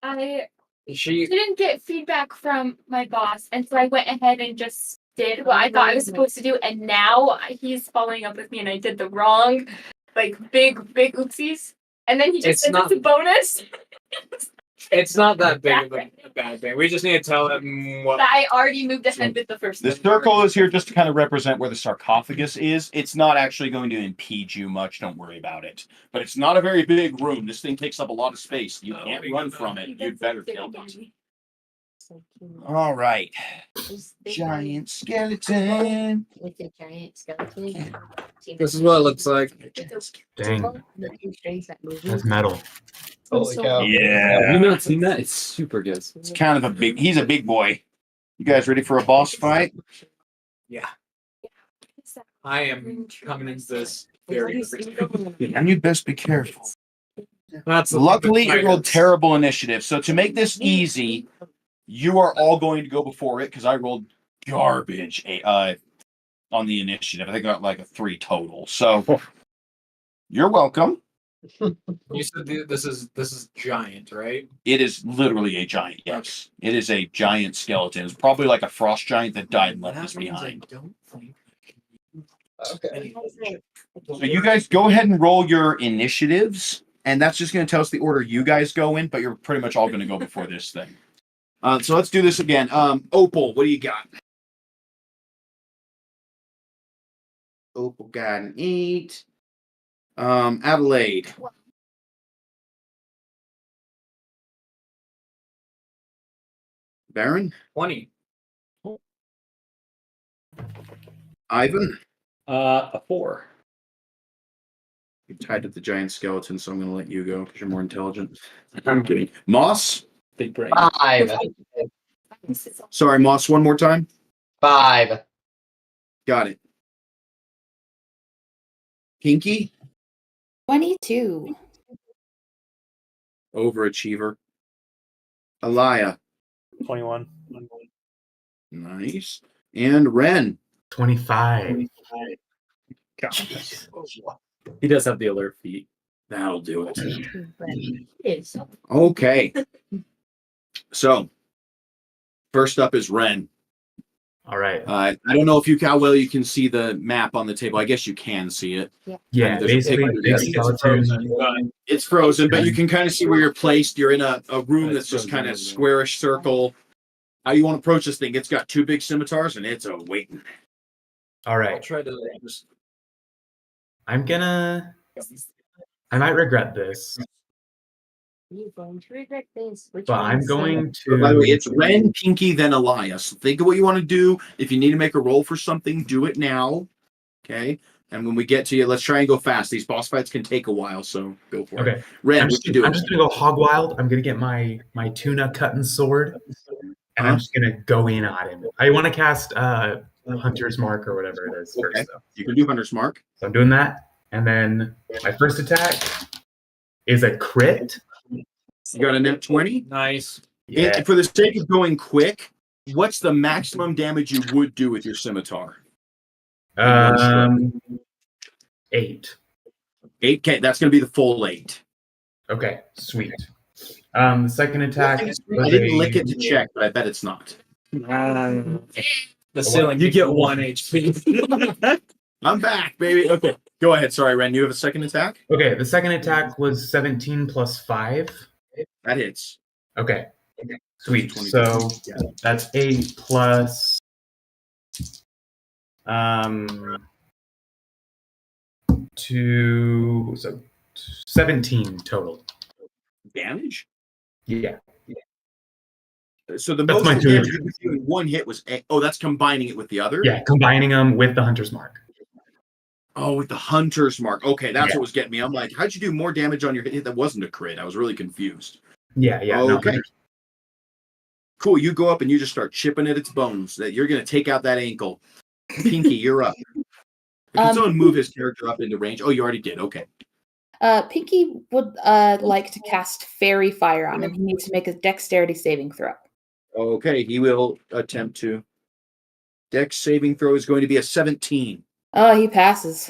S10: I
S1: She
S10: didn't get feedback from my boss, and so I went ahead and just did what I thought I was supposed to do, and now he's following up with me, and I did the wrong, like big oopsies, and then he just
S1: It's
S10: said
S1: not-
S10: it's a bonus.
S1: It's not that big of a bad thing. We just need to tell him what.
S10: But I already moved ahead with the first
S2: The
S10: one.
S2: circle is here just to kind of represent where the sarcophagus is. It's not actually going to impede you much. Don't worry about it. But it's not a very big room. This thing takes up a lot of space. You can't run from it. You'd better kill it. All right. Giant skeleton.
S4: With a giant skeleton.
S1: This is what it looks like.
S7: Dang,
S4: The two strings that move.
S7: that's metal.
S12: Holy cow.
S3: Have
S2: Yeah.
S3: you not seen that? It's super good.
S2: It's kind of a big. He's a big boy. You guys ready for a boss fight?
S1: Yeah. I am coming into this very.
S2: And you'd best be careful.
S1: That's
S2: Luckily, it rolled terrible initiative. So to make this easy, you are all going to go before it because I rolled garbage on the initiative. I think I got like a 3 total. So you're welcome.
S1: You said this is giant, right?
S2: It is literally a giant. Yes, it is a giant skeleton. It's probably like a frost giant that died and left us behind.
S1: don't think.
S12: Okay.
S2: So you guys go ahead and roll your initiatives, and that's just going to tell us the order you guys go in. But you're pretty much all going to go before this thing. So let's do this again. Opal, what do you got? Opal got an 8. Adelaide. Baron.
S1: 20.
S2: Ivan.
S3: A 4.
S2: You're tied to the giant skeleton, so I'm going to let you go because you're more intelligent. I'm kidding. Moss.
S3: Big brain.
S5: 5.
S2: Sorry, Moss. One more time.
S5: 5.
S2: Got it. Pinky.
S9: 22.
S2: Overachiever. Alaya.
S8: 21.
S2: Nice. And Ren.
S7: 25.
S3: He does have the alert feat.
S2: That'll do it.
S4: Is.
S2: Okay. So, first up is Ren.
S7: All right.
S2: I don't know if how well you can see the map on the table. I guess you can see it.
S7: Yeah,
S2: There's a
S7: basically,
S2: picture
S7: big
S2: there.
S7: skeleton.
S2: It's frozen, but you can kind of see where you're placed. You're in a room that's just kind of squarish circle. How you want to approach this thing? It's got 2 big scimitars, and it's a waiting.
S7: All
S1: I'll
S7: right.
S1: try to just.
S7: I might regret this,
S4: You're going to regret this. Which
S7: but I'm
S4: one's
S7: going
S2: But by the way,
S7: to.
S2: it's Ren, Pinky, then Elias. Think of what you want to do. If you need to make a roll for something, do it now. Okay? And when we get to you, let's try and go fast. These boss fights can take a while, so go for it.
S7: Okay.
S2: Ren,
S7: I'm
S2: what
S7: just,
S2: you doing?
S7: I'm just gonna go hog wild. I'm gonna get my tuna cutting sword, and I'm just gonna go in on him. I want to cast Hunter's Mark or whatever it is
S2: Okay.
S7: first, though.
S2: You can do Hunter's Mark.
S7: So I'm doing that, and then my first attack is a crit.
S2: You got a net 20.
S1: Nice.
S7: Yeah.
S2: And for the sake of going quick, what's the maximum damage you would do with your scimitar?
S7: 8.
S2: 8K. That's going to be the full 8.
S7: Okay, sweet. The second attack.
S2: I
S7: was
S2: didn't
S7: a-
S2: lick it to check, but I bet it's not.
S1: The ceiling.
S3: You get 1 HP.
S2: I'm back, baby. Okay, go ahead. Sorry, Ren. You have a second attack?
S7: Okay, the second attack was 17 plus 5.
S2: That hits.
S7: Okay, sweet.
S2: 20.
S7: So that's 8 plus 2, so 17 total.
S2: Damage?
S7: Yeah.
S2: So the
S7: That's
S2: most
S7: my
S2: damage
S7: two.
S2: you could do in one hit was that's combining it with the other?
S7: Yeah, combining them with the Hunter's Mark.
S2: Oh, with the Hunter's Mark. Okay, that's
S7: Yeah.
S2: what was getting me. I'm like, how'd you do more damage on your hit that wasn't a crit? I was really confused.
S7: Yeah, no,
S2: Okay. Cool. You go up and you just start chipping at its bones. That you're going to take out that ankle. Pinky, you're up. Can someone move his character up into range? Oh, you already did. Okay.
S9: Pinky would like to cast Fairy Fire on him. He needs to make a dexterity saving throw.
S2: Okay, he will attempt to. Dex saving throw is going to be a 17.
S9: Oh, he passes.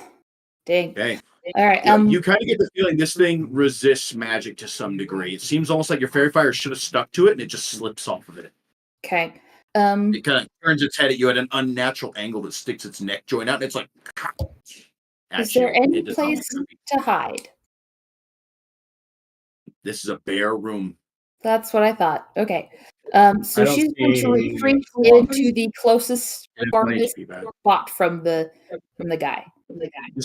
S9: Dang.
S2: Okay.
S9: All right.
S2: Yeah, you kind of get the feeling this thing resists magic to some degree. It seems almost like your fairy fire should have stuck to it, and it just slips off of it.
S9: Okay.
S2: It kind of turns its head at you at an unnatural angle that sticks its neck joint out. And it's like,
S9: Is there any
S2: It does not
S9: place
S2: want to.
S9: to hide?
S2: This is a bare room.
S9: That's what I thought. Okay.
S3: I
S9: So
S3: don't
S9: she's going to
S3: see
S9: retreat
S3: blocks.
S9: into the closest,
S2: It
S9: farthest
S2: might be bad.
S9: spot from the guy.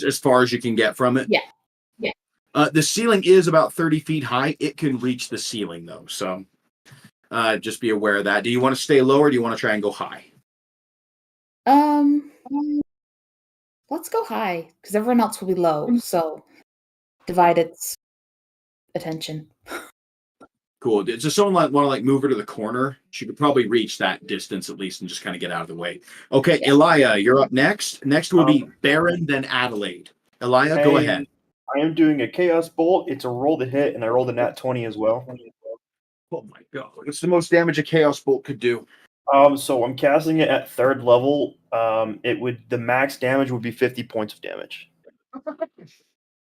S2: As far as you can get from it.
S9: Yeah.
S2: The ceiling is about 30 feet high. It can reach the ceiling though, so just be aware of that. Do you want to stay low or do you want to try and go high?
S9: Let's go high because everyone else will be low. So divide its attention.
S2: Cool. Does someone want to move her to the corner? She could probably reach that distance at least and just kind of get out of the way. Okay,
S9: Yeah.
S2: Elia, you're up next. Next will be Baron, then Adelaide. Elia, go ahead.
S8: I am doing a Chaos Bolt. It's a roll to hit, and I rolled a nat 20 as well.
S2: Oh my god. What's the most damage a Chaos Bolt could do?
S8: So I'm casting it at 3rd level. The max damage would be 50 points of damage.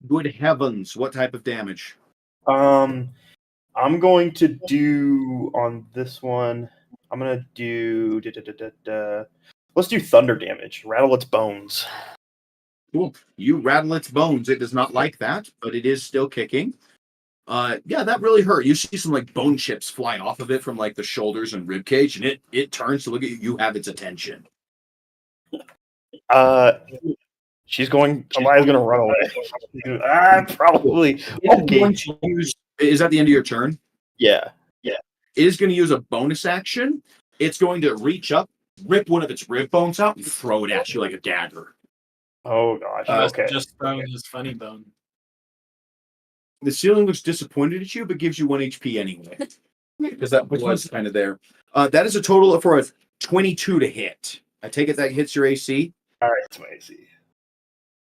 S2: Good heavens, what type of damage?
S8: I'm going to do on this one. I'm gonna do. Let's do thunder damage. Rattle its bones.
S2: Cool. You rattle its bones. It does not like that, but it is still kicking. Yeah, that really hurt. You see some bone chips fly off of it from the shoulders and rib cage, and it turns to look at you. You have its attention.
S8: She's going. Elia's gonna run away. Probably.
S2: Is that the end of your turn?
S8: Yeah.
S2: It is going to use a bonus action. It's going to reach up, rip one of its rib bones out, and throw it at you like a dagger.
S8: Oh gosh. Okay.
S12: Just throwing his funny bone.
S2: The ceiling looks disappointed at you, but gives you 1 HP anyway. Because that was kind of there. That is a total for a 22 to hit. I take it that hits your AC?
S8: All right, it's my AC.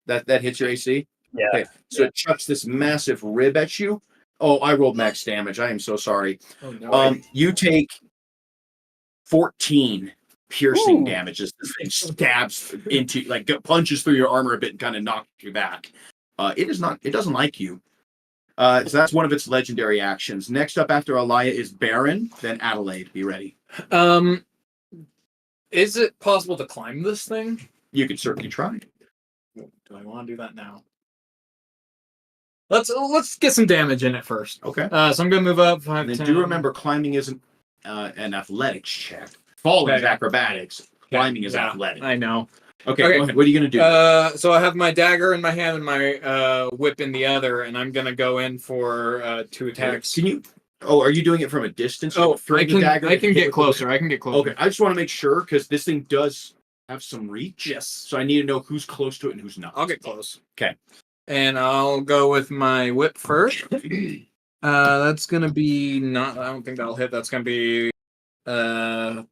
S2: That hits your AC?
S8: Yeah.
S2: Okay. So it chucks this massive rib at you. Oh, I rolled max damage. I am so sorry.
S12: Oh, no.
S2: You take 14 piercing damage as this thing stabs into, punches through your armor a bit and kind of knocks you back. It doesn't like you. So that's one of its legendary actions. Next up after Elia is Baron, then Adelaide. Be ready.
S1: Is it possible to climb this thing?
S2: You could certainly try.
S1: Do I want to do that now? Let's get some damage in it first.
S2: Okay.
S1: So I'm gonna move up 5,
S2: And
S1: 10.
S2: do remember, climbing isn't an athletics check. Falling is acrobatics. Climbing is athletics.
S1: I know.
S2: Okay, go ahead. What are you gonna do?
S1: So I have my dagger in my hand and my whip in the other, and I'm gonna go in for 2 attacks.
S2: Can you? Oh, are you doing it from a distance?
S1: Oh,
S2: I can
S1: get closer. I can get closer.
S2: Okay, I just want to make sure because this thing does have some reach.
S1: Yes.
S2: So I need to know who's close to it and who's not.
S1: I'll get close.
S2: Okay.
S1: And I'll go with my whip first. That's gonna be not. I don't think that'll hit. That's gonna be 12.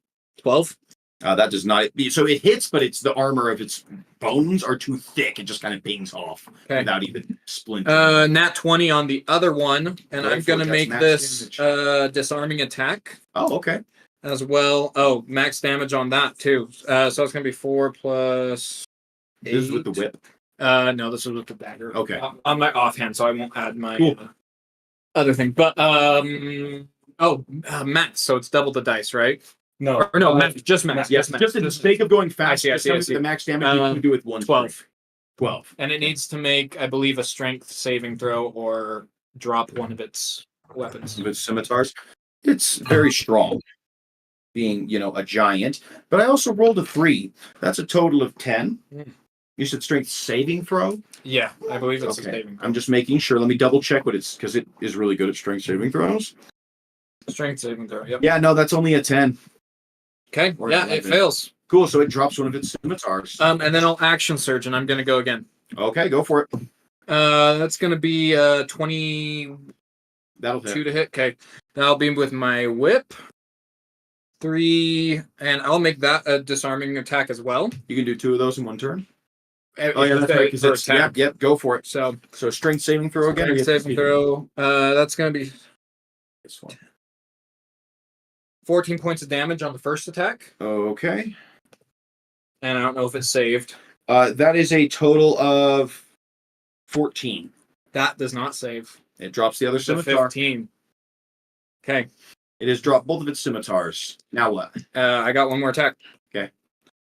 S2: That does not. So it hits, but it's the armor of its bones are too thick. It just kind of bangs off without even splintering.
S1: Nat 20 on the other one, and I'm gonna make this disarming attack.
S2: Oh, okay.
S1: As well. Oh, max damage on that too. So it's gonna be 4 plus 8.
S2: This is with the whip.
S1: No, this is with the dagger.
S2: Okay.
S1: On my offhand, so I won't add my
S2: Cool.
S1: other thing. But max. So it's double the dice, right?
S12: No.
S1: Or no, max. Just max.
S2: Yes. Just for the sake of going fast.
S1: I see.
S2: The max damage you can do with 1.
S1: 12.
S2: 12.
S1: And it needs to make, I believe, a strength saving throw or drop one of its weapons.
S2: With scimitars, it's very strong. Being, a giant. But I also rolled a 3. That's a total of 10. You said strength saving throw?
S1: Yeah, I believe it's a
S2: Okay.
S1: saving throw.
S2: I'm just making sure. Let me double check what it's because it is really good at strength saving throws.
S1: Strength saving throw. Yep.
S2: Yeah, no, that's only a 10.
S1: Okay.
S2: Or
S1: Yeah,
S2: 11.
S1: it fails.
S2: Cool. So it drops one of its scimitars.
S1: And then I'll action surge, and I'm gonna go again.
S2: Okay, go for it.
S1: That's gonna be 22
S2: That'll hit.
S1: to hit. Okay. Then I'll be with my whip. 3, and I'll make that a disarming attack as well.
S2: You can do 2 of those in one turn.
S1: Oh
S2: yeah, that's right. Because it's yep. Go for it.
S1: So
S2: strength saving throw again.
S1: strength saving throw. That's gonna be
S2: This one.
S1: 14 points of damage on the first attack,
S2: Okay.
S1: and I don't know if it's saved.
S2: That is a total of 14.
S1: That does not save.
S2: It drops the other
S1: So
S2: scimitar.
S1: 15. Okay.
S2: It has dropped both of its scimitars. Now what?
S1: I got one more attack.
S2: Okay.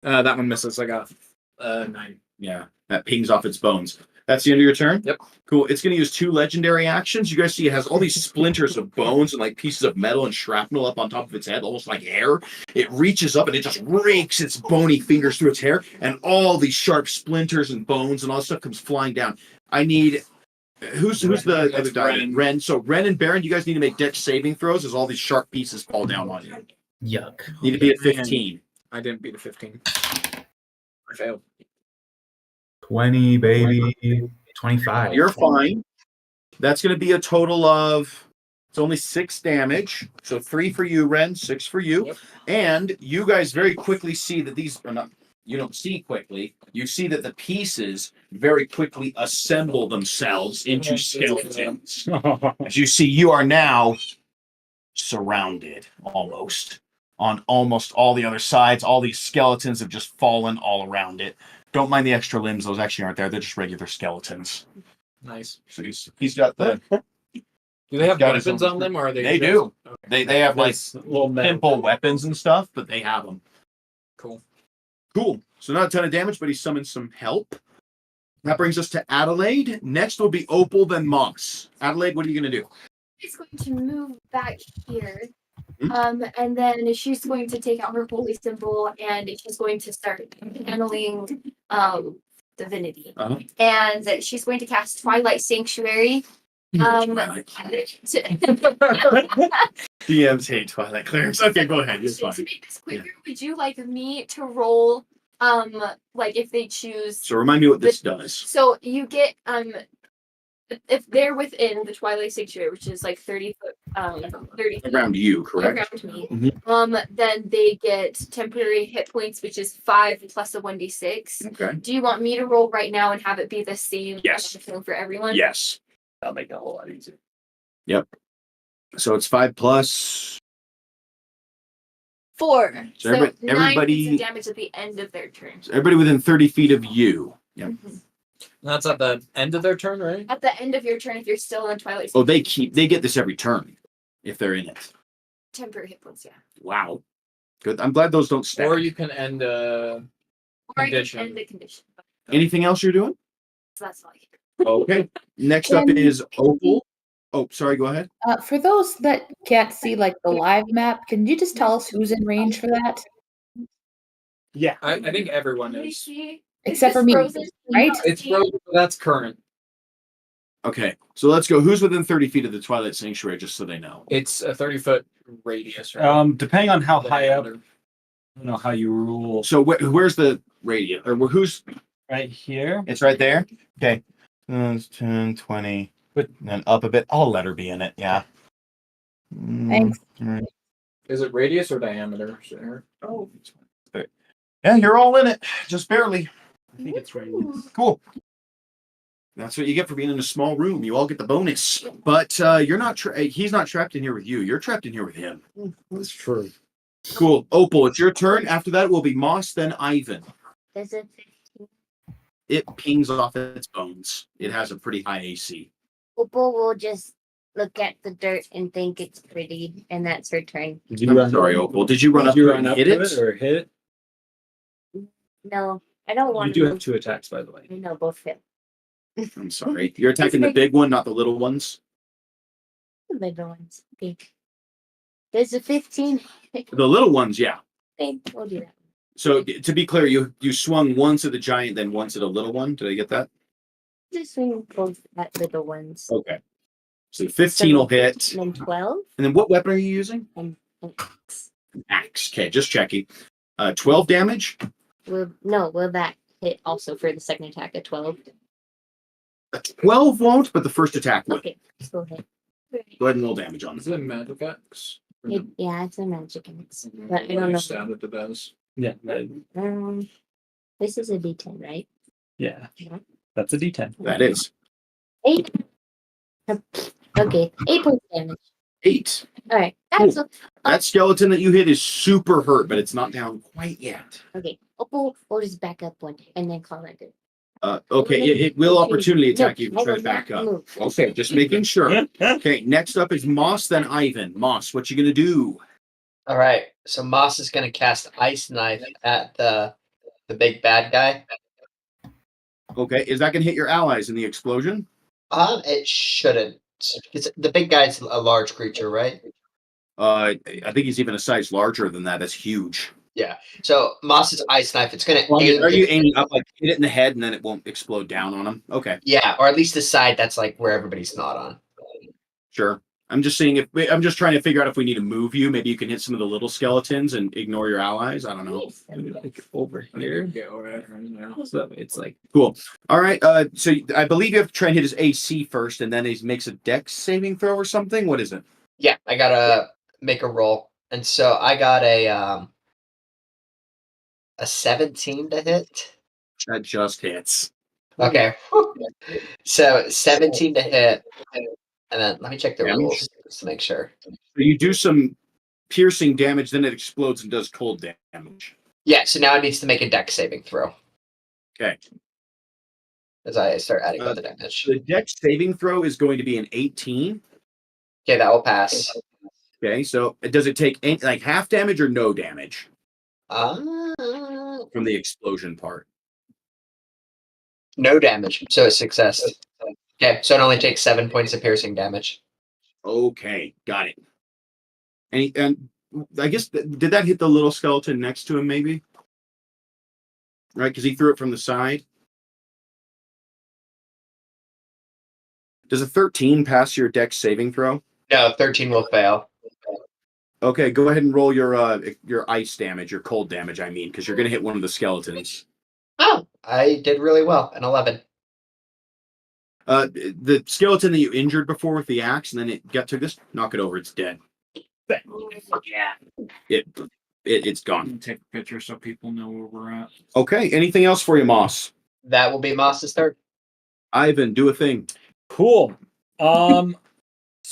S1: That one misses. I got 9.
S2: Yeah, that pings off its bones. That's the end of your turn?
S1: Yep.
S2: Cool. It's going to use 2 legendary actions. You guys see it has all these splinters of bones and like pieces of metal and shrapnel up on top of its head, almost like hair. It reaches up and it just rakes its bony fingers through its hair, and all these sharp splinters and bones and all this stuff comes flying down. I need... Who's the other guy? Ren. So Ren and Baron, you guys need to make dex saving throws as all these sharp pieces fall down on you.
S7: Yuck.
S2: You need to be at 15.
S1: I didn't beat a 15. I failed.
S7: 20, baby. 25.
S2: You're fine. That's going to be a total of... It's only 6 damage. So 3 for you, Ren, 6 for you.
S1: Yep.
S2: And you guys very quickly see that these are not... You don't see quickly. You see that the pieces very quickly assemble themselves into skeletons. As you see, you are now surrounded almost on almost all the other sides. All these skeletons have just fallen all around it. Don't mind the extra limbs; those actually aren't there. They're just regular skeletons.
S1: Nice.
S2: So he's got the.
S1: Do they have
S2: got his
S1: weapons
S2: own-
S1: on them, or are they?
S2: They
S1: just-
S2: do.
S1: Okay.
S2: They have like
S3: This little metal.
S2: pimple weapons and stuff, but they have them.
S1: Cool.
S2: Cool. So not a ton of damage, but he summons some help. That brings us to Adelaide. Next will be Opal, then Moss. Adelaide, what are you going to do?
S6: She's going to move back here.
S2: Hmm?
S6: And then she's going to take out her holy symbol and she's going to start channeling divinity.
S2: Uh-huh.
S6: And she's going to cast Twilight Sanctuary.
S2: DMs hate Twilight clerics. Okay, go ahead. You're
S6: To
S2: fine.
S6: make this quicker, would you like me to roll like if they choose
S2: So remind me what this does.
S6: so you get if they're within the Twilight Sanctuary, which is like 30 foot 30 feet
S2: Around you, correct?
S6: around me,
S2: Mhm.
S6: then they get temporary hit points, which is 5 plus a 1d6.
S2: Okay.
S6: Do you want me to roll right now and have it be the same
S2: Yes.
S6: for everyone?
S2: Yes.
S3: That'll make it a whole lot easier.
S2: Yep. So it's 5 plus.
S6: 4.
S2: So
S6: So, 9
S2: everybody-
S6: points of damage at the end of their turn.
S2: So everybody within 30 feet of you. Yep.
S6: Mhm.
S1: That's at the end of their turn, right?
S6: At the end of your turn, if you're still in Twilight
S2: Oh,
S6: Sanctuary,
S2: they get this every turn if they're in it.
S6: temporary hit points, yeah.
S2: Wow. Good. I'm glad those don't stack.
S1: Or you can end
S6: Or
S1: Condition.
S6: you can end the condition.
S2: Anything else you're doing?
S6: So that's all I can.
S2: Okay. Next up
S9: Can-
S2: is Opal. Oh, sorry. Go ahead.
S9: For those that can't see like the live map, can you just tell us who's in range for that?
S3: Yeah.
S1: I think everyone
S6: Let me
S1: is.
S6: see.
S9: Except
S6: Is
S9: for
S6: this
S9: me,
S6: frozen?
S9: right?
S1: It's frozen, but that's current.
S2: Okay. So let's go. Who's within 30 feet of the Twilight Sanctuary, just so they know?
S1: It's a 30-foot radius, right?
S3: Depending on how high up,
S1: Diameter.
S3: I don't know how you rule.
S2: So where's the radius? Or who's?
S3: Right here.
S2: It's right there. Okay. 10, 20.
S3: But-
S2: And then up a bit. I'll let her be in it. Yeah.
S9: Thanks.
S2: Alright.
S1: Is it radius or diameter? Sure.
S2: Oh. Yeah, you're all in it. Just barely.
S3: I think it's right.
S2: Cool. That's what you get for being in a small room. You all get the bonus. But you're not. He's not trapped in here with you. You're trapped in here with him.
S3: That's true.
S2: Cool. Opal, it's your turn. After that, it will be Moss, then Ivan.
S4: Does it?
S2: It pings off its bones. It has a pretty high AC.
S4: Opal will just look at the dirt and think it's pretty, and that's her turn.
S3: Did you
S2: I'm
S3: run?
S2: sorry, Opal. Did you run up
S3: Did you
S2: to it
S3: run
S2: and
S3: up
S2: hit
S3: to
S2: it?
S3: it or hit it?
S4: No, I don't want
S3: You do have 2 attacks, by the way.
S4: No, both hit.
S2: I'm sorry. You're attacking the big one, not the little ones.
S4: The middle ones. Okay. There's a 15.
S2: The little ones, yeah.
S4: Okay, we'll do that.
S2: So to be clear, you swung once at the giant, then once at a little one. Did I get that?
S4: Just swing both at little ones.
S2: Okay. So 15 will hit.
S4: And then 12.
S2: And then what weapon are you using?
S4: And X.
S2: An axe. Okay, just checking. 12 damage.
S4: Will that hit also for the second attack at 12?
S2: A 12 won't, but the first attack will.
S4: Okay, still hit.
S2: Go ahead and roll damage on
S1: Is
S2: it.
S1: it magic X?
S4: Yeah, it's a magic X. But I don't know.
S1: Stab it to those.
S3: Yeah.
S4: This is a D10, right?
S3: Yeah.
S4: Yeah.
S3: That's a D10.
S2: That is
S4: 8. Okay, 8 points damage.
S2: 8.
S4: All right,
S2: Cool.
S4: that's
S2: That skeleton that you hit is super hurt, but it's not down quite yet.
S4: okay. Opal will just back up one and then call it good.
S2: Okay, it will opportunity attack you if you
S4: No,
S2: try
S4: I
S2: to back up.
S4: move.
S2: Okay, just making sure. Okay, next up is Moss, then Ivan. Moss, what you gonna do?
S5: All right. So Moss is gonna cast Ice Knife at the big bad guy.
S2: Okay, is that gonna hit your allies in the explosion?
S5: It shouldn't. The big guy's a large creature, right?
S2: I think he's even a size larger than that. That's huge.
S5: Yeah. So Moss's Ice Knife, it's gonna
S2: Are you
S5: hit.
S2: aiming up, like hit it in the head, and then it won't explode down on him? Okay,
S5: Yeah, or at least the side that's like where everybody's not on.
S2: sure. I'm just seeing if I'm just trying to figure out if we need to move you. Maybe you can hit some of the little skeletons and ignore your allies. I don't know.
S1: Like over here. So it's like
S2: Cool. All right. So I believe you have to try and hit his AC first, and then he makes a Dex saving throw or something. What is it?
S5: Yeah, I gotta make a roll, and so I got a 17 to hit.
S2: That just hits.
S5: Okay. So 17 to hit, and then let me check the
S2: Damage?
S5: rules just to make sure.
S2: So you do some piercing damage, then it explodes and does cold damage.
S5: Yeah, so now it needs to make a Dex saving throw
S2: Okay.
S5: as I start adding other damage.
S2: The Dex saving throw is going to be an 18.
S5: Okay, that will pass.
S2: Okay. So does it take like half damage or no damage
S5: Uh,
S2: from the explosion part?
S5: no damage, so it's success. Okay, so it only takes 7 points of piercing damage.
S2: Okay. Got it. And I guess did that hit the little skeleton next to him? Maybe. Right, because he threw it from the side. Does a 13 pass your Dex saving throw?
S5: No, 13 will fail.
S2: Okay, go ahead and roll your ice damage, your cold damage. I mean, because you're gonna hit one of the skeletons.
S5: Oh, I did really well. An 11.
S2: The skeleton that you injured before with the axe, and then it got to this. Knock it over. It's dead. It's gone.
S1: take a picture so people know where we're at.
S2: Okay. Anything else for you, Moss?
S5: That will be Moss's turn.
S2: Ivan, do a thing.
S3: Cool.
S2: It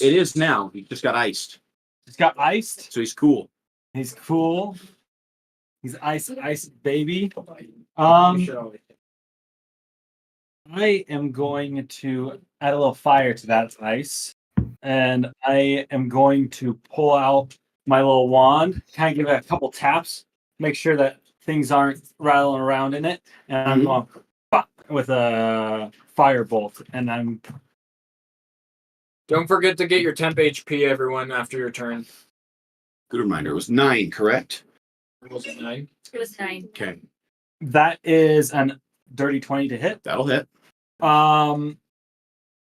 S2: is now. He just got iced,
S3: He's got iced.
S2: so he's cool.
S3: He's cool. He's ice baby. I am going to add a little fire to that ice, and I am going to pull out my little wand, kind of give it a couple taps, make sure that things aren't rattling around in it, and I'm going pop with a firebolt, and I'm.
S1: Don't forget to get your temp HP, everyone, after your turn.
S2: Good reminder. It was 9, correct?
S1: Was it 9?
S6: It was 9.
S2: Okay,
S3: That is an dirty 20 to hit.
S2: that'll hit.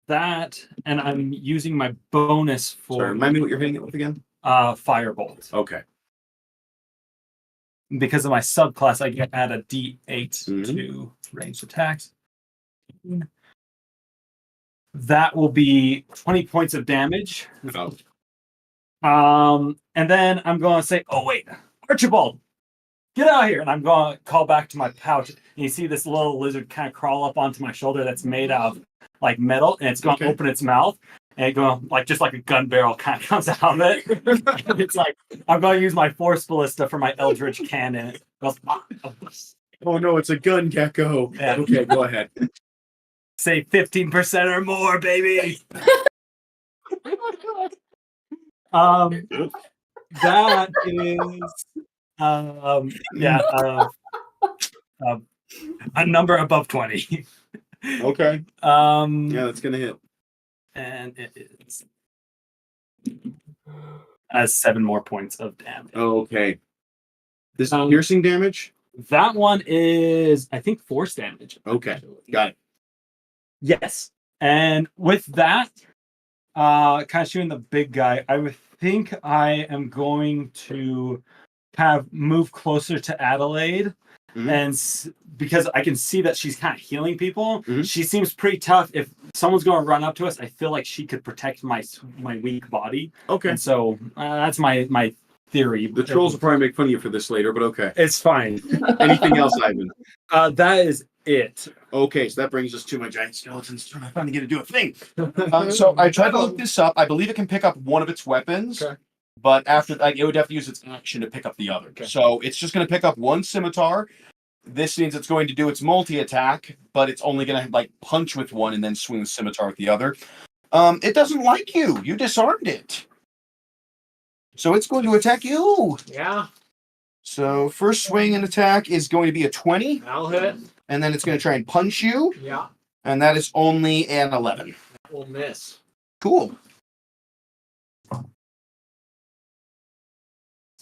S3: That, and I'm using my bonus for
S2: Sorry, remind me what you're hitting it with again.
S3: firebolt.
S2: Okay.
S3: Because of my subclass, I can add a D8
S2: Mhm.
S3: to ranged attacks. That will be 20 points of damage.
S2: Oh.
S3: And then I'm going to say, "Oh wait, Archibald, get out here!" And I'm going to call back to my pouch. And you see this little lizard kind of crawl up onto my shoulder that's made out of like metal, and it's going to
S2: Okay.
S3: open its mouth, and it going like just like a gun barrel kind of comes out of it. It's like I'm going to use my Force Ballista for my Eldritch Cannon. It goes,
S2: Oh no, it's a gun gecko.
S3: Yeah.
S2: Okay, go ahead.
S3: say 15% or more, baby. That is a number above 20.
S2: Okay. Yeah, that's gonna hit.
S3: And it is has 7 more points of damage.
S2: Okay. This is piercing damage?
S3: That one is, I think, force damage.
S2: Okay, got it.
S3: Yes. And with that, kind of shooting the big guy, I would think I am going to kind of move closer to Adelaide.
S2: Mhm.
S3: And because I can see that she's kind of healing people,
S2: Mhm.
S3: she seems pretty tough. If someone's going to run up to us, I feel like she could protect my weak body.
S2: Okay.
S3: And so that's my theory.
S2: The trolls will probably make fun of you for this later, but okay.
S3: It's fine.
S2: Anything else, Ivan?
S3: That is it.
S2: Okay, so that brings us to my giant skeletons trying to finally get to do a thing. So I tried to look this up. I believe it can pick up one of its weapons, but after it would have to use its action to pick up the other. So it's just going to pick up one scimitar. this means it's going to do its multi-attack, but it's only going to like punch with one and then swing the scimitar with the other. It doesn't like you. You disarmed it. So it's going to attack you.
S12: Yeah,
S2: So first swing and attack is going to be a 20,
S12: that'll hit.
S2: and then it's going to try and punch you,
S12: Yeah,
S2: and that is only an 11.
S12: we'll miss.
S2: Cool.
S12: It's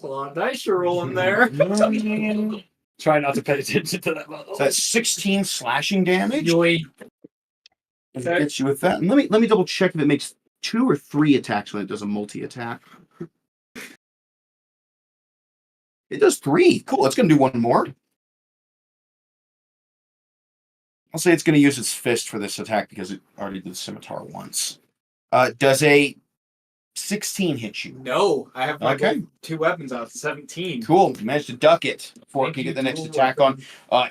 S12: a lot of dice you're rolling there.
S3: Try not to pay attention to that.
S2: So that's 16 slashing damage.
S12: Yoy.
S2: If it gets you with that. And let me double check if it makes 2 or 3 attacks when it does a multi-attack. It does 3. Cool. It's going to do 1 more. I'll say it's going to use its fist for this attack because it already did the scimitar once. Does a 16 hit you?
S12: No, I have my
S2: Okay.
S12: 2 weapons out. 17.
S2: Cool. You managed to duck it before it
S12: Thank
S2: can
S12: you,
S2: get the next
S12: dual
S2: attack on.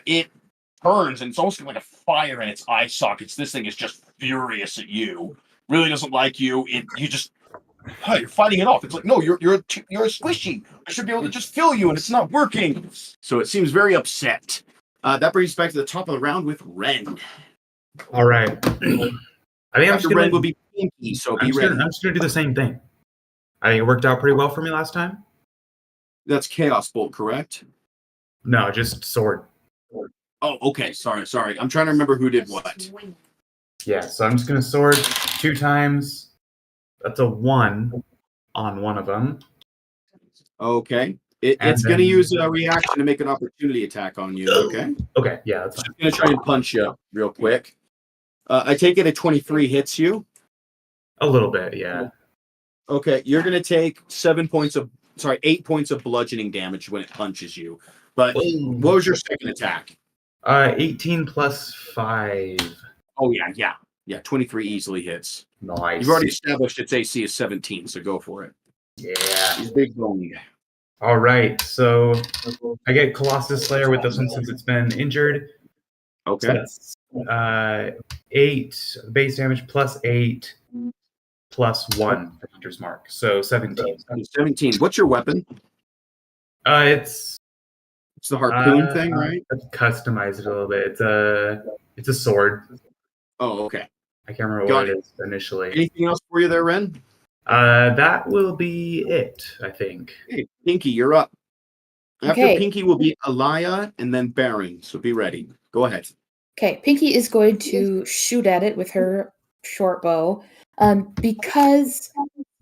S2: It turns and it's almost like a fire in its eye sockets. This thing is just furious at you. Really doesn't like you. You're fighting it off. It's like, no, you're a squishy. I should be able to just kill you, and it's not working. So it seems very upset. That brings us back to the top of the round with Ren.
S7: All right. I think
S2: After Ren will be Pinky, so be ready.
S7: I'm just gonna do the same thing. I think it worked out pretty well for me last time.
S2: That's Chaos Bolt, correct?
S7: No, just sword.
S2: Oh, okay. Sorry. I'm trying to remember who did what.
S7: Yeah, so I'm just gonna sword 2 times. That's a 1 on one of them.
S2: Okay.
S7: And
S2: It's going to
S7: then-
S2: use a reaction to make an opportunity attack on you, okay?
S7: Okay, yeah, that's fine.
S2: It's going to try and punch you real quick. I take it a 23 hits you.
S7: A little bit, yeah.
S2: Okay, you're going to take 8 points of bludgeoning damage when it punches you. But what was your second attack?
S7: 18 plus 5.
S2: Oh, yeah. 23 easily hits.
S7: Nice.
S2: You've already established its AC is 17, so go for it.
S7: Yeah.
S2: He's big bone.
S7: All right, so I get Colossus Slayer with this one since it's been injured.
S2: Okay.
S7: So that's 8 base damage plus 8 plus 1 for Hunter's Mark. So 17.
S2: 17. What's your weapon?
S7: It's
S2: the harpoon thing, right?
S7: I've customized it a little bit. It's a sword.
S2: Oh, okay.
S7: I can't remember
S2: Got
S7: what
S2: it.
S7: it is initially.
S2: Anything else for you there, Ren?
S7: That will be it, I think.
S2: Hey, Pinky, you're up. After
S9: Okay.
S2: Pinky will be Alaya and then Baron, so be ready. Go ahead.
S9: Okay, Pinky is going to shoot at it with her short bow. Because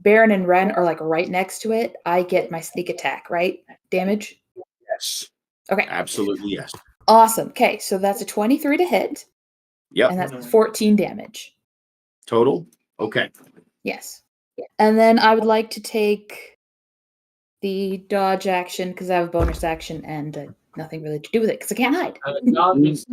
S9: Baron and Ren are like right next to it, I get my sneak attack, right? Damage?
S2: Yes.
S9: Okay.
S2: Absolutely, yes.
S9: Awesome. Okay, so that's a 23 to hit,
S2: Yep.
S9: and that's 14 damage.
S2: Total? Okay.
S9: Yes. And then I would like to take the dodge action because I have a bonus action and nothing really to do with it because I can't hide.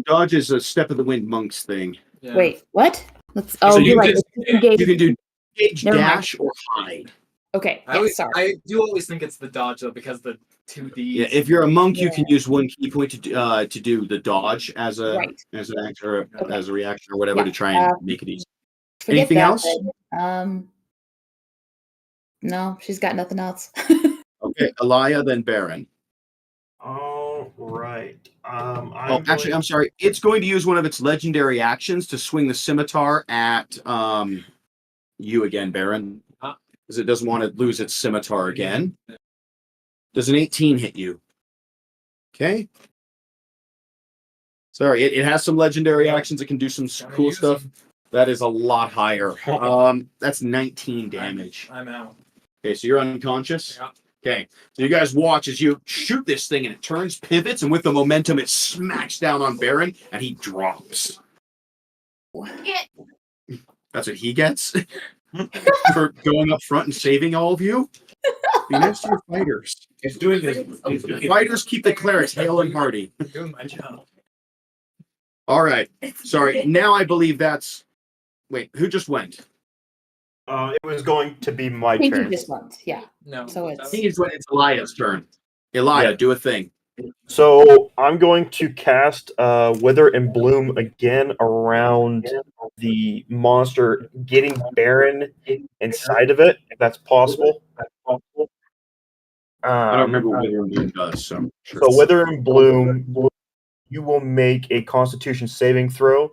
S2: Dodge is a Step of the Wind Monks thing.
S12: Yeah.
S9: Wait, what? Let's.
S2: So
S9: Oh,
S2: you
S9: you're right.
S2: can-
S9: it's disengage.
S2: You can do Gauge,
S9: Never mind.
S2: Dash, or Hide.
S9: Okay.
S12: I,
S9: Yeah,
S12: always,
S9: sorry.
S12: I do always think it's the dodge though because the 2D.
S2: Yeah, if you're a monk, you can use 1 key point to do the dodge as a
S9: Right.
S2: as an action or
S9: Okay.
S2: as a reaction or whatever
S9: Yeah,
S2: to try and make it easy.
S9: Forget
S2: Anything
S9: that
S2: else?
S9: then. No, she's got nothing else.
S2: Okay, Alaya, then Baron.
S11: All right.
S2: I'm sorry. It's going to use one of its legendary actions to swing the scimitar at you again, Baron, because it doesn't want to lose its scimitar again. Does an 18 hit you? Okay. Sorry, it has some legendary actions. It can do some cool stuff. That is a lot higher. That's 19 damage.
S12: I'm out.
S2: Okay, so you're unconscious.
S12: Yeah.
S2: Okay, so you guys watch as you shoot this thing and it turns, pivots, and with the momentum, it smacks down on Baron and he drops. That's what he gets for going up front and saving all of you. Be next to your fighters.
S12: It's doing this.
S2: Fighters keep the clerics hale and hearty.
S12: Doing my job.
S2: All right. Sorry. Now I believe that's. Wait, who just went?
S11: It was going to be my
S9: Pinky
S11: turn.
S9: just went. Yeah.
S12: No.
S9: So
S2: I
S9: it's
S2: think it's when it's Elia's turn. Elia,
S11: Yeah.
S2: do a thing.
S11: So I'm going to cast Wither and Bloom again around the monster, getting Baron inside of it, if that's possible.
S2: I don't remember what Wither and Bloom does. So, I'm sure.
S11: So Wither and Bloom you will make a Constitution saving throw,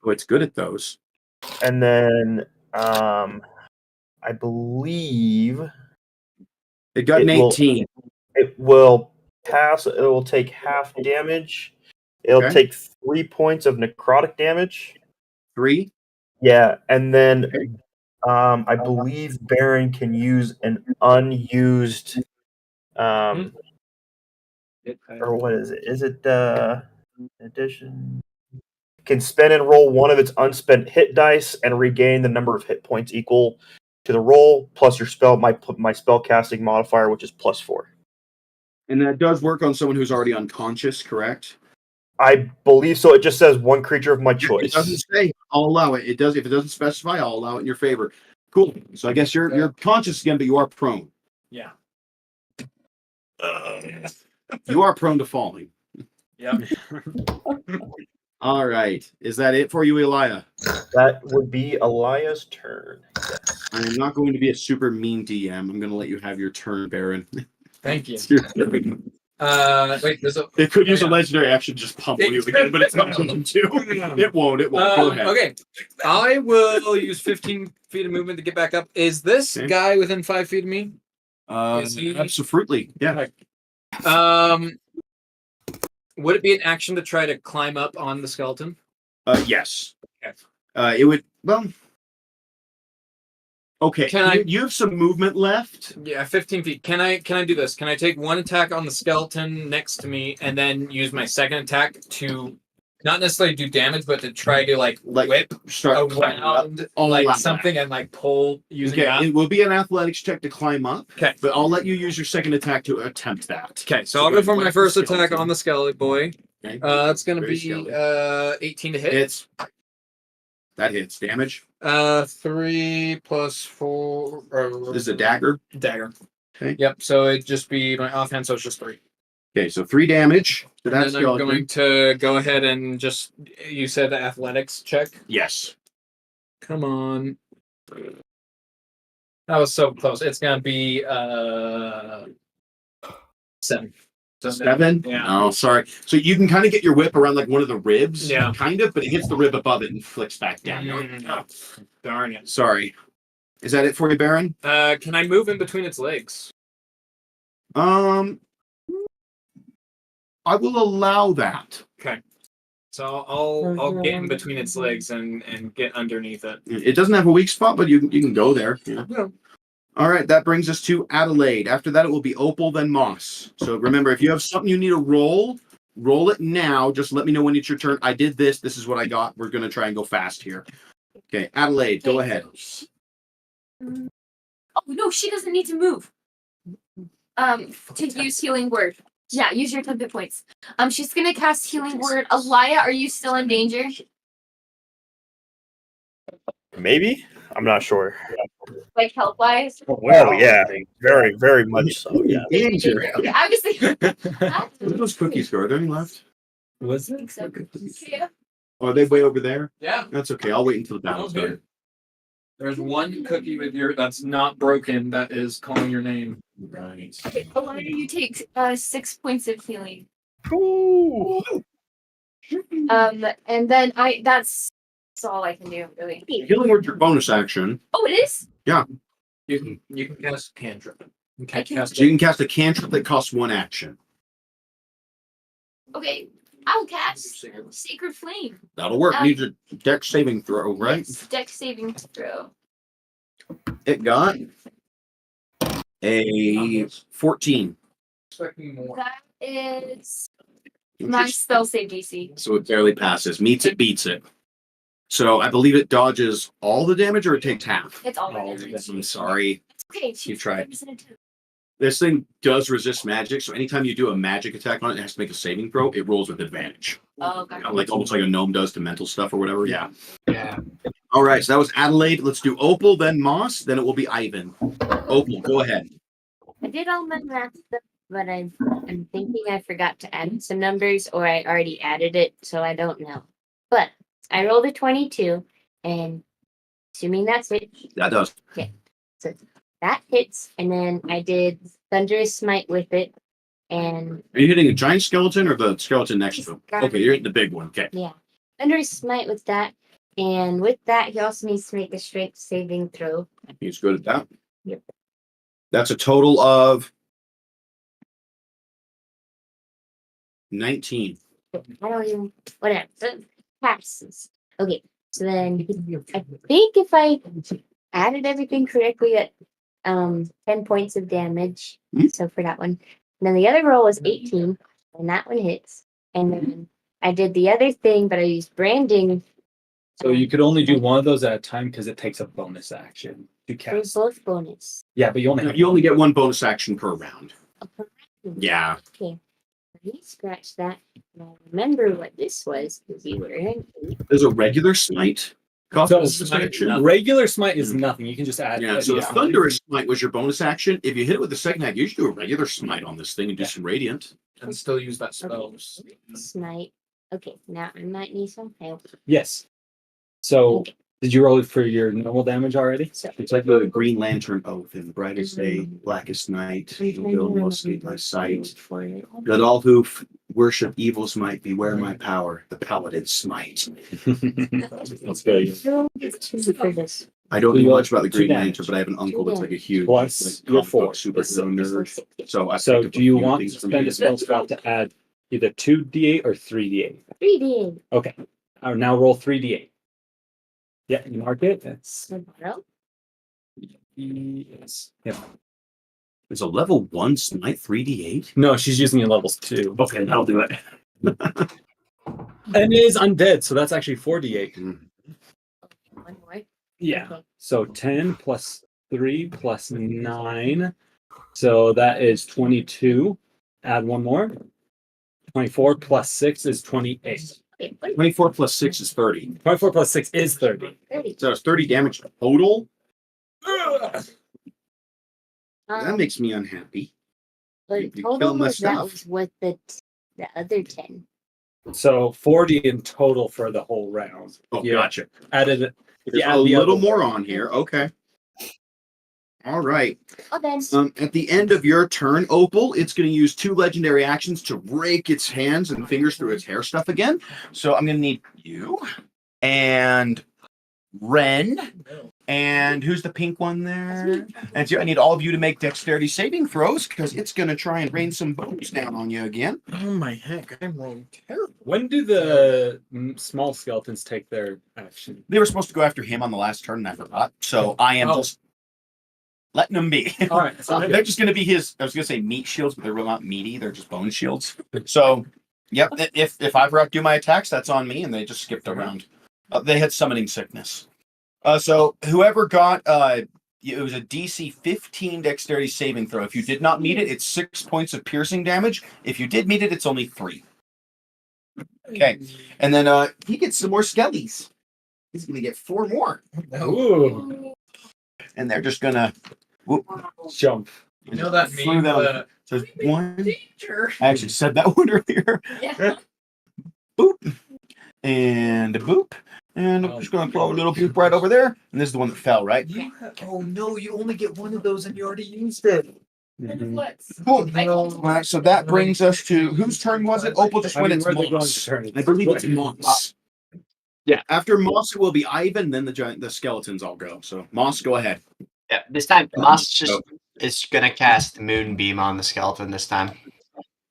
S2: Oh, it's good at those.
S11: and then I believe
S2: It got an
S11: It will-
S2: 18.
S11: it will pass. It will take half damage. It'll
S2: Okay.
S11: take 3 points of necrotic damage.
S2: 3.
S11: Yeah, and then
S2: Okay.
S11: I believe Baron can use an unused or what is it? Is it addition? Can spend and roll one of its unspent hit dice and regain the number of hit points equal to the roll plus your spell my spell casting modifier, which is +4.
S2: And that does work on someone who's already unconscious, correct?
S11: I believe so. It just says one creature of my
S2: It
S11: choice.
S2: doesn't say. I'll allow it. It does. If it doesn't specify, I'll allow it in your favor. Cool. So I guess you're conscious again, but you are prone.
S1: Yeah.
S2: You are prone to falling.
S1: Yep.
S2: All right. Is that it for you, Elia?
S11: That would be Elia's turn. Yes.
S2: I am not going to be a super mean DM. I'm going to let you have your turn, Baron.
S1: Thank you.
S2: It's your turn.
S1: Wait, there's a.
S2: It could use a legendary action to just pummel you again, but it's not going to. It won't. It won't. Go ahead.
S1: Okay, I will use 15 feet of movement to get back up. Is this
S2: Okay.
S1: guy within 5 feet of me? Is he-
S2: Absolutely. Yeah.
S1: Would it be an action to try to climb up on the skeleton?
S2: Yes.
S1: Okay.
S2: It would. Well. Okay.
S1: Can I-
S2: You have some movement left.
S1: Yeah, 15 feet. Can I do this? Can I take one attack on the skeleton next to me and then use my second attack to not necessarily do damage, but to try to
S2: Like,
S1: whip
S2: Start climbing up.
S1: around
S2: I'll allow that.
S1: something and pull using
S2: Okay,
S1: that?
S2: it will be an athletics check to climb up.
S1: Okay.
S2: But I'll let you use your second attack to attempt that.
S1: Okay, so I'll go for my
S2: whack
S1: first
S2: the
S1: attack
S2: skeleton.
S1: on the skeleton boy.
S2: Okay.
S1: It's gonna
S2: Very
S1: be
S2: skeleton.
S1: 18 to hit.
S2: It's that hits damage.
S1: 3 plus 4.
S2: This is a dagger.
S1: Dagger.
S2: Okay.
S1: Yep. So it'd just be my offhand, so it's just 3.
S2: Okay, so 3 damage to
S1: And
S2: that
S1: then I'm
S2: skeleton.
S1: going to go ahead and just. You said the athletics check.
S2: Yes.
S1: Come on. That was so close. It's gonna be 7.
S2: 7?
S1: Yeah.
S2: Oh, sorry. So you can kind of get your whip around one of the ribs.
S1: Yeah.
S2: Kind of, but it hits the rib above it and flicks back down. You're like, "Oh,
S1: Darn it.
S2: sorry. Is that it for you, Baron?
S1: Can I move in between its legs?
S2: I will allow that.
S1: Okay. So I'll get in between its legs and get underneath it.
S2: It doesn't have a weak spot, but you can go there. Yeah.
S1: Yeah.
S2: All right, that brings us to Adelaide. After that, it will be Opal, then Moss. So remember, if you have something you need to roll it now. Just let me know when it's your turn. I did this. This is what I got. We're going to try and go fast here. Okay, Adelaide, go ahead.
S10: Oh no, she doesn't need to move. To use healing word. Yeah, use your 10 hit points. She's gonna cast healing word. Elia, are you still in danger?
S11: Maybe? I'm not sure.
S10: Like health wise?
S11: Oh yeah, very, very much so. Yeah.
S2: Danger.
S10: I was thinking.
S2: Where did those cookies go? Are there any left?
S1: Was
S10: I think so. Yeah.
S2: Oh, are they way over there?
S1: Yeah.
S2: That's okay. I'll wait until the battle's
S1: Okay.
S2: done.
S1: There's one cookie with that's not broken that is calling your name.
S2: Right.
S10: Okay, Elia, you take 6 points of healing.
S11: Ooh.
S10: And then that's all I can do, really.
S2: Healing word's your bonus action.
S10: Oh, it is?
S1: You can cast cantrip. You can
S10: I can-
S1: cast
S2: So you can cast a cantrip that costs 1 action.
S10: Okay. I'll cast Sacred Flame.
S2: That'll work.
S10: Um,
S2: Needs a dex saving throw, right?
S10: Yes, dex saving throw.
S2: It got a 14.
S1: expecting more.
S10: That is my spell save DC.
S2: So it barely passes. Meets it, beats it. So I believe it dodges all the damage, or it takes half.
S10: It's all
S1: All
S10: of
S1: of
S10: it.
S1: it.
S2: I'm sorry.
S10: Okay, she's
S2: tried.
S10: representative.
S2: This thing does resist magic, so anytime you do a magic attack on it, it has to make a saving throw. It rolls with advantage.
S10: Oh, okay.
S2: Like almost like a gnome does to mental stuff or whatever. Yeah.
S1: Yeah.
S2: All right, so that was Adelaide. Let's do Opal, then Moss, then it will be Ivan. Opal, go ahead.
S4: I did all my math stuff, but I'm thinking I forgot to add some numbers, or I already added it, so I don't know. But I rolled a 22, and assuming that's it,
S2: That does.
S4: that hits, and then I did Thunderous Smite with it, And
S2: Are you hitting a giant skeleton or the skeleton next to him?
S4: Got it.
S2: Okay, you're hitting the big one. Okay.
S4: yeah, Thunderous Smite with that. And with that, he also needs to make a strength saving throw.
S2: He's good at that.
S4: Yep.
S2: That's a total of 19.
S4: I don't even whatever. So passes. Okay, so then I think if I added everything correctly at 10 points of damage.
S2: Mhm.
S4: So for that one. And then the other roll was 18, and that one hits. And then I did the other thing, but I used branding.
S3: So you could only do one of those at a time because it takes a bonus action to
S4: They're
S3: cast.
S4: both bonus.
S3: Yeah, but you only have
S2: You only get one bonus action per round.
S4: Okay.
S2: Yeah.
S4: Let me scratch that. And I remember what this was because you were in.
S2: There's a regular smite. Cost
S3: So
S2: bonus action.
S3: regular smite is nothing. You can just add.
S2: Yeah, so the thunderous smite was your bonus action. If you hit it with the second attack, you should do a regular smite on this thing and do some radiant.
S12: And still use that spell.
S4: Smite. Okay, now I might need some help.
S3: Yes. So
S4: Okay.
S3: did you roll for your normal damage already?
S4: So
S2: It's like the Green Lantern oath in the brightest day, blackest night, you'll build no escape by sight. Let all who worship evil's might beware my power, the paladin smite.
S3: That's good.
S4: for this.
S2: I don't
S3: So you
S2: know
S3: have
S2: much about the
S3: 2
S2: Green
S3: damage.
S2: Lantern, but I have an uncle that's like a huge
S3: Plus
S2: like,
S3: your
S2: comic
S3: 4.
S2: book superhero nerd. So I
S3: So
S2: picked up
S3: do you
S2: few
S3: want to
S2: things from
S3: spend a
S2: him.
S3: spell slot to add either 2d8 or 3d8?
S4: 3D.
S3: Okay. Now roll 3d8. Yeah, you mark it. That's yes. Yeah.
S2: There's a level 1 smite 3d8.
S3: No, she's using your levels 2.
S2: Okay, that'll do it.
S3: And it is undead, so that's actually 4d8.
S4: One more.
S3: Yeah.
S4: Okay.
S3: So 10 plus 3 plus 9. So that is 22. Add one more. 24 plus 6 is 28.
S4: Okay, what
S2: 24 plus 6 is 30.
S3: 24 plus 6 is 30.
S4: 30.
S2: So it's 30 damage total. That makes me unhappy.
S4: But
S2: you
S4: total
S2: kill my
S4: was that
S2: stuff.
S4: was what the other 10.
S3: So 40 in total for the whole round.
S2: Oh,
S3: Yeah.
S2: gotcha.
S3: Added it.
S2: There's
S3: Yeah,
S2: a
S3: the
S2: little
S3: other
S2: more on here. Okay. All right.
S4: Oh, then.
S2: At the end of your turn, Opal, it's going to use 2 legendary actions to rake its hands and fingers through its hair stuff again. So I'm going to need you and Ren. And who's the pink one there? And so I need all of you to make dexterity saving throws because it's going to try and rain some bones down on you again.
S1: Oh my heck, I'm rolling terrible.
S3: When do the small skeletons take their action?
S2: They were supposed to go after him on the last turn, and I forgot. So I am just letting them be.
S3: All right. So
S2: They're just going to be his. I was going to say meat shields, but they're really not meaty. They're just bone shields. So, yep. If I forgot to do my attacks, that's on me, and they just skipped around. They had summoning sickness. So whoever got it was a DC 15 dexterity saving throw. If you did not meet it, it's 6 points of piercing damage. If you did meet it, it's only 3. Okay, and then he gets some more skellies. He's going to get 4 more,
S3: Ooh.
S2: and they're just going to
S3: Jump.
S1: You know that
S2: through
S1: meme?
S2: them. So one.
S1: Danger.
S2: I actually said that one earlier.
S10: Yeah.
S2: Boop. And a boop. And I'm just going to throw a little boop right over there. And this is the one that fell, right?
S1: Oh no, you only get one of those and you already used it.
S2: Cool. All right, so that brings us to whose turn was it? Opal just went. It's Moss. I believe it's Moss.
S3: Yeah.
S2: After Moss, it will be Ivan. Then the skeletons all go. So Moss, go ahead.
S5: Yeah, this time Moss just is gonna cast Moonbeam on the skeleton this time.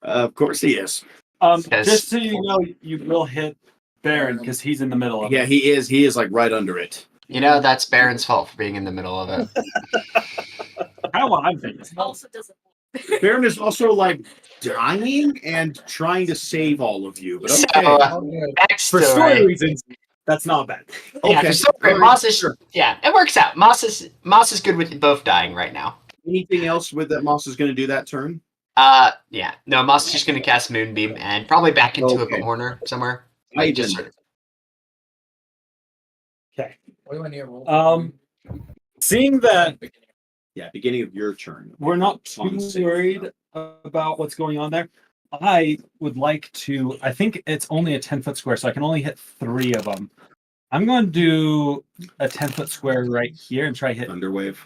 S2: Of course he is.
S5: Yes.
S3: Just so you know, you will hit Baron because he's in the middle of
S2: Yeah,
S3: it.
S2: he is. He is like right under it.
S5: You know, that's Baron's fault for being in the middle of it.
S3: How I'm thinking.
S10: Also doesn't.
S2: Baron is also like dying and trying to save all of you. But
S5: So,
S2: okay.
S3: For story
S5: backstory.
S3: reasons, that's not bad.
S5: Yeah,
S2: Okay.
S5: for story,
S2: All right,
S5: Moss is
S2: sure.
S5: yeah, it works out. Moss is good with both dying right now.
S2: Anything else with that Moss is going to do that turn?
S5: Yeah. No, Moss is just gonna cast Moonbeam and probably back into
S2: Okay.
S5: a corner somewhere. Like
S2: Ivan.
S5: just
S3: Okay.
S1: What do I need to roll?
S3: Seeing that
S2: Yeah, beginning of your turn.
S3: we're not too worried about what's going on there, I would like to. I think it's only a 10-foot square, so I can only hit 3 of them. I'm going to do a 10-foot square right here and try hit.
S2: Thunderwave.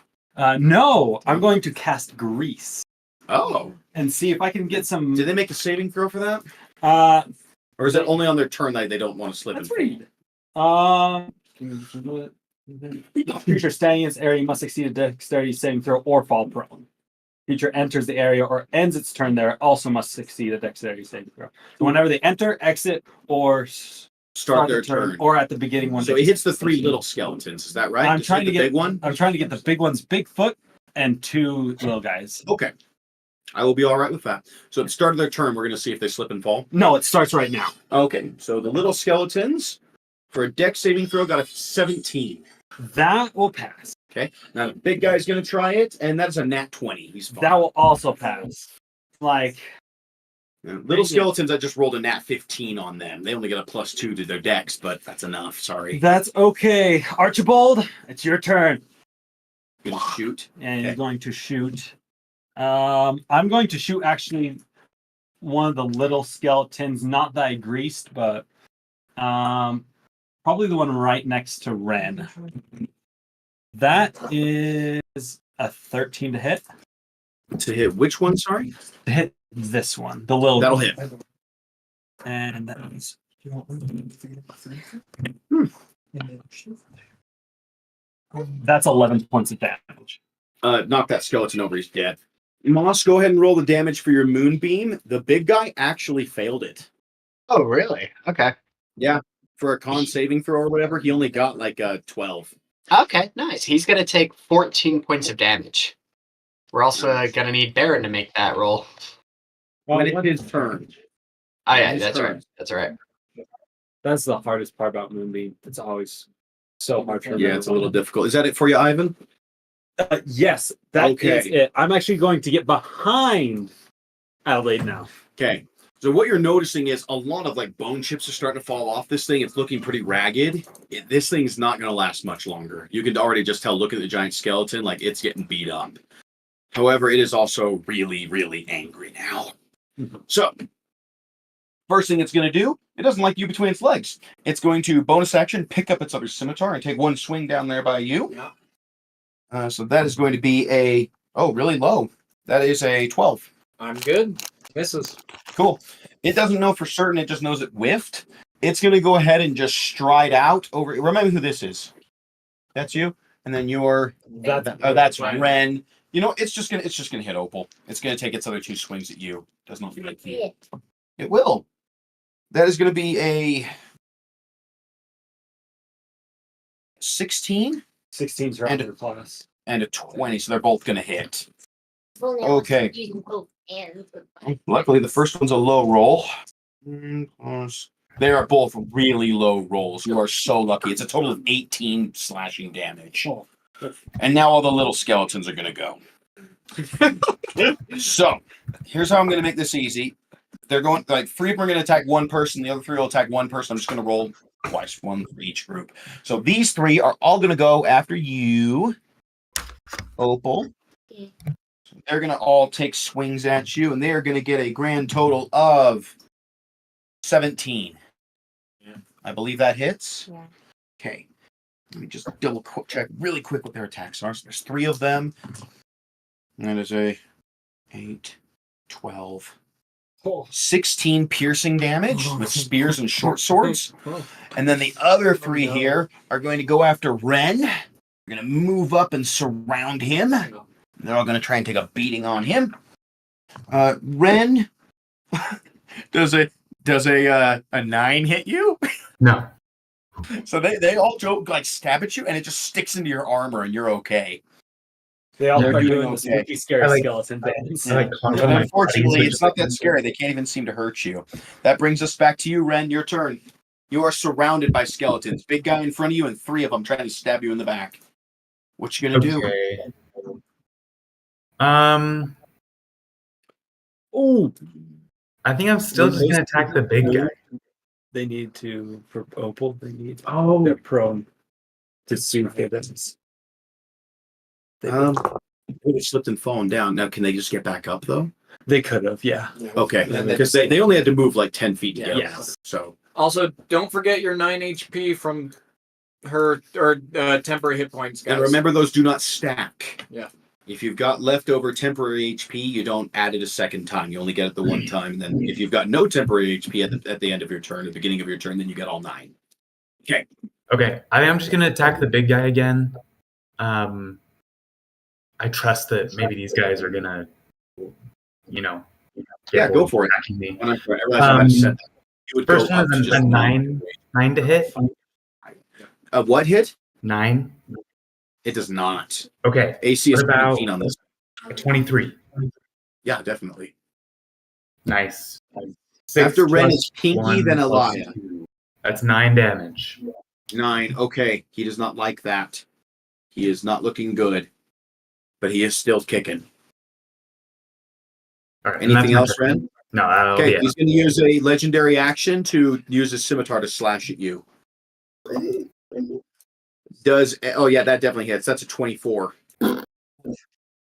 S3: No, I'm going to cast Grease.
S2: Oh.
S3: and see if I can get some.
S2: Did they make a saving throw for that? Or is it only on their turn that they don't want to slip
S3: Let's
S2: and
S3: read. Creature standing in this area must succeed a dexterity saving throw or fall prone. Creature enters the area or ends its turn there, also must succeed a dexterity saving throw. So whenever they enter, exit, or
S2: start their turn,
S3: or at the beginning one.
S2: So it hits the 3 little skeletons. Is that right?
S3: I'm
S2: Does it
S3: trying
S2: hit
S3: to
S2: the
S3: get
S2: big one.
S3: I'm trying to get the big one's Bigfoot and 2 little guys.
S2: Okay. I will be all right with that. So at the start of their turn, we're going to see if they slip and fall.
S3: No, it starts right now.
S2: Okay. So the little skeletons, for a dex saving throw, got a 17.
S3: That will pass.
S2: Okay. Now the big guy's going to try it, and that's a nat 20. He's fine.
S3: That will also pass. Like
S2: little skeletons, I just rolled a nat 15 on them. They only get a +2 to their dex, but that's enough. Sorry.
S3: That's okay. Archibald, it's your turn.
S2: You're going to shoot.
S3: And you're going to shoot. I'm going to shoot actually one of the little skeletons, not that I greased, but probably the one right next to Ren. That is a 13 to hit.
S2: To hit which one, sorry?
S3: To hit this one. The little
S2: That'll hit.
S3: And that is that's 11 points of damage.
S2: Knock that skeleton over, he's dead. Moss, go ahead and roll the damage for your moonbeam. The big guy actually failed it.
S5: Oh, really? Okay.
S2: Yeah. For a con saving throw or whatever, he only got like 12.
S5: Okay, nice. He's going to take 14 points of damage. We're also going to need Baron to make that roll.
S2: When it's his turn.
S5: Oh, yeah,
S2: His
S5: that's
S2: turn.
S5: right. That's right.
S3: That's the hardest part about Moonbeam. It's always so hard to remember.
S2: Yeah, it's a little difficult. Is that it for you, Ivan?
S3: Yes, that is
S2: Okay.
S3: it. I'm actually going to get behind Adelaide now.
S2: Okay. So what you're noticing is a lot of like bone chips are starting to fall off this thing. It's looking pretty ragged. This thing's not going to last much longer. You can already just tell, look at the giant skeleton, like it's getting beat up. However, it is also really, really angry now. So, first thing it's going to do, it doesn't like you between its legs. It's going to bonus action, pick up its other scimitar and take one swing down there by you.
S1: Yeah.
S2: So that is going to be a, really low. That is a 12.
S1: I'm good. Misses.
S2: Cool. It doesn't know for certain. It just knows it whiffed. It's going to go ahead and just stride out over. Remember who this is. That's you. And then that's Ren. You know, it's just gonna hit Opal. It's gonna take its other 2 swings at you. Does not like you. It will. That is gonna be a 16.
S3: 16's right under plus.
S2: And a 20, so they're both gonna hit.
S4: Only
S2: Okay.
S4: using both hands.
S2: Luckily, the first one's a low roll. They are both really low rolls. You are so lucky. It's a total of 18 slashing damage. And now all the little skeletons are going to go. So, here's how I'm going to make this easy. They're going, like, 3 of them are going to attack one person. The other 3 will attack one person. I'm just going to roll twice, one for each group. So, these 3 are all going to go after you, Opal. So they're going to all take swings at you, and they are going to get a grand total of 17. Yeah. I believe that hits.
S4: Yeah.
S2: Okay. Let me just double check really quick what their attacks are. So there's 3 of them. And that is a 8, 12, 16 piercing damage with spears and short swords. And then the other 3 here are going to go after Ren. They're going to move up and surround him. They're all going to try and take a beating on him. Ren, does a 9 hit you?
S7: No.
S2: So they all like stab at you, and it just sticks into your armor, and you're okay.
S3: They all
S2: They're
S3: are
S2: doing
S3: doing the
S2: okay.
S3: spooky, scary
S11: I like-
S3: skeleton dance.
S11: I like
S2: But
S11: control my
S2: unfortunately,
S11: bodies,
S2: it's not that scary. They can't even seem to hurt you. That brings us back to you, Ren. Your turn. You are surrounded by skeletons. Big guy in front of you, and 3 of them trying to stab you in the back. What you gonna do?
S11: Okay.
S3: Oh,
S7: I think I'm still just gonna attack the big guy.
S3: they need to for Opal. They need.
S11: Oh,
S3: They're prone to soothe their business.
S2: They would have slipped and fallen down. Now, can they just get back up though?
S3: They could have, yeah.
S2: Okay,
S1: Yeah,
S2: because they only had to move like 10 feet to get
S3: Yeah.
S2: up. So
S1: Also, don't forget your 9 HP from her temporary hit points, guys.
S2: and remember, those do not stack.
S1: Yeah.
S2: If you've got leftover temporary HP, you don't add it a second time. You only get it the one time. And then if you've got no temporary HP at the end of your turn, the beginning of your turn, then you get all 9. Okay.
S7: Okay. I think I'm just gonna attack the big guy again. I trust that maybe these guys are gonna,
S2: Yeah, go for it.
S7: Me.
S2: I realize I had said that. You would
S7: First
S2: go
S7: one
S2: up to
S7: is
S2: just
S7: a 9 to hit.
S2: A what hit?
S7: 9.
S2: It does not.
S7: Okay.
S2: AC is
S7: What about
S2: 17 on this.
S7: a 23?
S2: Yeah, definitely.
S7: Nice.
S2: After Ren
S7: plus
S2: is Pinky,
S7: 1
S2: then
S7: plus
S2: Elia.
S7: 2. That's 9 damage.
S2: 9. Okay. He does not like that. He is not looking good. But he is still kicking.
S7: All right, and
S2: Anything
S7: that's
S2: else,
S7: my turn.
S2: Ren?
S7: No,
S2: Okay,
S7: yeah.
S2: he's going to use a legendary action to use his scimitar to slash at you. Oh yeah, that definitely hits. That's a 24.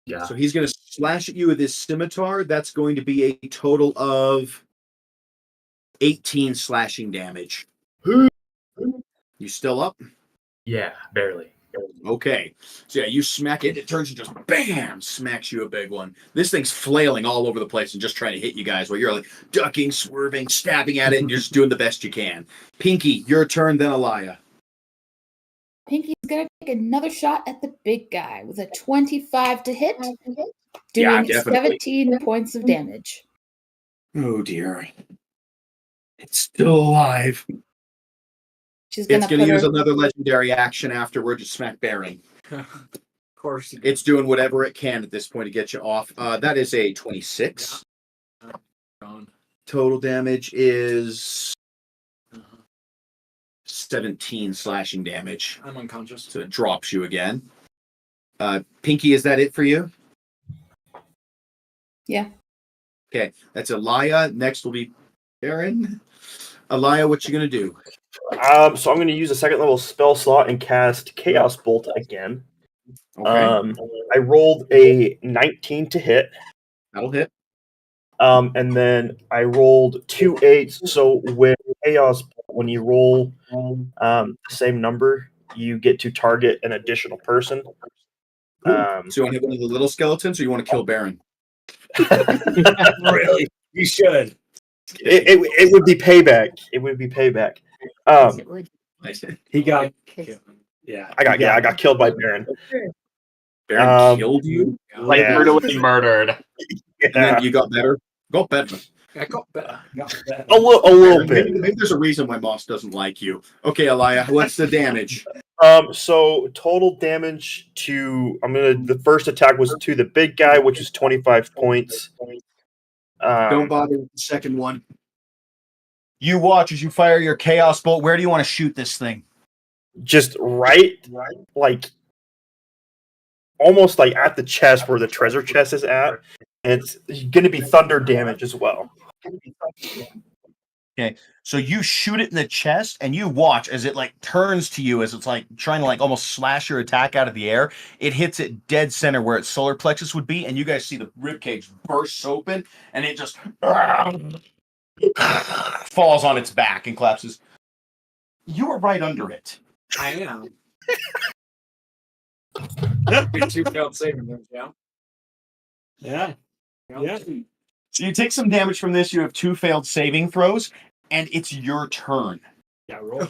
S7: Yeah.
S2: So he's going to slash at you with his scimitar. That's going to be a total of 18 slashing damage. You still up?
S7: Yeah, barely.
S2: Okay. So yeah, you smack it. It turns and just bam, smacks you a big one. This thing's flailing all over the place and just trying to hit you guys while you're like ducking, swerving, stabbing at it, and you're just doing the best you can. Pinky, your turn, then Elia.
S9: Pinky's gonna take another shot at the big guy with a 25 to hit,
S2: Yeah,
S9: doing
S2: definitely.
S9: 17 points of damage.
S2: Oh dear. It's still alive.
S9: She's gonna
S2: It's going to
S9: put
S2: use
S9: her.
S2: another legendary action afterward to smack Baron.
S12: Of course.
S2: It's doing whatever it can at this point to get you off. That is a 26.
S12: Gone.
S2: Total damage is 17 slashing damage.
S12: I'm unconscious.
S2: So it drops you again. Pinky, is that it for you?
S9: Yeah.
S2: Okay, that's Elia. Next will be Baron. Elia, what you going to do?
S8: So I'm going to use a second level spell slot and cast Chaos Bolt again.
S2: Okay.
S8: I rolled a 19 to hit.
S2: That'll hit.
S8: And then I rolled 2 8s. So with Chaos Bolt, when you roll the same number, you get to target an additional person.
S2: So you want to hit one of the little skeletons, or you want to kill Baron?
S12: Really? You should.
S8: It would be payback. It would be payback.
S4: It would.
S12: He got.
S4: Kiss.
S12: Yeah.
S8: I got killed by Baron.
S2: Baron killed you?
S5: Like
S8: Yeah.
S5: brutally murdered.
S2: And then you got better? Got better.
S12: I got better.
S8: A little bit.
S2: Maybe there's a reason why Moss doesn't like you. Okay, Elia, what's the damage?
S8: So total damage to the first attack was to the big guy, which is 25 points.
S2: Don't bother with the second one.
S13: You watch as you fire your Chaos Bolt. Where do you want to shoot this thing?
S8: Just right, like almost like at the chest where the treasure chest is at. And it's going to be thunder damage as well.
S13: Okay, so you shoot it in the chest, and you watch as it like turns to you as it's like trying to like almost slash your attack out of the air. It hits it dead center where its solar plexus would be, and you guys see the ribcage bursts open, and it just falls on its back and collapses. You were right under it.
S12: I am. Two failed saving throws, yeah.
S3: Yeah. Yeah.
S13: So you take some damage from this. You have 2 failed saving throws, and it's your turn.
S3: Yeah, roll.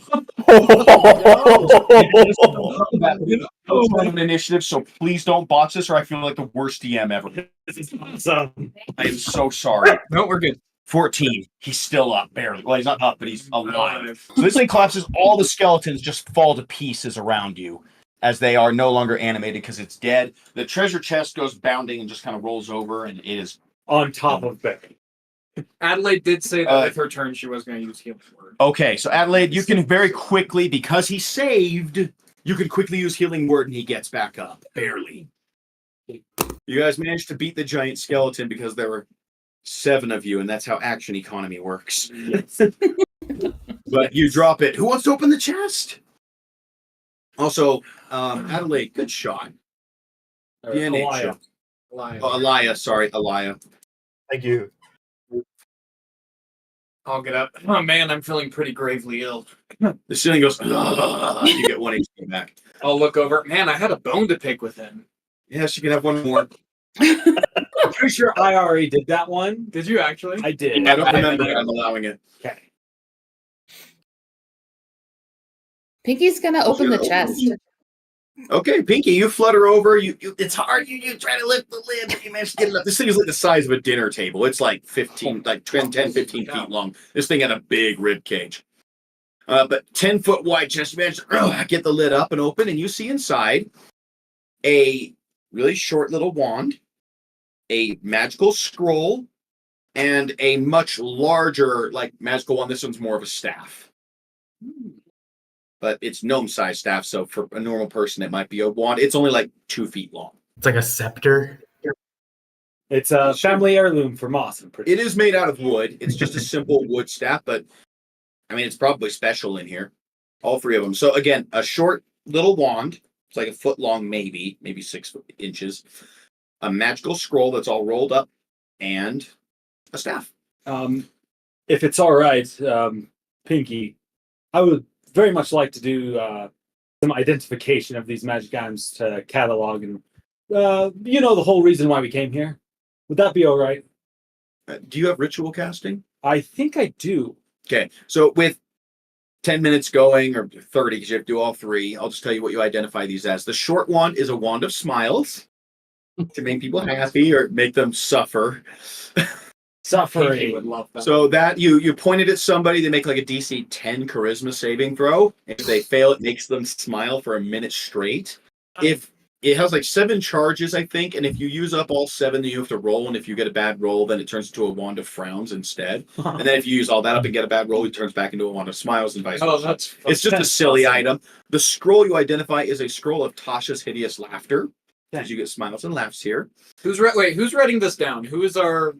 S13: An initiative, so please don't botch this, or I feel like the worst DM ever.
S3: This is awesome.
S13: I am so sorry.
S1: No, we're good.
S13: 14. He's still up, barely. Well, he's not up, but he's alive. So this thing collapses. All the skeletons just fall to pieces around you as they are no longer animated because it's dead. The treasure chest goes bounding and just kind of rolls over, and it is
S3: On top of Becky.
S1: Adelaide did say that with her turn she was going to use healing word.
S13: okay. So Adelaide, you can very quickly, because he saved, you can quickly use healing word, and he gets back up barely. You guys managed to beat the giant skeleton because there were 7 of you, and that's how action economy works.
S3: Yes.
S2: But you drop it. Who wants to open the chest? Also, Adelaide, good shot.
S3: Elia.
S2: Elia, sorry, Elia.
S8: Thank you.
S1: I'll get up. Oh man, I'm feeling pretty gravely ill.
S2: The ceiling goes, "Ugh." You get 1 HP back.
S1: I'll look over. Man, I had a bone to pick with him.
S13: Yes, you can have one more.
S3: I'm pretty sure I already did that one.
S1: Did you actually?
S3: I did.
S13: I don't remember it. I'm allowing it.
S3: Okay.
S9: Pinky's gonna open the chest.
S13: Okay, Pinky, you flutter over. It's hard. You try to lift the lid, but you manage to get it up. This thing is like the size of a dinner table. It's like 10, 15 feet long. This thing had a big rib cage. But 10-foot wide chest, you manage to get the lid up and open, and you see inside a really short little wand, a magical scroll, and a much larger, magical wand. This one's more of a staff. But it's gnome-sized staff, so for a normal person, it might be a wand. It's only like 2 feet long.
S7: It's like a scepter.
S3: It's a family heirloom for Moss. I'm pretty.
S13: It is made out of wood. It's just a simple wood staff, but I mean, it's probably special in here. All three of them. So again, a short little wand. It's like a foot long, maybe 6 inches. A magical scroll that's all rolled up, and a staff.
S3: If it's all right, Pinky, I would very much like to do some identification of these magic items to catalog and the whole reason why we came here. Would that be all right?
S13: Do you have ritual casting?
S3: I think I do.
S13: Okay, so with 10 minutes going, or 30, because you have to do all three, I'll just tell you what you identify these as. The short wand is a wand of smiles to make people happy or make them suffer.
S3: Suffering.
S1: Would love that.
S13: So that you point it at somebody, they make like a DC 10 charisma saving throw. If they fail, it makes them smile for a minute straight. If it has like 7 charges, I think, and if you use up all 7, then you have to roll, and if you get a bad roll, then it turns into a wand of frowns instead. And then if you use all that up and get a bad roll, it turns back into a wand of smiles and vice versa.
S1: That's
S13: It's just a silly
S3: awesome.
S13: item. The scroll you identify is a scroll of Tasha's hideous laughter. Because you get smiles and laughs here.
S1: Who's writing this down? Who is our?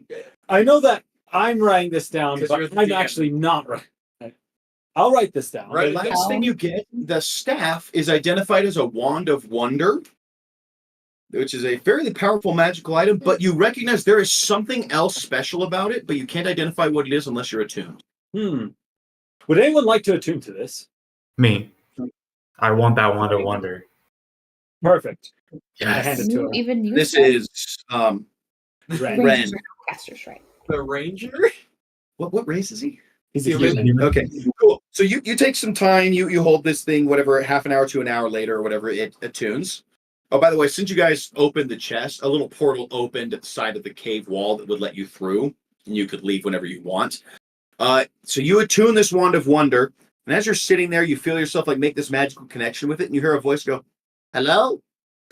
S3: I know that I'm writing this down,
S1: 'Cause
S3: but
S1: you're the
S3: I'm
S1: DM.
S3: actually not writing. I'll write this down.
S13: The last thing you get, the staff is identified as a wand of wonder, which is a fairly powerful magical item, but you recognize there is something else special about it, but you can't identify what it is unless you're attuned.
S3: Would anyone like to attune to this?
S7: Me. I want that wand of wonder.
S3: Perfect.
S13: Yes.
S3: I hand it to her.
S9: Even you.
S13: This
S9: said-
S13: is
S3: Ren.
S13: Ren.
S9: Caster's right.
S1: The ranger?
S13: What race is he?
S3: He's
S1: a
S3: a
S1: human.
S3: human.
S13: Okay, cool. So you take some time, you hold this thing, whatever, half an hour to an hour later, or whatever, it attunes. Oh, by the way, since you guys opened the chest, a little portal opened at the side of the cave wall that would let you through, and you could leave whenever you want. So you attune this wand of wonder, and as you're sitting there, you feel yourself like make this magical connection with it, and you hear a voice go, "Hello?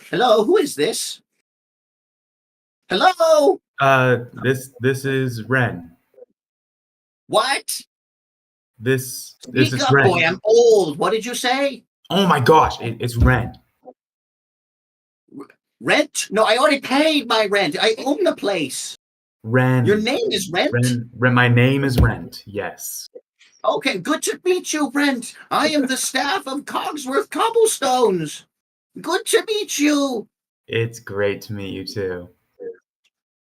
S13: Hello, who is this? Hello?
S7: This is Ren.
S13: What?
S7: This
S13: Speak
S7: is
S13: up,
S7: Ren.
S13: boy, I'm old. What did you say?
S7: Oh my gosh, it's Ren.
S13: Rent? No, I already paid my rent. I own the place.
S7: Ren.
S13: Your name is Rent?
S7: Ren. My name is Rent. Yes.
S13: Okay, good to meet you, Brent. I am the staff of Cogsworth Cobblestones. Good to meet you.
S7: It's great to meet you too.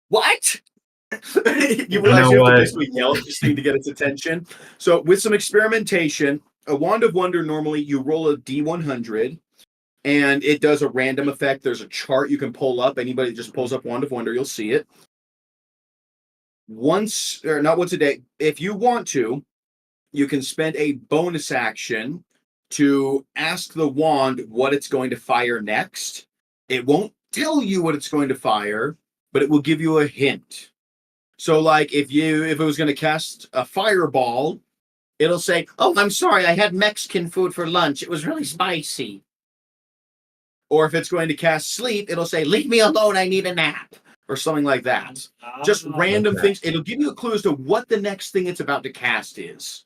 S13: What? You realize
S7: know
S13: you have to
S7: what?
S13: basically yell at this thing to get its attention. So with some experimentation, a wand of wonder, normally you roll a D100 and it does a random effect. There's a chart you can pull up. Anybody that just pulls up wand of wonder, you'll see it. Once, or not once a day, if you want to, you can spend a bonus action to ask the wand what it's going to fire next. It won't tell you what it's going to fire, but it will give you a hint. So like if it was going to cast a fireball, it'll say, "Oh, I'm sorry, I had Mexican food for lunch. It was really spicy." Or if it's going to cast sleep, it'll say, "Leave me alone, I need a nap." Or something like that. Just random things. It'll give you a clue as to what the next thing it's about to cast is.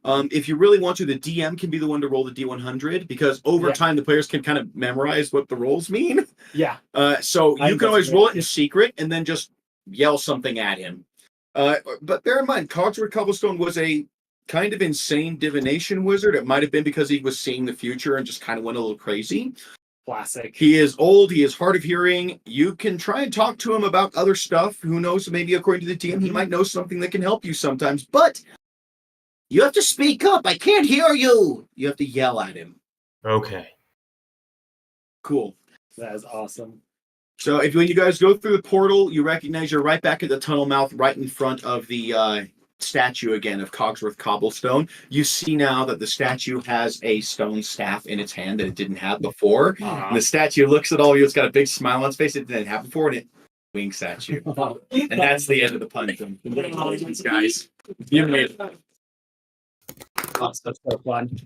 S13: If you really want to, the DM can be the one to roll the D100 because over time the players can kind of memorize what the rolls mean.
S3: Yeah.
S13: So
S3: I
S13: you
S3: think
S13: can always
S3: that's
S13: roll
S3: great.
S13: it in secret and then just yell something at him. But bear in mind, Cogsworth Cobblestone was a kind of insane divination wizard. It might have been because he was seeing the future and just kind of went a little crazy.
S3: Classic.
S13: He is old. He is hard of hearing. You can try and talk to him about other stuff. Who knows? Maybe according to the DM, he might know something that can help you sometimes. But you have to speak up. I can't hear you. You have to yell at him.
S7: Okay.
S13: Cool.
S3: That is awesome.
S2: So if when you guys go through the portal, you recognize you're right back at the tunnel mouth, right in front of the statue again of Cogsworth Cobblestone. You see now that the statue has a stone staff in its hand that it didn't have before. And the statue looks at all of you. It's got a big smile on its face. It didn't have before, and it winks at you. And that's the end of the Pungeon. Congratulations, guys. You made it.
S3: That's so fun.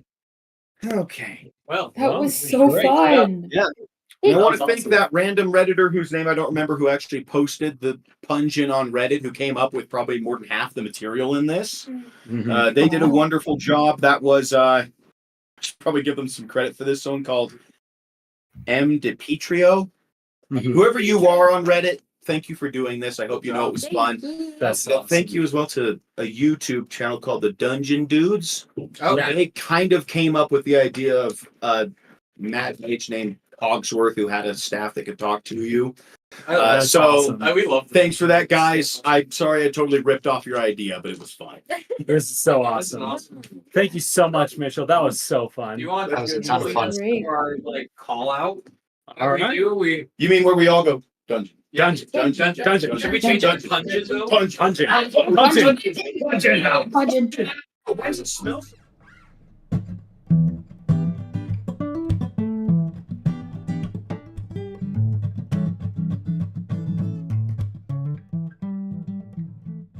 S2: Okay.
S1: Well,
S9: That was so
S3: great.
S9: fun.
S2: Yeah. And I want to
S3: That was
S2: thank
S3: awesome.
S2: that random Redditor whose name I don't remember who actually posted the Pungeon on Reddit, who came up with probably more than half the material in this. They did a wonderful job. That was, I should probably give them some credit for this. Someone called M. DePetrio. Whoever you are on Reddit, thank you for doing this. I hope you know it was fun.
S3: That's
S2: Thank you as well to a YouTube channel called the Dungeon Dudes.
S1: Oh,
S2: They kind of came up with the idea of a mad mage named Cogsworth who had a staff that could talk to you.
S3: That's
S2: So
S3: awesome.
S1: we love
S2: thanks for that, guys. I'm sorry I totally ripped off your idea, but it was fun.
S3: It was so awesome. Thank you so much, Mitchell. That was so fun.
S1: Do you want
S5: That was a ton of fun.
S1: our like call out?
S3: All right.
S1: We
S2: You mean where we all go dungeon?
S3: Dungeon.
S1: Dungeon. Should we change it to Pungeon though?
S2: Punch.
S3: Pungeon.
S9: Pungeon.
S2: Why does it smell?